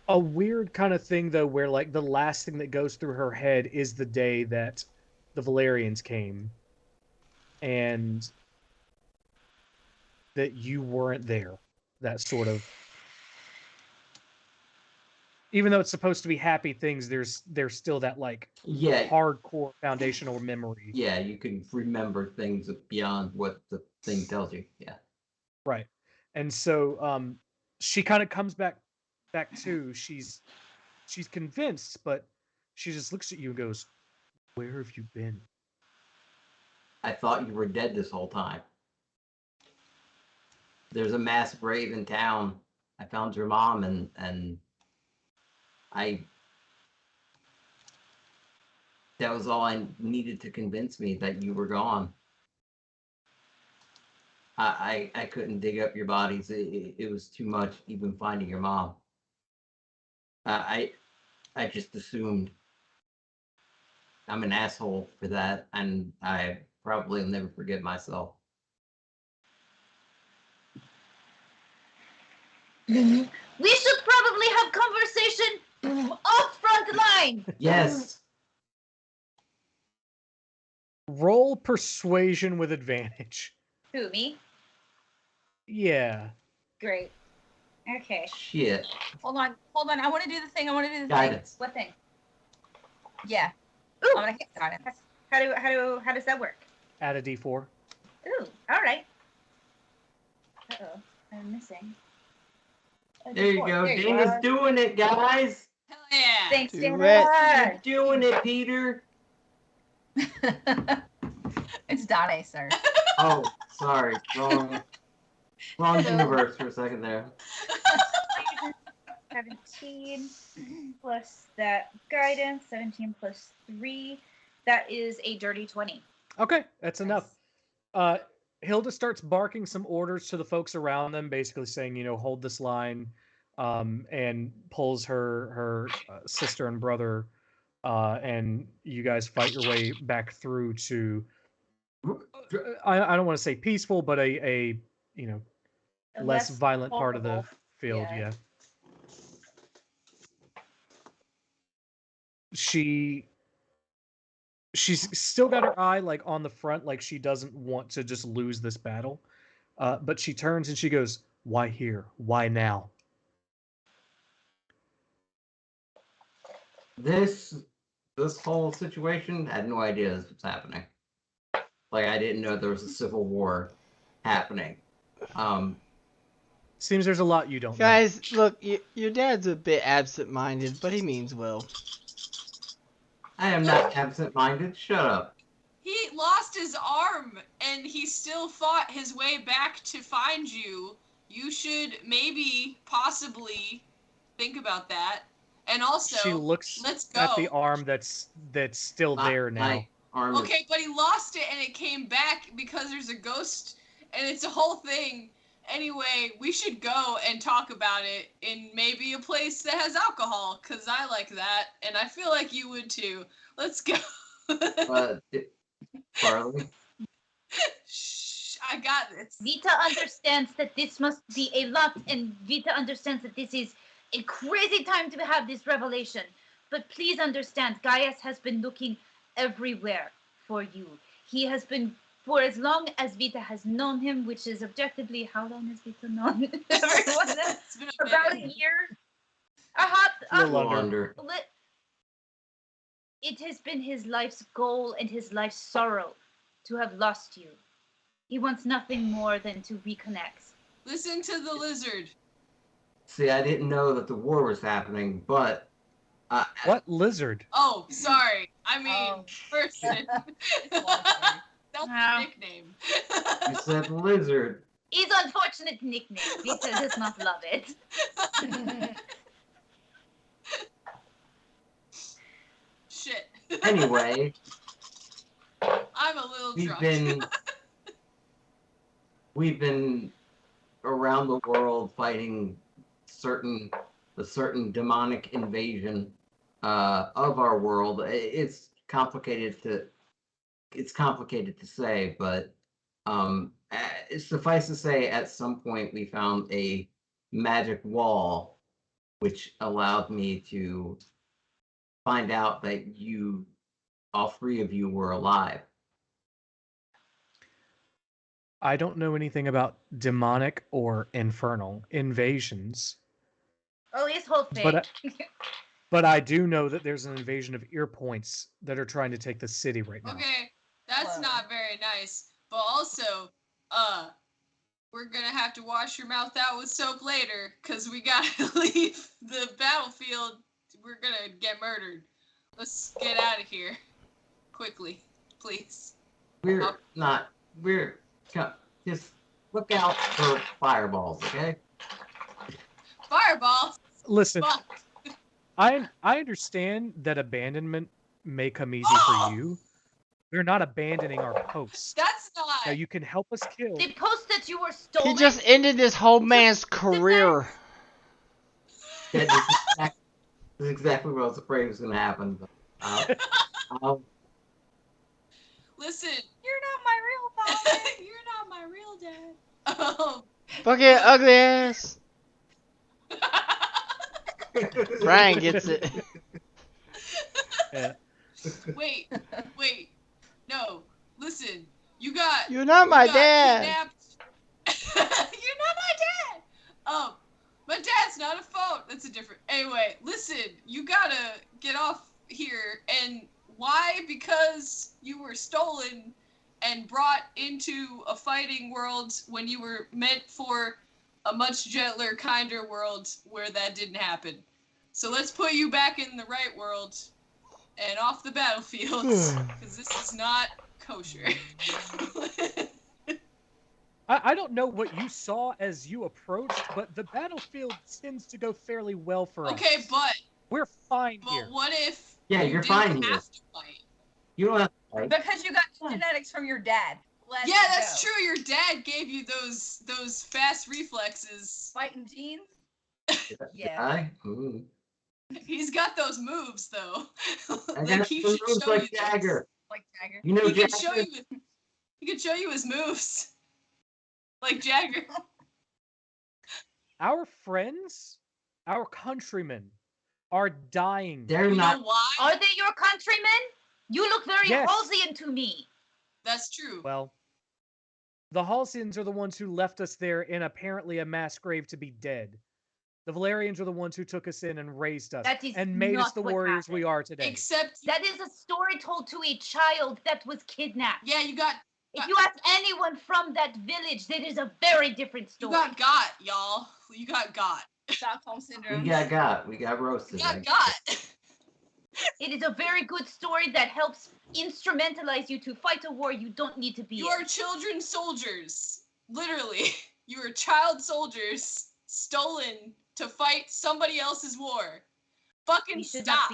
a weird kind of thing though, where like the last thing that goes through her head is the day that the Valerians came, and that you weren't there. That sort of, even though it's supposed to be happy things, there's still that like hardcore foundational memory. Yeah, you can remember things beyond what the thing tells you. Yeah. Right. And so she kind of comes back to, she's convinced, but she just looks at you and goes, "Where have you been?" I thought you were dead this whole time. There's a mass grave in town. I found your mom and that was all I needed to convince me that you were gone. I couldn't dig up your bodies. It was too much, even finding your mom. I just assumed. I'm an asshole for that, and I probably will never forgive myself. We should probably have conversation off front line. Yes. Roll persuasion with advantage. Who, me? Yeah. Great. Okay. Shit. Hold on. I want to do the thing. Guidance. What thing? Yeah. Ooh. I'm gonna hit guidance. How does that work? Add a d4. Ooh. All right. Uh-oh. I'm missing. There you go. Dana's doing it, guys. Hell yeah. Thanks, Do Dana. You're doing it, Peter. It's Donna, sir. Oh, sorry. Wrong universe for a second there. 17 plus that guidance. 17 plus 3. That is a dirty 20. Okay, that's enough. Hilda starts barking some orders to the folks around them, basically saying, hold this line, and pulls her sister and brother, and you guys fight your way back through to, I don't want to say peaceful, but a less violent part of the field. Yeah. She's still got her eye like on the front, like she doesn't want to just lose this battle. But she turns and she goes, "Why here? Why now?" This whole situation, I had no idea this was happening. Like, I didn't know there was a civil war happening. Seems there's a lot you don't Guys, look, your dad's a bit absent-minded, but he means well. I am not absent-minded. Shut up. He lost his arm, and he still fought his way back to find you. You should maybe, possibly, think about that. And also, she looks let's go. at the arm that's still there now. My arm. Okay, but he lost it and it came back because there's a ghost and it's a whole thing. Anyway, we should go and talk about it in maybe a place that has alcohol, because I like that, and I feel like you would too. Let's go. Farley? Shh, I got this. Vita understands that this must be a lot, and Vita understands that this is a crazy time to have this revelation. But please understand, Gaius has been looking everywhere for you. He has been, for as long as Vita has known him, which is objectively, how long has Vita known everyone? About a year? A little under. It has been his life's goal and his life's sorrow to have lost you. He wants nothing more than to reconnect. Listen to the lizard. See, I didn't know that the war was happening, but... what lizard? Oh, sorry. I mean, person. That's a nickname. You said lizard. It's an unfortunate nickname. Vita does not love it. Shit. Anyway... I'm a little drunk. We've been around the world fighting a certain demonic invasion of our world. It's complicated to say, but suffice to say, at some point we found a magic wall, which allowed me to find out that all three of you were alive. I don't know anything about demonic or infernal invasions. Oh, his whole thing. But I do know that there's an invasion of ear points that are trying to take the city right now. Okay, that's not very nice. But also, we're gonna have to wash your mouth out with soap later, because we gotta leave the battlefield. We're gonna get murdered. Let's get out of here. Quickly, please. Just look out for fireballs, okay? Fireballs? Listen, I understand that abandonment may come easy for you. We're not abandoning our posts. That's not. Now you can help us kill. The post that you were stolen. He just ended this whole man's career. This is exactly what I was afraid was going to happen. Listen, you're not my real father. You're not my real dad. Fucking ugly ass. Brian gets it. Yeah. Wait. No, listen. You're not my dad. You're not my dad. My dad's not a phone. That's a different. Anyway, listen. You gotta get off here. And why? Because you were stolen and brought into a fighting world when you were meant for a much gentler, kinder world where that didn't happen. So let's put you back in the right world and off the battlefield, because this is not kosher. I don't know what you saw as you approached, but the battlefield tends to go fairly well for us. Okay, but we're fine here. But what if you're fine here. Have to fight? You don't have to fight. Because you got genetics from your dad. That's true. Your dad gave you those fast reflexes. Fighting genes? Yeah. He's got those moves though. He should show you Jagger. Like Jagger. You know He Jagger? can show you his moves. Like Jagger. Our friends, our countrymen, are dying. They're not. Know why? Are they your countrymen? You look very Yes. Halcyon to me. That's true. Well, the Halcyons are the ones who left us there in apparently a mass grave to be dead. The Valerians are the ones who took us in and raised us and made us the warriors we are today. Except that is a story told to a child that was kidnapped. Yeah, you got. If you ask anyone from that village, that is a very different story. You got, y'all. You got. Stockholm syndrome. We got roasted. You got. It is a very good story that helps instrumentalize you to fight a war you don't need to be You are children soldiers. Literally. You are child soldiers stolen to fight somebody else's war. Fucking stop.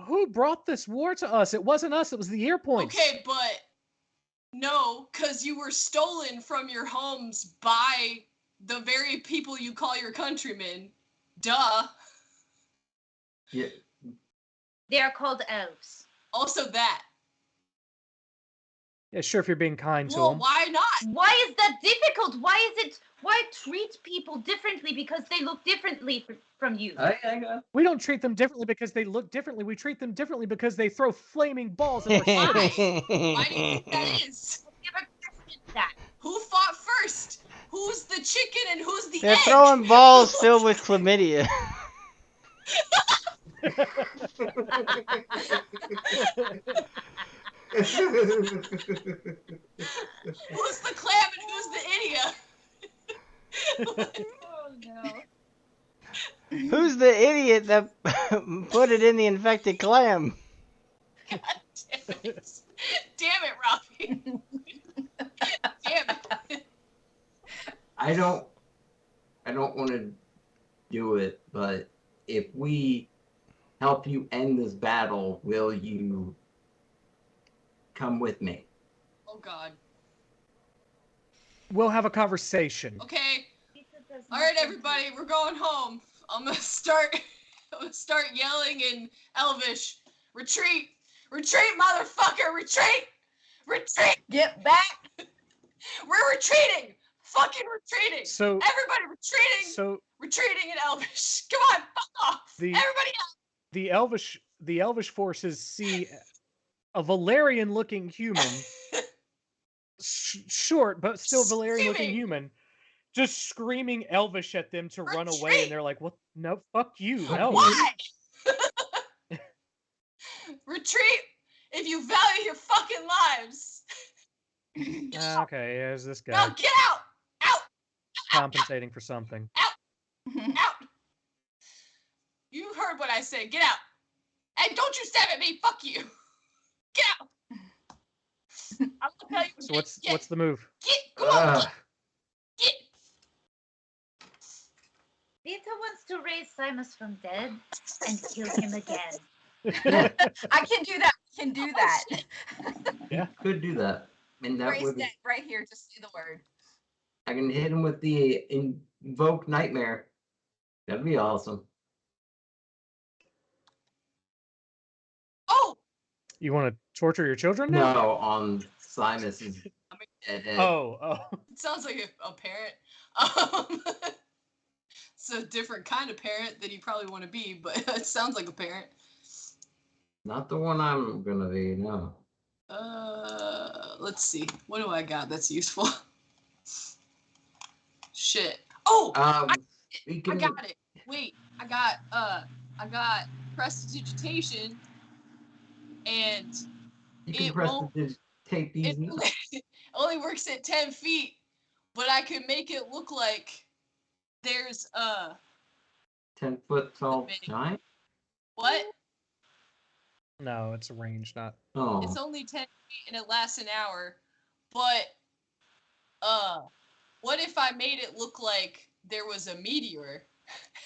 who brought this war to us? It wasn't us. It was the ear points. Okay, but no, because you were stolen from your homes by the very people you call your countrymen. Duh. Yeah. They are called elves. Also that. Yeah, sure, if you're being kind to Well, them. why not? Why is that difficult? Why treat people differently because they look differently from you? We don't treat them differently because they look differently. We treat them differently because they throw flaming balls at our Why? ships. Why do you think that is? Who fought first? Who's the chicken and who's the They're egg? throwing balls filled with chlamydia. Who's the clam and who's the idiot? Oh no. Who's the idiot that put it in the infected clam? God damn it. Damn it, Robbie. Damn it. I don't want to do it, but if we help you end this battle, will you come with me? Oh God. We'll have a conversation. Okay. All right, everybody, we're going home. I'm gonna start yelling in Elvish. Retreat! Retreat, motherfucker! Retreat! Retreat! Get back! We're retreating! Fucking retreating! So everybody retreating! So retreating in Elvish. Come on, fuck off! Everybody else! The Elvish forces see a Valerian-looking human, short but still Valerian-looking human, just screaming Elvish at them to run away, and they're like, "What? No, fuck you, Elvish." Why? Retreat if you value your fucking lives. Okay, here's this guy. Now get out! Out! Compensating for something. Out! You heard what I said. Get out! Hey, don't you stab at me! Fuck you! Get out! I'm gonna tell you. So what's the move? Come on! Get! Vita wants to raise Simus from dead and kill him again. I can do that. I can do that. Yeah. Could do that. And that Raise would dead right here. Just say the word. I can hit him with the invoke nightmare. That'd be awesome. Oh! You want to torture your children now? No, on Simus's head. Oh. It sounds like a parent. It's a different kind of parent that you probably want to be, but it sounds like a parent. Not the one I'm gonna be, no. Let's see. What do I got that's useful? Shit. Oh! I got it. Wait, I got prestidigitation, and You can it prestidigitate these nuts. only works at 10 feet, but I can make it look like there's 10-foot tall giant? What? No, it's a range, not. Oh. It's only 10 feet and it lasts an hour, but what if I made it look like there was a meteor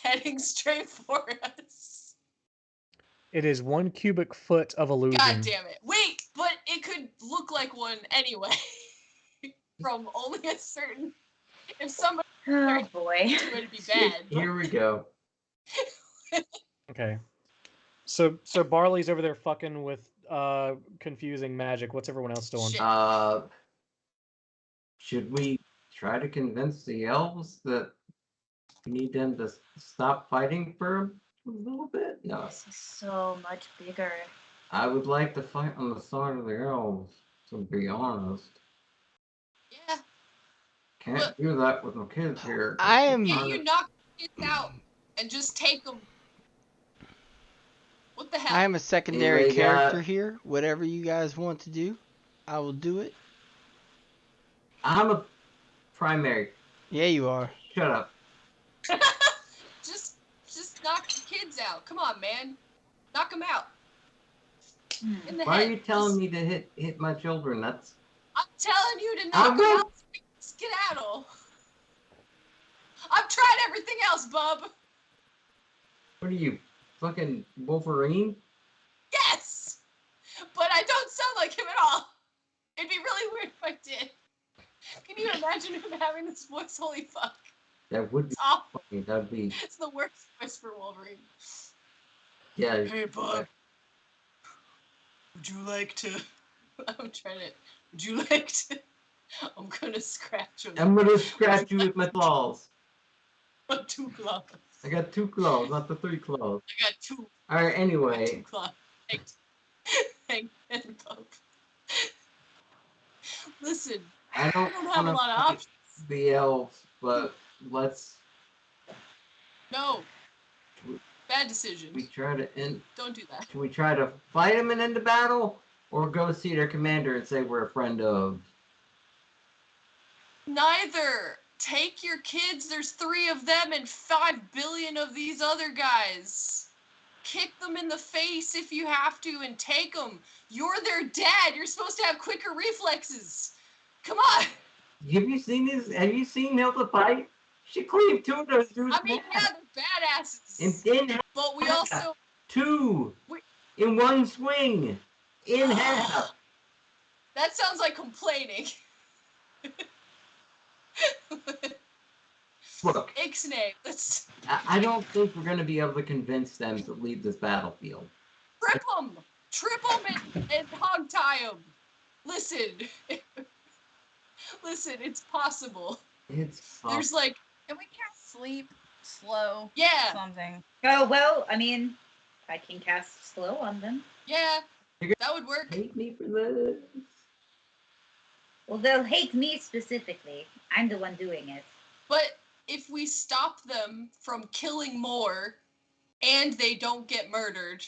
heading straight for us? It is 1 cubic foot of illusion. God damn it. Wait, but it could look like one anyway. From only a certain... If somebody... Oh boy. It's going to be bad. Here we go. Okay. So Barley's over there fucking with confusing magic. What's everyone else doing? Should we try to convince the elves that we need them to stop fighting for a little bit? No. This is so much bigger. I would like to fight on the side of the elves, to be honest. Yeah. Can't do that with my kids here. Yeah, you knock the kids out and just take them. What the hell? I am a secondary character here. Whatever you guys want to do, I will do it. I'm a primary. Yeah, you are. Shut up. Just knock the kids out. Come on, man. Knock them out. In the Why head. are you telling me to hit my children? That's... I'm telling you to knock them out. Skedaddle. I've tried everything else, bub. What are you, fucking Wolverine? Yeah, you imagine him having this voice? Holy fuck. That would be awful. funny. That would be... It's the worst voice for Wolverine. Yeah. Hey, bud. Would you like to... Would you like to... I'm gonna scratch him. I'm gonna scratch you with my claws. 2 claws. I got 2 claws, not the 3 claws. I got 2. Alright, anyway. I got 2 claws. Thank Pope. Listen, I don't have a lot of options. The elves, but let's... No. Bad decision. We try to end... Don't do that. Should we try to fight them and end the battle? Or go see their commander and say we're a friend of... Neither. Take your kids. There's 3 of them and 5 billion of these other guys. Kick them in the face if you have to and take them. You're their dad. You're supposed to have quicker reflexes. Come on. Have you seen this? Have you seen Hilda fight? She cleaved 2 of those dudes. I mean, yeah, they're badasses. And then but we also... 2 in one swing. In half. That sounds like complaining. Look, Ixnay, let's... I don't think we're going to be able to convince them to leave this battlefield. Trip them! Trip them and hog tie them! Listen. Listen, it's possible. It's possible. There's like... Can we cast sleep, slow, yeah, something? Oh, well, I mean, I can cast slow on them. Yeah, that would work. Hate me for this. Well, they'll hate me specifically. I'm the one doing it. But if we stop them from killing more, and they don't get murdered,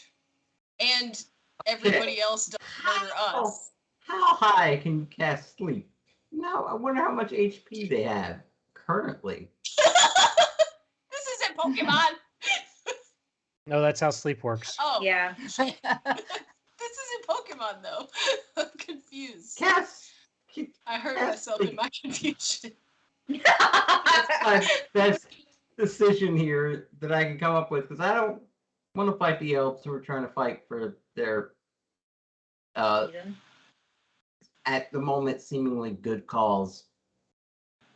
and everybody else doesn't murder us. How high can you cast sleep? No, I wonder how much HP they have currently. This isn't Pokemon! No, that's how sleep works. Oh. Yeah. This isn't Pokemon, though. I'm confused. Cast! I hurt myself in my confusion. That's my best decision here that I can come up with, because I don't want to fight the elves who are trying to fight for their, at the moment, seemingly good cause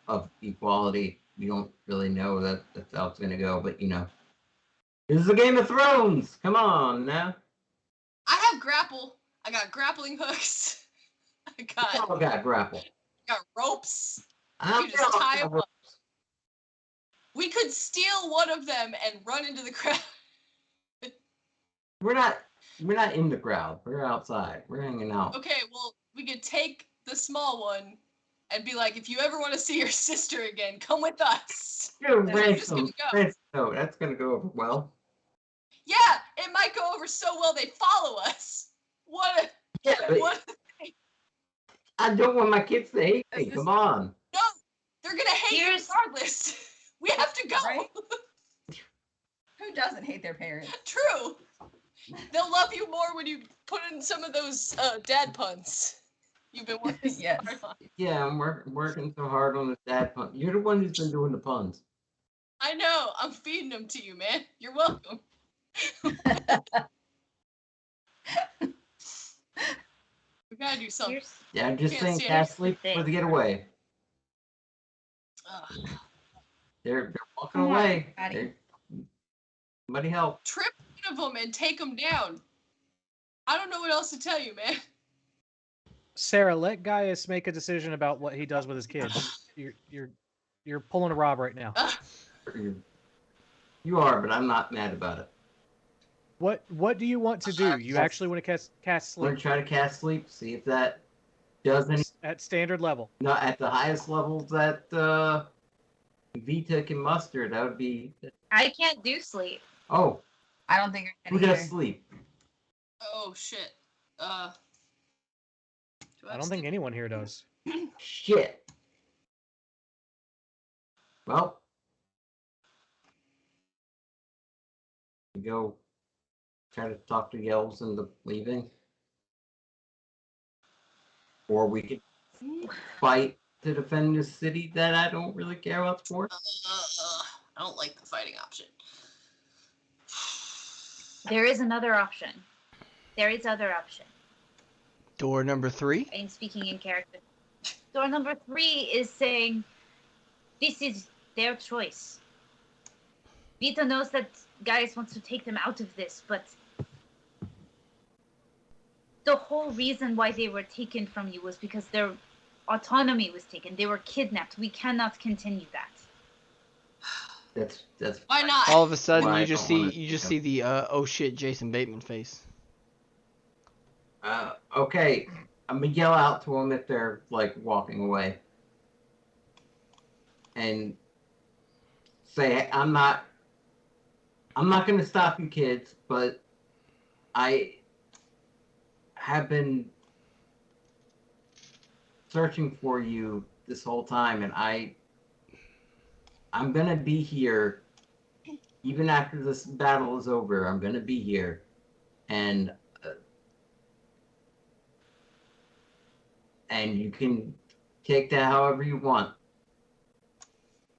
of equality. We don't really know that that's how it's going to go, but you know. This is a Game of Thrones! Come on, now. I have grapple. I got grappling hooks. I got grapple. Got ropes. I You just tie them up. We could steal one of them and run into the crowd. We're not in the crowd. We're outside. We're hanging out. Okay, well, we could take the small one and be like, if you ever want to see your sister again, come with us. Ransom. Oh, that's gonna go over well. Yeah, it might go over so well they follow us. What a I don't want my kids to hate me. Come on. No, they're gonna hate you regardless. We have to go. Right? Who doesn't hate their parents? True. They'll love you more when you put in some of those dad puns. You've been working so hard on. Yeah, I'm working so hard on the dad pun. You're the one who's been doing the puns. I know. I'm feeding them to you, man. You're welcome. We gotta do something. Yeah, I'm just saying, cast sleep for the getaway. They're walking away. Somebody help. Trip one of them and take them down. I don't know what else to tell you, man. Sarah, let Gaius make a decision about what he does with his kids. You're pulling a Rob right now. You are, but I'm not mad about it. What do you want to do? You actually want to cast sleep? We're gonna try to cast sleep. See if that does any. At standard level. Not at the highest levels that Vita can muster. That would be. I can't do sleep. Oh. I don't think Who does sleep? Oh shit. I don't think anyone here does. Shit. Well. We go try to talk to the elves into leaving. Or we could fight to defend this city that I don't really care about for. I don't like the fighting option. There is another option. There is other option. Door number 3? I am speaking in character. door number 3 is saying this is their choice. Vita knows that Gaius wants to take them out of this, but the whole reason why they were taken from you was because their autonomy was taken. They were kidnapped. We cannot continue that. That's Why not? All of a sudden, Why you I just don't wanna see the oh shit Jason Bateman face. Okay. I'm gonna yell out to them if they're like walking away, and say, I'm not gonna stop you kids, but I have been searching for you this whole time, and I'm gonna be here even after this battle is over. I'm gonna be here, and you can take that however you want,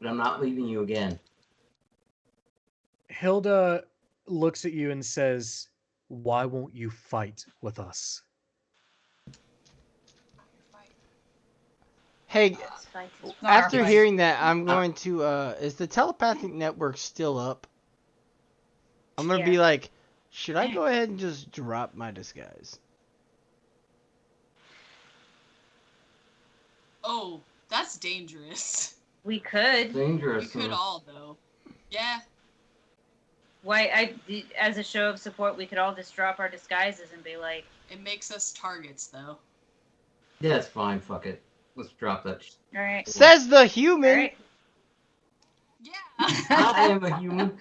but I'm not leaving you again. Hilda looks at you and says, "Why won't you fight with us?" Hey, after hearing that, I'm going to, is the telepathic network still up? I'm going to be like, should I go ahead and just drop my disguise? Oh, that's dangerous. We could. Dangerous. We could all, though. Yeah. Why, as a show of support, we could all just drop our disguises and be like... It makes us targets, though. Yeah, it's fine. Fuck it. Let's drop that. All right. Says the human. All right. Yeah. I am a human.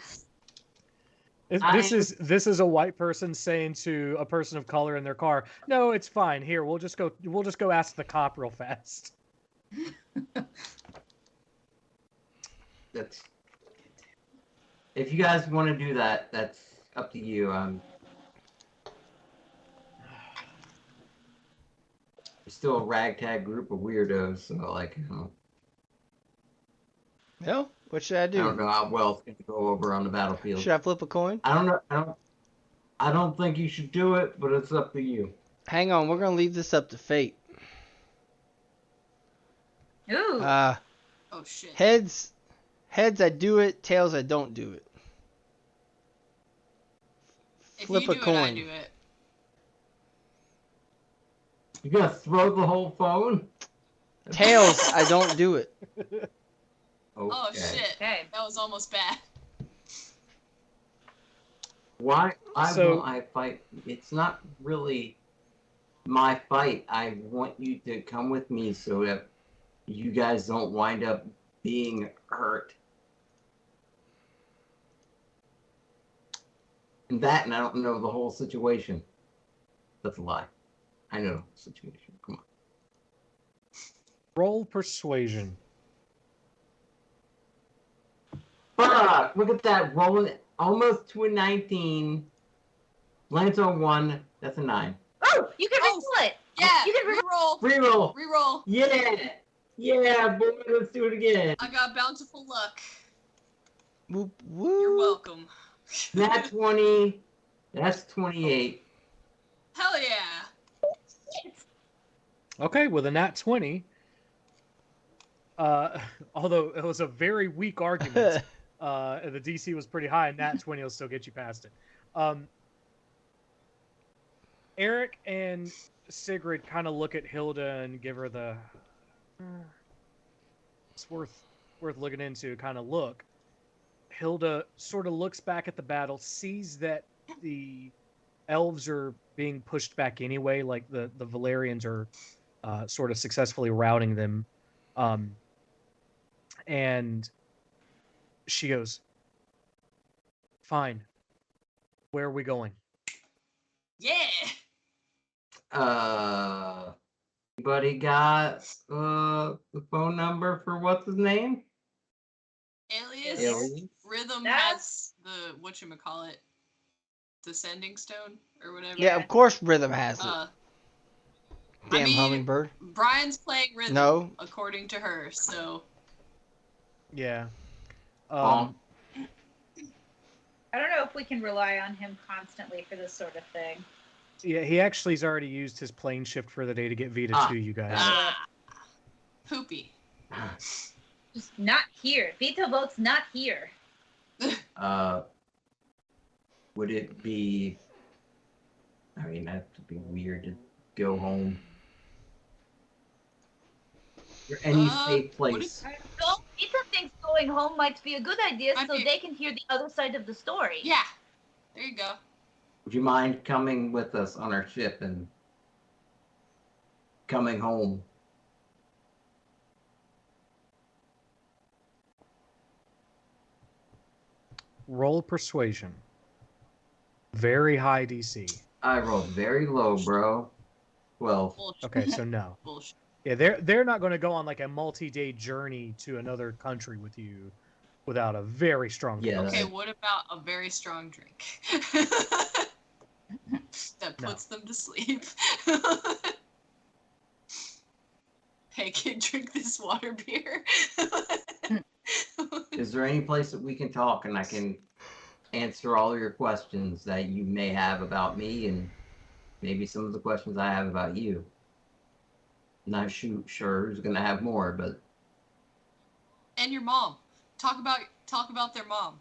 This is a white person saying to a person of color in their car, "No, it's fine. Here, we'll just go ask the cop real fast." That's. If you guys want to do that, that's up to you. Still a ragtag group of weirdos, so like, Well, what should I do? I don't know how well it's going to go over on the battlefield. Should I flip a coin? I don't know. I don't think you should do it, but it's up to you. Hang on, we're gonna leave this up to fate. Ooh. Oh shit. Heads, I do it. Tails, I don't do it. Flip if you a do coin. It, I do it. You gonna throw the whole phone? Tails, I don't do it. Okay. Oh shit. Okay. That was almost bad. Why will I fight? It's not really my fight. I want you to come with me so that you guys don't wind up being hurt. And I don't know the whole situation. That's a lie. I know the situation. Come on. Roll persuasion. Fuck! Look at that. Rolling almost to a 19. Lands on 1. That's a 9. Oh, you can re-roll it. Yeah. You can re-roll. Reroll. Reroll. Yeah. Yeah, boy. Let's do it again. I got bountiful luck. Whoop, whoop. You're welcome. That's 20. That's 28. Hell yeah. Okay, with a nat 20. Although it was a very weak argument, the DC was pretty high, and nat 20 will still get you past it. Eric and Sigrid kind of look at Hilda and give her the it's worth looking into kind of look. Hilda sort of looks back at the battle, sees that the elves are being pushed back anyway, like the Valerians are sort of successfully routing them. And she goes, "Fine. Where are we going?" Yeah. Anybody got the phone number for what's his name? Alias. Rhythm has the whatchamacallit, the sending stone or whatever. Yeah, of course Rhythm has it. Damn hummingbird. Brian's playing Rhythm. No. According to her, so. Yeah. I don't know if we can rely on him constantly for this sort of thing. Yeah, he actually has already used his plane shift for the day to get Vita to you guys. Poopy. Just not here. Vita votes not here. Would it be... I mean, that'd be weird to go home. Is there any safe place? So Vita thinks going home might be a good idea so they can hear the other side of the story. Yeah. There you go. Would you mind coming with us on our ship and coming home? Roll persuasion. Very high DC. I rolled very low, bro. 12. Okay, so no. Bullshit. Yeah, they're not going to go on like a multi-day journey to another country with you without a very strong. Yeah. Okay, what about a very strong drink that puts them to sleep? Hey, kid, drink this water beer. Is there any place that we can talk and I can answer all your questions that you may have about me and maybe some of the questions I have about you? Not sure who's gonna have more, but And your mom. Talk about their mom.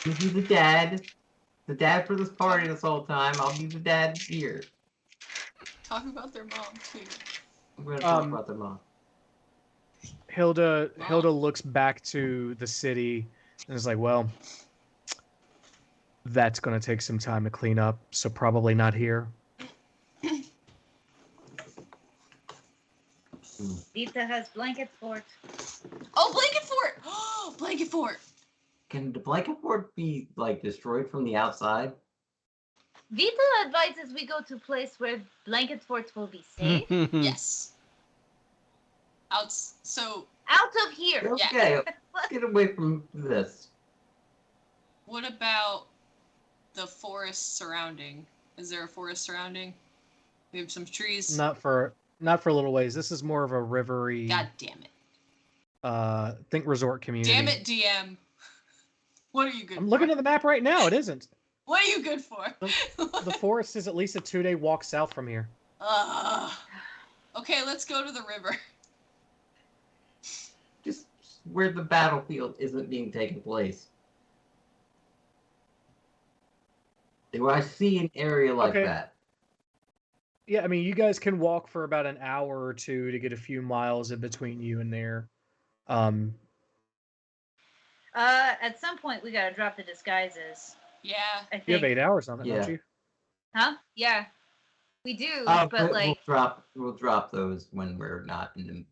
I'll be the dad. The dad for this party this whole time. I'll be the dad here. Talk about their mom too. I'm gonna talk about their mom. Hilda looks back to the city and is like, well, that's going to take some time to clean up, so probably not here. Vita has blanket fort. Oh, blanket fort! Oh, blanket fort! Can the blanket fort be, like, destroyed from the outside? Vita advises we go to a place where blanket forts will be safe. Yes. Out of here. Okay, let's get away from this. What about the forest surrounding? Is there a forest surrounding? We have some trees. Not for a little ways. This is more of a rivery. God damn it. Think resort community. Damn it, DM. What are you good for? I'm looking at the map right now. It isn't. What are you good for? The forest is at least a 2-day walk south from here. Okay, let's go to the river. Just where the battlefield isn't being taken place. Do I see an area like that? Yeah, I mean, you guys can walk for about an hour or two to get a few miles in between you and there. At some point we gotta drop the disguises. Yeah. I think. You have 8 hours on it, don't you? Huh? Yeah. We do, But like we'll drop those when we're not in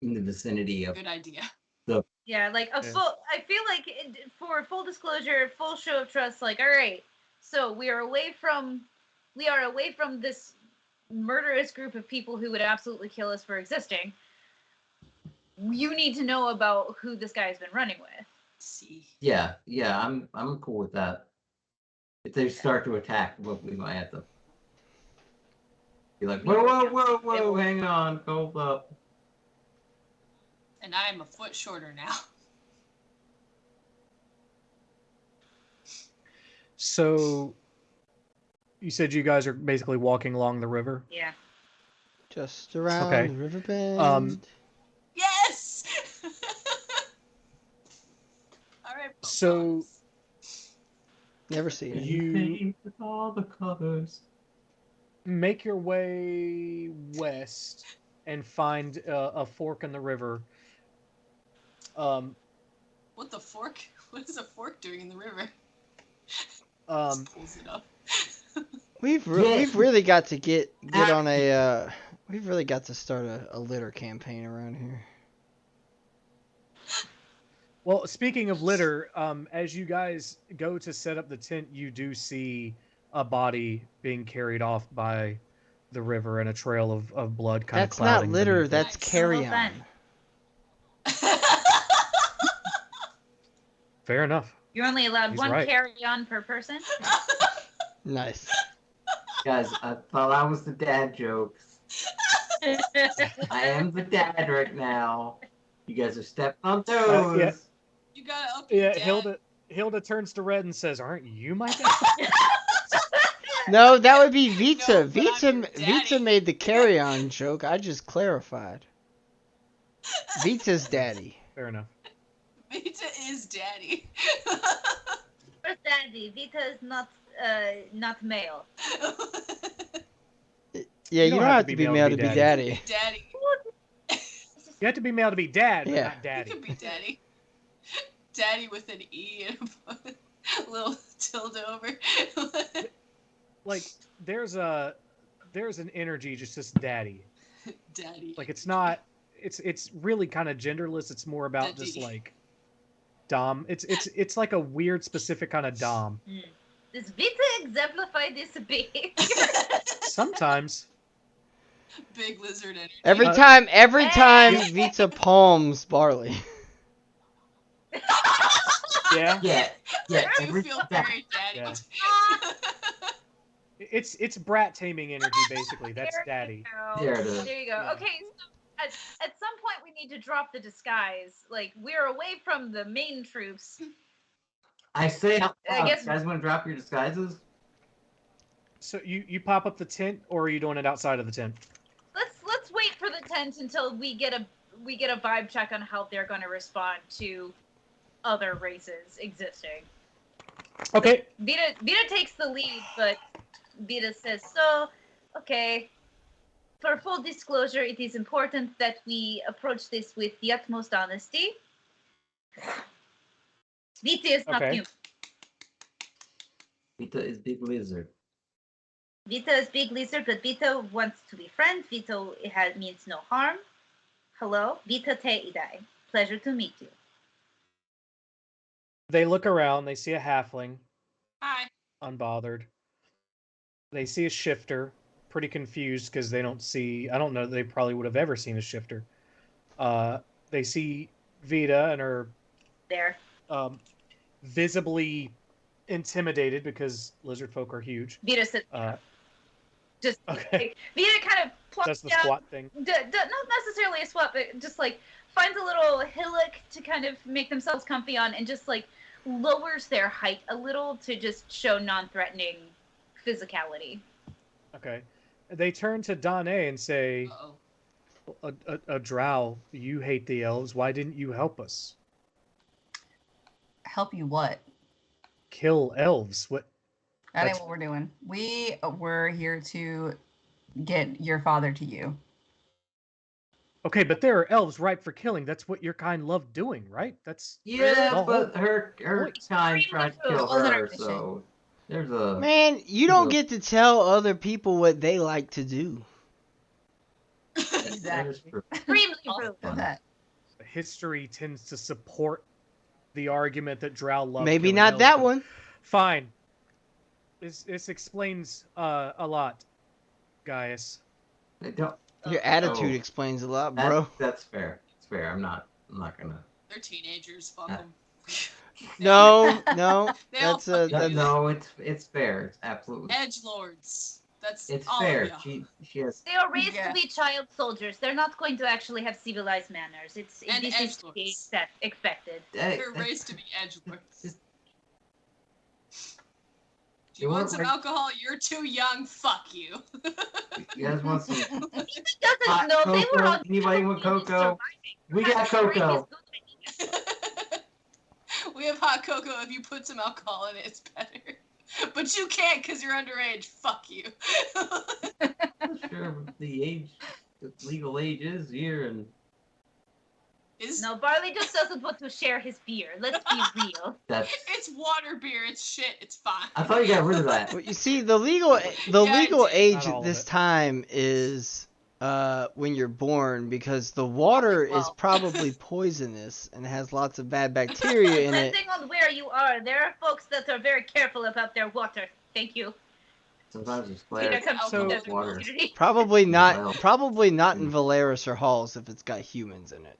the vicinity of. Good idea. Yeah, like I feel like for full disclosure, full show of trust, like, all right, so we are away from this murderous group of people who would absolutely kill us for existing. You need to know about who this guy has been running with. See. Yeah, I'm cool with that. If they start to attack, we might have to be like, whoa, hang on, hold up. And I am a foot shorter now. So, you said you guys are basically walking along the river? Yeah. Just around the river bend. Yes! Alright. So, never seen it. You with all the colors. Make your way west and find a fork in the river. What the fork? What is a fork doing in the river? Pulls it up. We've really got to get on a we've really got to start a litter campaign around here. Well, speaking of litter, as you guys go to set up the tent, you do see a body being carried off by the river and a trail of blood kind of clouding. That's not litter, that's carry-on. Fair enough. You're only allowed He's one right. carry-on per person. Nice. Guys, I thought I was the dad jokes. I am the dad right now. You guys are stepping on toes. Yeah. You gotta up your dad. Hilda turns to Red and says, "Aren't you my dad?" No, that would be Vita. No, but I'm your Vita daddy. made the carry-on joke. I just clarified. Vita's daddy. Fair enough. Vita is daddy. Where's Daddy? Vita is not male. Yeah, you don't have to be male to be daddy. Daddy. You have to be male to be dad, but Yeah. not daddy. You can be daddy. Daddy with an E and a little tilde over. Like there's an energy just daddy. Daddy. Like it's not. It's really kind of genderless. It's more about Daddy. just like dom. It's like a weird specific kind of dom. Does Vita exemplify this behavior? Sometimes. Big lizard energy. Every time Vita palms Barley. Yeah. Yeah. You feel very daddy. Yeah. It's brat taming energy basically. That's daddy. There it is. There you go. Yeah. Okay, so at some point we need to drop the disguise. Like we're away from the main troops. I say out I loud, guess- you guys want to drop your disguises? So you pop up the tent, or are you doing it outside of the tent? Let's wait for the tent until we get a vibe check on how they're going to respond to other races existing. Okay. Vita takes the lead, but Vita says, "So, okay. For full disclosure, it is important that we approach this with the utmost honesty. Vita is not Okay. human. Vita is big lizard. Vita is big lizard, but Vita wants to be friends. Vita means no harm. Hello, Vita te idai. Pleasure to meet you." They look around. They see a halfling, Hi. unbothered. They see a shifter, pretty confused because they don't see. I don't know. They probably would have ever seen a shifter. They see Vita and are There. visibly intimidated because lizard folk are huge. Vita sits just Okay. like, Vita kind of plucks That's the down. squat thing. Not necessarily a squat, but just like finds a little hillock to kind of make themselves comfy on, and just like lowers their height a little to just show non-threatening physicality. Okay. They turn to Dane and say, Uh-oh. a drow, you hate the elves. Why didn't you help us? Help you what? Kill elves. What? That ain't what we're doing. We were here to get your father to you. Okay, but there are elves ripe for killing. That's what your kind love doing, right? That's Yeah, the but whole her point. kind tried to kill Wasn't our her, mission. so there's a Man, you don't get to tell other people what they like to do. that is Exactly. true. Extremely rude. So that History tends to support the argument that drow love. Maybe killing not elves, that but one. Fine. This explains a lot, Gaius. They don't. Your attitude Oh. explains a lot, bro. That's fair. It's fair. I'm not gonna. They're teenagers. Fuck them. No, They all that's fucking do No, it's fair. It's absolutely. Edgelords. That's It's all fair. of y'all. She has. They are raised Yeah. to be child soldiers. They're not going to actually have civilized manners. And This is to be edgelords. expected. They're raised to be edgelords. Just- Do you want some alcohol? You're too young. Fuck you. You guys want some Doesn't hot know they were cocoa? on. Anybody want cocoa? We got Drink is cocoa. good. We have hot cocoa. If you put some alcohol in it, it's better. But you can't because you're underage. Fuck you. Sure, the legal age is here, and No, Barley just doesn't want to share his beer. Let's be real. that's. It's water beer. It's shit. It's fine. I thought you got rid of that. Well, you see, the legal I age Not all at of this it. time is when you're born, because the water is Well. probably poisonous and has lots of bad bacteria in it. Depending on where you are, there are folks that are very careful about their water. Thank you. Sometimes it's Peter glare. comes So- from It's the water. community. Probably not. Well. Probably not in Valeris or Halls if it's got humans in it.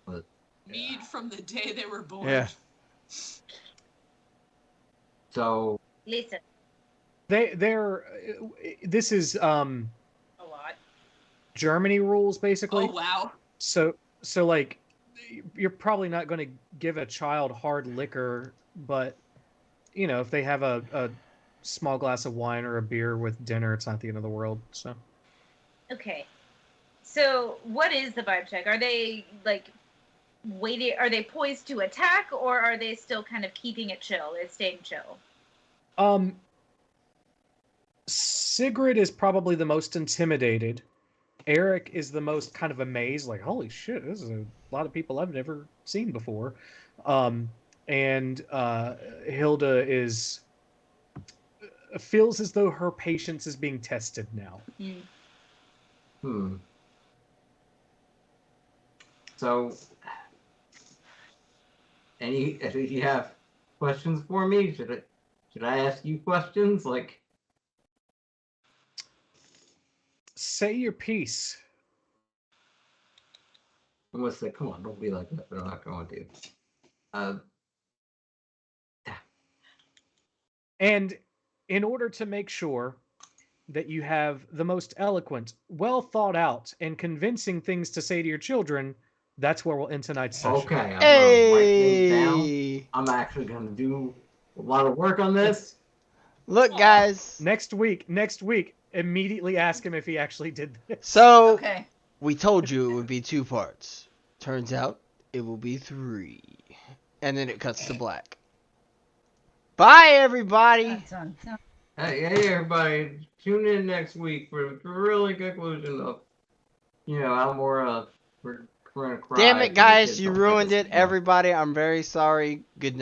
But Mead from the day they were born. Yeah. so Listen, They're this is a lot. Germany rules basically. Oh wow. So like you're probably not going to give a child hard liquor, but you know, if they have a small glass of wine or a beer with dinner, it's not the end of the world. So. Okay. So, what is the vibe check? Are they like waiting? Are they poised to attack, or are they still kind of keeping it chill? They're staying chill. Sigrid is probably the most intimidated. Eric is the most kind of amazed, like, holy shit, this is a lot of people I've never seen before. And Hilda feels as though her patience is being tested now. So, do you have questions for me? Should I ask you questions? Like, say your piece. I'm gonna say, come on, don't be like that, but I'm not going to. And in order to make sure that you have the most eloquent, well thought out, and convincing things to say to your children, that's where we'll end tonight's session. Okay, I'm gonna write things down. I'm actually gonna do a lot of work on this. Look, guys. Next week, immediately ask him if he actually did this. So, we told you it would be 2 parts. Turns out, it will be 3. And then it cuts to black. Bye, everybody! Hey, everybody. Tune in next week for the really conclusion of, Almora. We're gonna cry. Damn it, guys, you ruined it. Everybody, I'm very sorry. Good night.